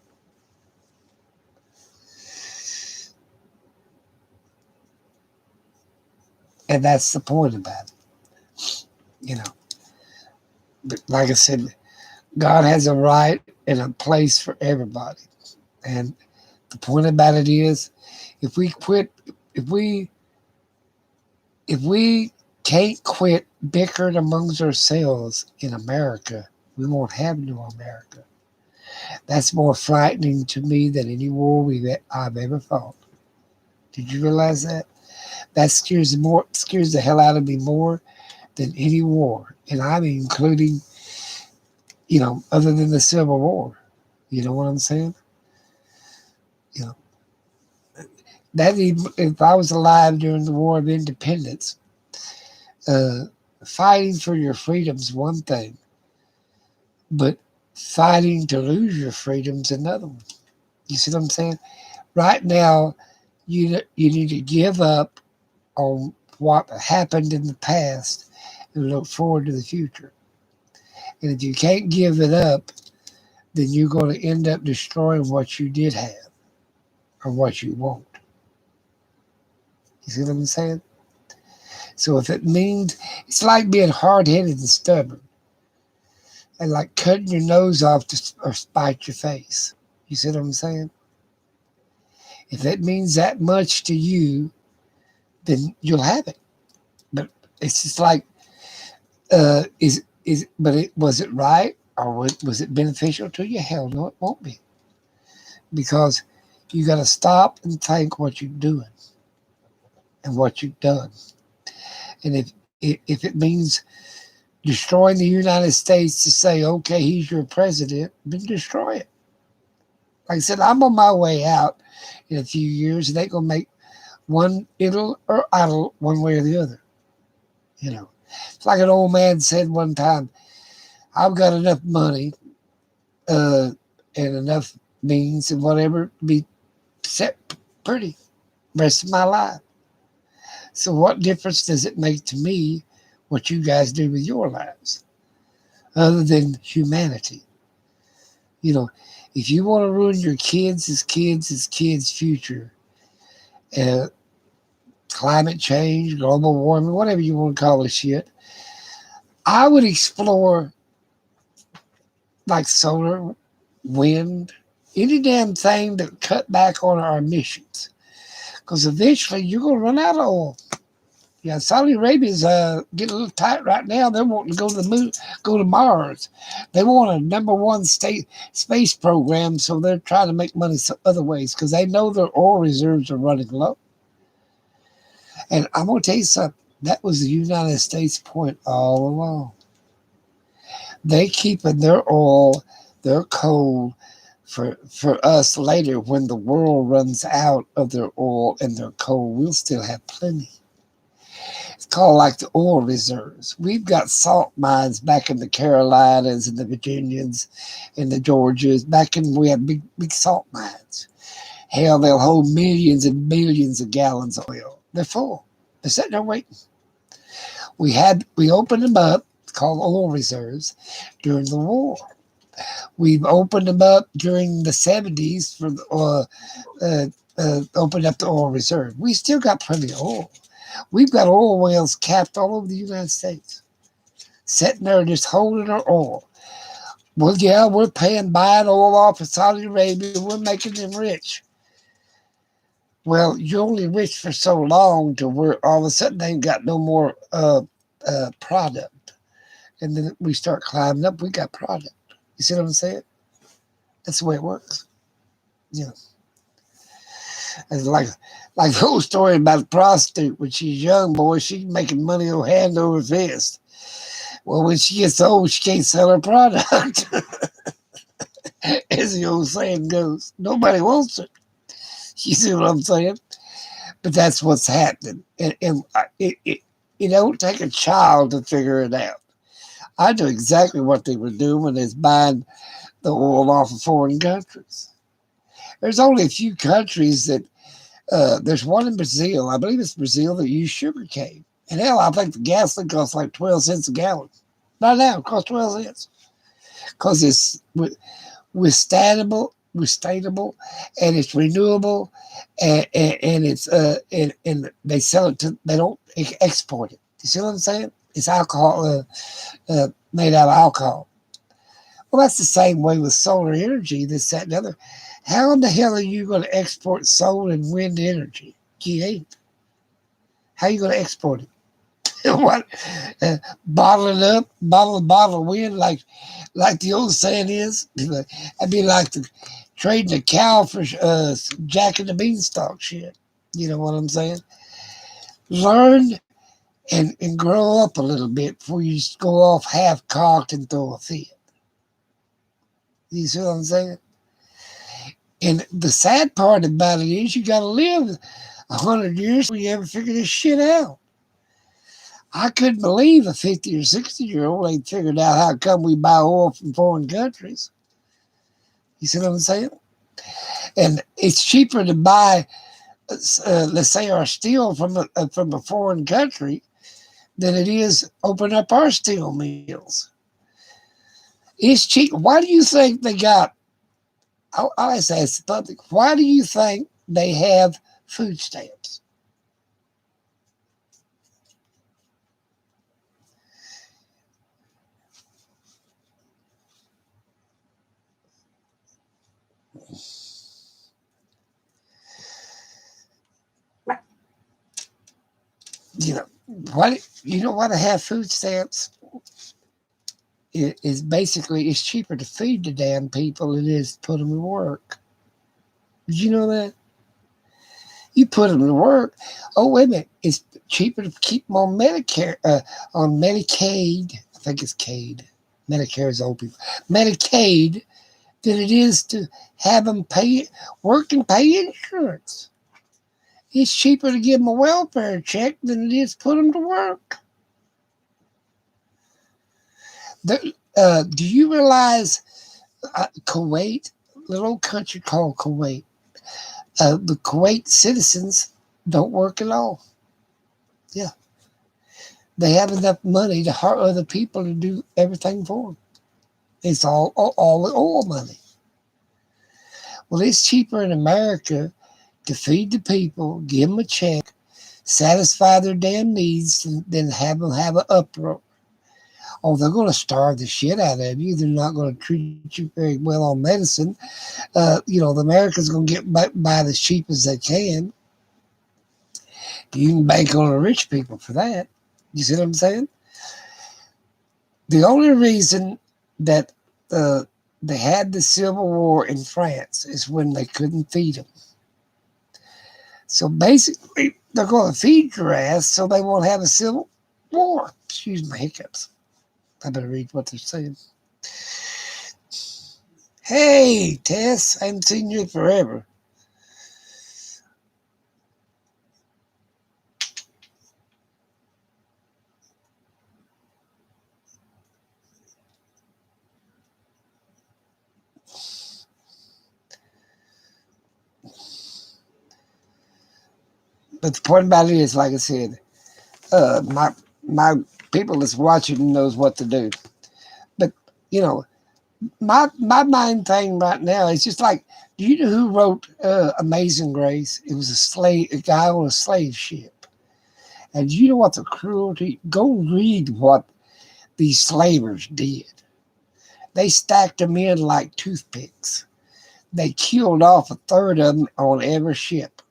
And that's the point about it. You know, but like I said, God has a right and a place for everybody. And the point about it is, if we quit, if we if we can't quit bickering amongst ourselves in America, we won't have no America. That's more frightening to me than any war I've ever fought. Did you realize that? That scares the hell out of me more than any war, and I mean including, other than the Civil War. You know what I'm saying? You know that even if I was alive during the War of Independence, uh, fighting for your freedom's one thing, but fighting to lose your freedom's another one. You see what I'm saying? Right now, you need to give up on what happened in the past and look forward to the future. And if you can't give it up, then you're going to end up destroying what you did have or what you won't. You see what I'm saying? So if it means, it's like being hard headed and stubborn, and like cutting your nose off or spite your face. You see what I'm saying? If it means that much to you, then you'll have it. But it's just like, was it right or was it beneficial to you? Hell no, it won't be, because you got to stop and think what you're doing and what you've done. And if it means destroying the United States to say, okay, he's your president, then destroy it. Like I said, I'm on my way out in a few years, and they're gonna make one idle or idle one way or the other. It's like an old man said one time, I've got enough money and enough means and whatever to be set pretty rest of my life. So what difference does it make to me what you guys do with your lives, other than humanity? You know, if you want to ruin your kids' future, uh, climate change, global warming, whatever you want to call this shit, I would explore like solar, wind, any damn thing that cut back on our emissions. Because eventually you're going to run out of oil. Yeah, Saudi Arabia's getting a little tight right now. They're wanting to go to the moon, go to Mars. They want a number one state space program, so they're trying to make money some other ways because they know their oil reserves are running low. And I'm going to tell you something. That was the United States point all along. They keeping their oil, their coal for us later when the world runs out of their oil and their coal. We'll still have plenty. It's called like the oil reserves. We've got salt mines back in the Carolinas and the Virginians and the Georgias. We have big salt mines. Hell, they'll hold millions and millions of gallons of oil. They're full. They're sitting there waiting. We opened them up, called oil reserves, during the war. We've opened them up during the 70s for opened up the oil reserve. We still got plenty of oil. We've got oil wells capped all over the United States, sitting there just holding our oil. Well, yeah, we're buying oil off of Saudi Arabia. We're making them rich. Well, you're only rich for so long to where all of a sudden they ain't got no more product. And then we start climbing up, we got product. You see what I'm saying? That's the way it works. Yeah. It's like the whole story about the prostitute. When she's young, boy, she's making money on hand over fist. Well, when she gets old, she can't sell her product. As the old saying goes, nobody wants it. You see what I'm saying? But that's what's happening. And it don't take a child to figure it out. I knew exactly what they were doing when they was buying the oil off of foreign countries. There's only a few countries that There's one in Brazil. I believe it's Brazil that use sugar cane. And hell, I think the gasoline costs like 12 cents a gallon. Not now, it costs 12 cents. Because it's withstandable, and it's renewable, and it's and they sell it to, they don't export it. You see what I'm saying? It's alcohol, made out of alcohol. Well, that's the same way with solar energy, this, that, and the other. How in the hell are you going to export solar and wind energy? You ain't. How are you going to export it? What? Bottle it up, bottle of wind, like the old saying is. I'd be like trading a cow for Jack and the Beanstalk shit. You know what I'm saying? Learn and grow up a little bit before you go off half cocked and throw a fit. You see what I'm saying? And the sad part about it is you got to live 100 years before you ever figure this shit out. I couldn't believe a 50 or 60-year-old ain't figured out how come we buy oil from foreign countries. You see what I'm saying? And it's cheaper to buy, let's say, our steel from a foreign country than it is open up our steel mills. It's cheap. Why do you think they got? I say it's the public. Why do you think they have food stamps? You know what? You know why they have food stamps? It is basically it's cheaper to feed the damn people than it is to put them to work. Did you know that? You put them to work. Oh, wait a minute. It's cheaper to keep them on Medicare, on Medicaid. I think it's CAID. Medicare is old people. Medicaid than it is to have them work and pay insurance. It's cheaper to give them a welfare check than it is to put them to work. Do you realize Kuwait, little country called Kuwait, the Kuwait citizens don't work at all. Yeah. They have enough money to hire other people to do everything for them. It's all the oil money. Well, it's cheaper in America to feed the people, give them a check, satisfy their damn needs, than have them have an uproar. Oh, they're going to starve the shit out of you. They're not going to treat you very well on medicine. The Americans going to get by as cheap as they can. You can bank on the rich people for that. You see what I'm saying? The only reason that they had the Civil War in France is when they couldn't feed them. So basically, they're going to feed your ass so they won't have a civil war. Excuse my hiccups. I better read what they're saying. Hey, Tess, I haven't seen you forever. But the point about it is, like I said, my people that's watching knows what to do. But you know, my main thing right now is just like, do you know who wrote Amazing Grace? It was a guy on a slave ship. And do you know what the cruelty? Go read what these slavers did. They stacked them in like toothpicks. They killed off a third of them on every ship.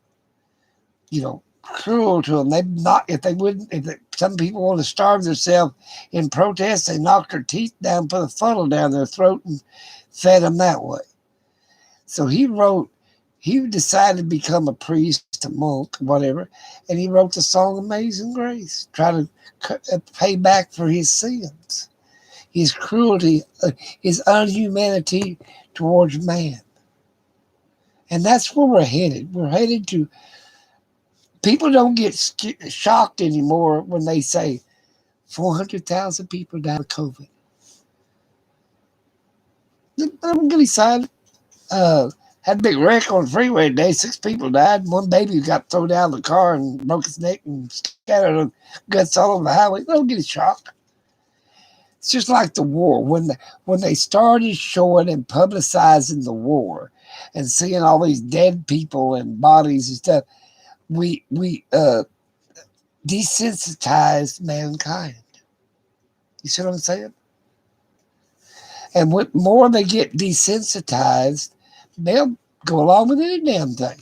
Cruel to them. They not if they wouldn't. Some people want to starve themselves in protest, they knocked their teeth down, put a funnel down their throat, and fed them that way. So he decided to become a priest, a monk, whatever, and he wrote the song Amazing Grace, trying to pay back for his sins, his cruelty, his unhumanity towards man. And that's where we're headed. We're headed to, people don't get shocked anymore when they say 400,000 people died of COVID. I'm really silent. Had a big wreck on the freeway today. 6 people died. One baby got thrown out of the car and broke his neck and scattered guts all over the highway. Don't get a shock. It's just like the war. When they started showing and publicizing the war and seeing all these dead people and bodies and stuff, we desensitized mankind. You see what I'm saying? And what more they get desensitized, they'll go along with any damn thing.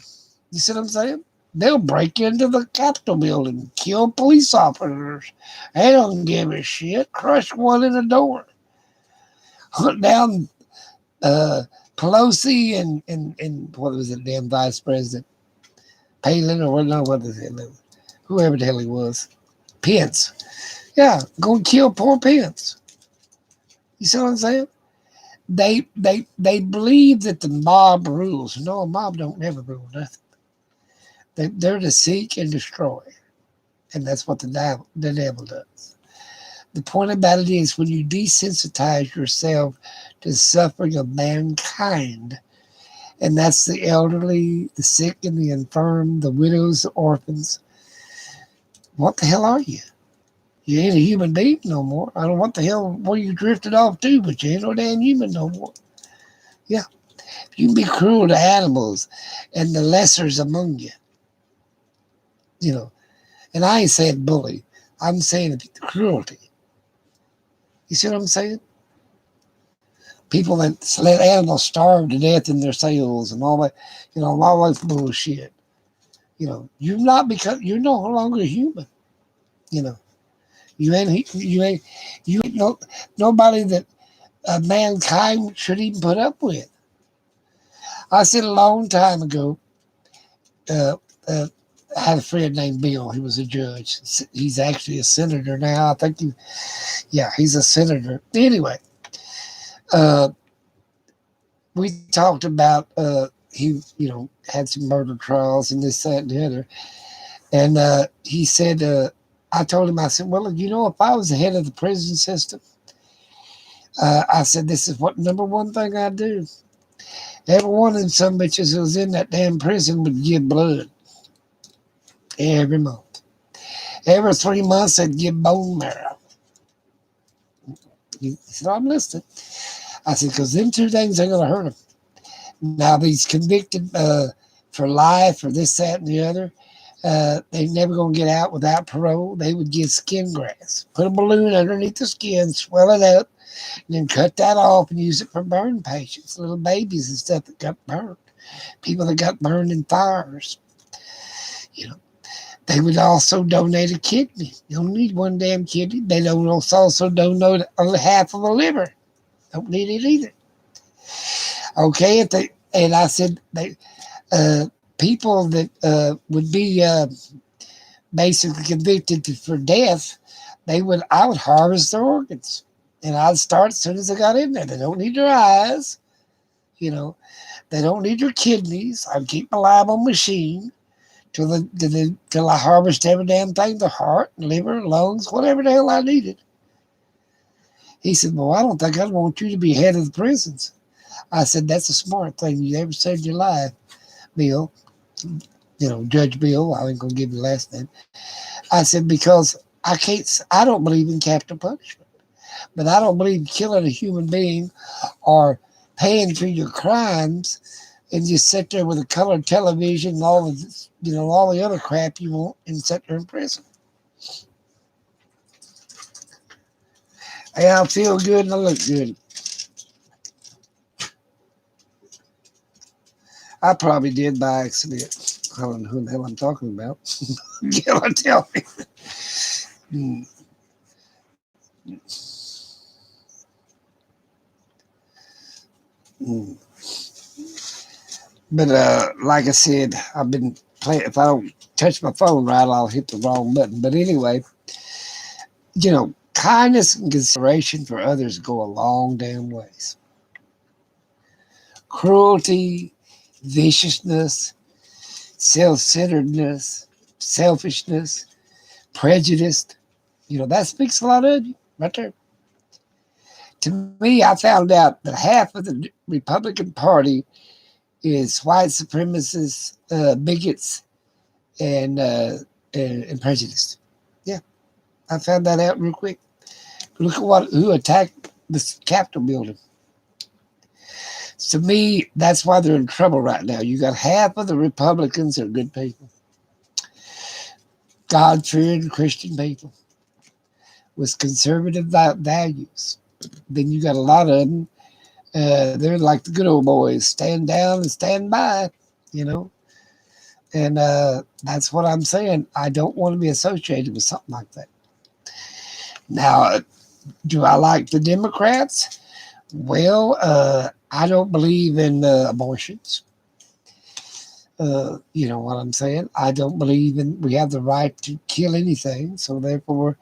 You see what I'm saying? They'll break into the Capitol building, kill police officers. They don't give a shit. Crush one in the door. Hunt down Pelosi and what was it, damn vice president? Palin or what is it? Whoever the hell he was. Pence. Yeah, go kill poor Pence. You see what I'm saying? They believe that the mob rules. No, a mob don't never rule nothing. They're to seek and destroy. And that's what the devil does. The point about it is when you desensitize yourself to the suffering of mankind, and that's the elderly, the sick and the infirm, the widows, the orphans, what the hell are you? You ain't a human being no more. I don't know what the hell where you drifted off to, but you ain't no damn human no more. Yeah. You can be cruel to animals and the lessers among you. You know, and I ain't saying bully. I'm saying cruelty. You see what I'm saying? People that let animals starve to death in their cells and all that, all that bullshit. You're no longer human. You know, you ain't nobody that mankind should even put up with. I said a long time ago, uh, uh, I had a friend named Bill. He was a judge. He's actually a senator now. I think he's a senator. Anyway, we talked about he, had some murder trials and this, that, and the other. And he said, I told him, I said, well, if I was the head of the prison system, I said, this is what number one thing I'd do. Every one of them some bitches who was in that damn prison would give blood every month. Every 3 months, they'd give bone marrow. He said, I'm listening. I said, because them two things ain't going to hurt them. Now, these convicted for life or this, that, and the other, they never going to get out without parole. They would give skin grafts. Put a balloon underneath the skin, swell it up, and then cut that off and use it for burn patients, little babies and stuff that got burned, people that got burned in fires. They would also donate a kidney. You don't need one damn kidney. They don't also donate half of a liver. Don't need it either. Okay, and I said people that would be basically convicted for death, I would harvest their organs, and I'd start as soon as I got in there. They don't need their eyes, they don't need their kidneys. I'd keep them alive on machine till I harvest every damn thing, the heart, liver, lungs, whatever the hell I needed. He said, well, I don't think I'd want you to be head of the prisons. I said, that's a smart thing you ever said in your life, Bill. Judge Bill. I ain't going to give you the last name. I said, because I don't believe in capital punishment. But I don't believe killing a human being or paying for your crimes and just sit there with a colored television and all the other crap you want and sit there in prison. Hey, I feel good and I look good. I probably did by accident. I don't know who the hell I'm talking about. Can I tell me? But like I said, I've been playing. If I don't touch my phone right, I'll hit the wrong button. But anyway, kindness and consideration for others go a long damn ways. Cruelty, viciousness, self-centeredness, selfishness, prejudice, that speaks a lot of you right there. To me, I found out that half of the Republican Party is white supremacists, bigots, and, and prejudiced. Yeah, I found that out real quick. Look at who attacked this Capitol building. To me, that's why they're in trouble right now. You got half of the Republicans are good people, God-fearing Christian people with conservative values. Then you got a lot of them. They're like the good old boys, stand down and stand by, you know. And that's what I'm saying. I don't want to be associated with something like that. Now, do I like the Democrats? Well, I don't believe in abortions. You know what I'm saying? I don't believe we have the right to kill anything. So therefore,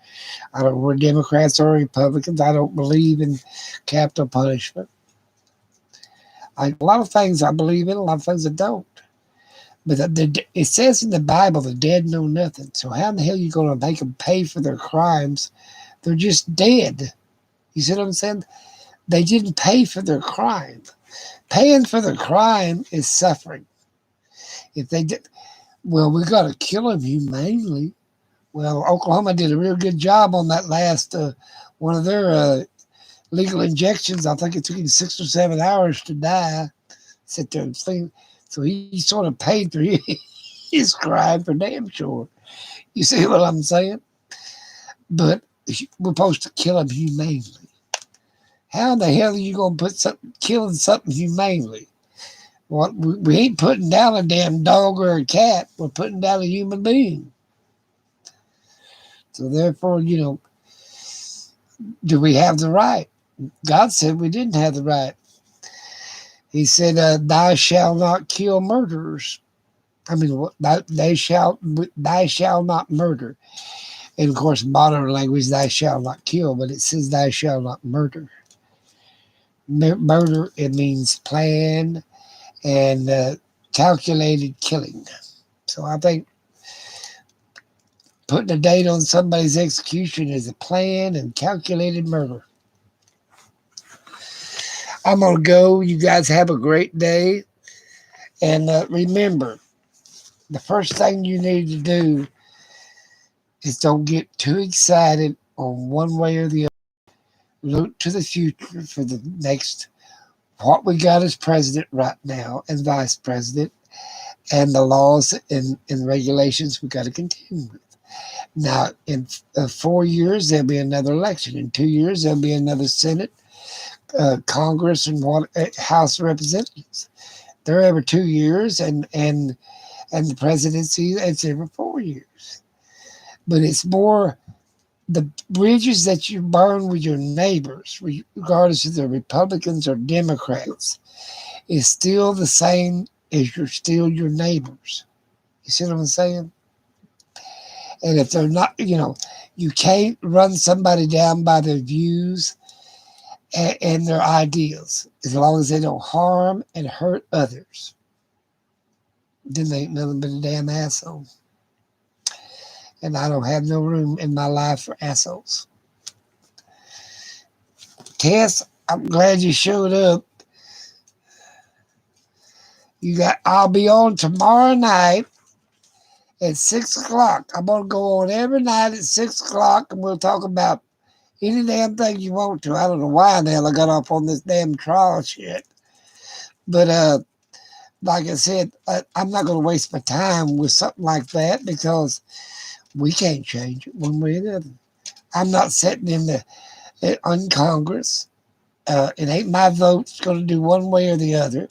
I don't. We're Democrats or Republicans. I don't believe in capital punishment. A lot of things I believe in, a lot of things I don't. But it says in the Bible, the dead know nothing. So how in the hell are you going to make them pay for their crimes? They're just dead. You see what I'm saying? They didn't pay for their crime. Paying for their crime is suffering. If they did, well, we got to kill them humanely. Well, Oklahoma did a real good job on that last one of their legal injections. I think it took him 6 or 7 hours to die. Sit there and sleep. So he sort of paid for his crime for damn sure. You see what I'm saying? But we're supposed to kill him humanely. How in the hell are you going to put killing something humanely? Well, we ain't putting down a damn dog or a cat. We're putting down a human being. So therefore, do we have the right? God said we didn't have the right. He said, "Thou shalt not kill murderers." I mean, thou shalt not murder. And of course, modern language, "thou shalt not kill," but it says, "thou shalt not murder." Murder, it means plan and calculated killing. So I think putting a date on somebody's execution is a planned and calculated murder. I'm going to go. You guys have a great day. And remember, the first thing you need to do is don't get too excited on one way or the other. Look to the future for the next, what we got as president right now and vice president, and the laws and regulations we got to continue with. Now, in 4 years, there'll be another election. In 2 years, there'll be another Senate, Congress, and House of Representatives. They're every 2 years, and the presidency, it's every 4 years. But it's more the bridges that you burn with your neighbors, regardless if they're Republicans or Democrats, is still the same as you're still your neighbors. You see what I'm saying? And if they're not, you can't run somebody down by their views and their ideas, as long as they don't harm and hurt others. Then they ain't nothing but a damn asshole. And I don't have no room in my life for assholes. Tess, I'm glad you showed up. I'll be on tomorrow night at 6 o'clock. I'm going to go on every night at 6 o'clock, and we'll talk about any damn thing you want to. I don't know why the hell I got off on this damn trial shit. But like I said, I'm not going to waste my time with something like that, because we can't change it one way or the other. I'm not sitting on Congress. It ain't my vote going to do one way or the other.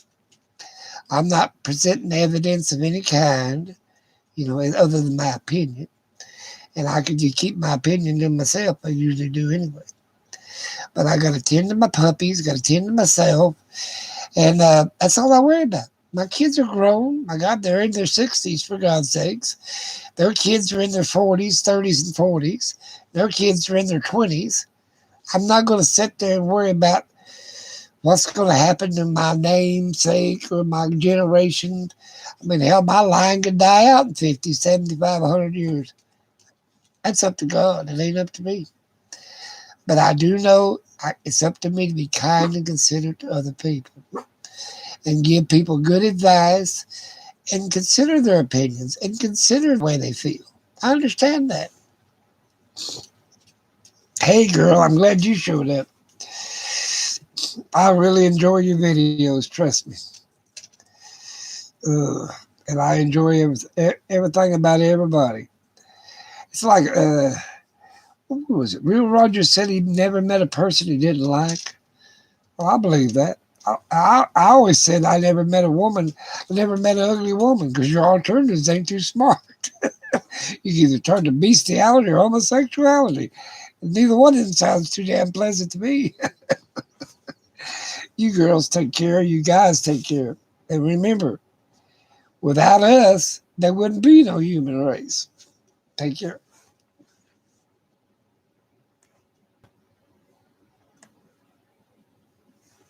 I'm not presenting evidence of any kind, other than my opinion. And I could just keep my opinion to myself. I usually do anyway. But I got to tend to my puppies, got to tend to myself. And that's all I worry about. My kids are grown. My God, they're in their 60s, for God's sakes. Their kids are in their 40s, 30s, and 40s. Their kids are in their 20s. I'm not going to sit there and worry about what's going to happen to my namesake or my generation. I mean, hell, my line could die out in 50, 75, 100 years. That's up to God. It ain't up to me. But I do know it's up to me to be kind and considerate to other people. and give people good advice and consider their opinions and consider the way they feel. I understand that. Hey, girl, I'm glad you showed up. I really enjoy your videos, trust me. And I enjoy everything about everybody. It's like, what was it? Real Rogers said he never met a person he didn't like. Well, I believe that. I always said I never met a woman, I never met an ugly woman because your alternatives ain't too smart. You either turn to bestiality or homosexuality. Neither one of them sounds too damn pleasant to me. You girls take care, you guys take care. And remember, without us, there wouldn't be no human race. Take care.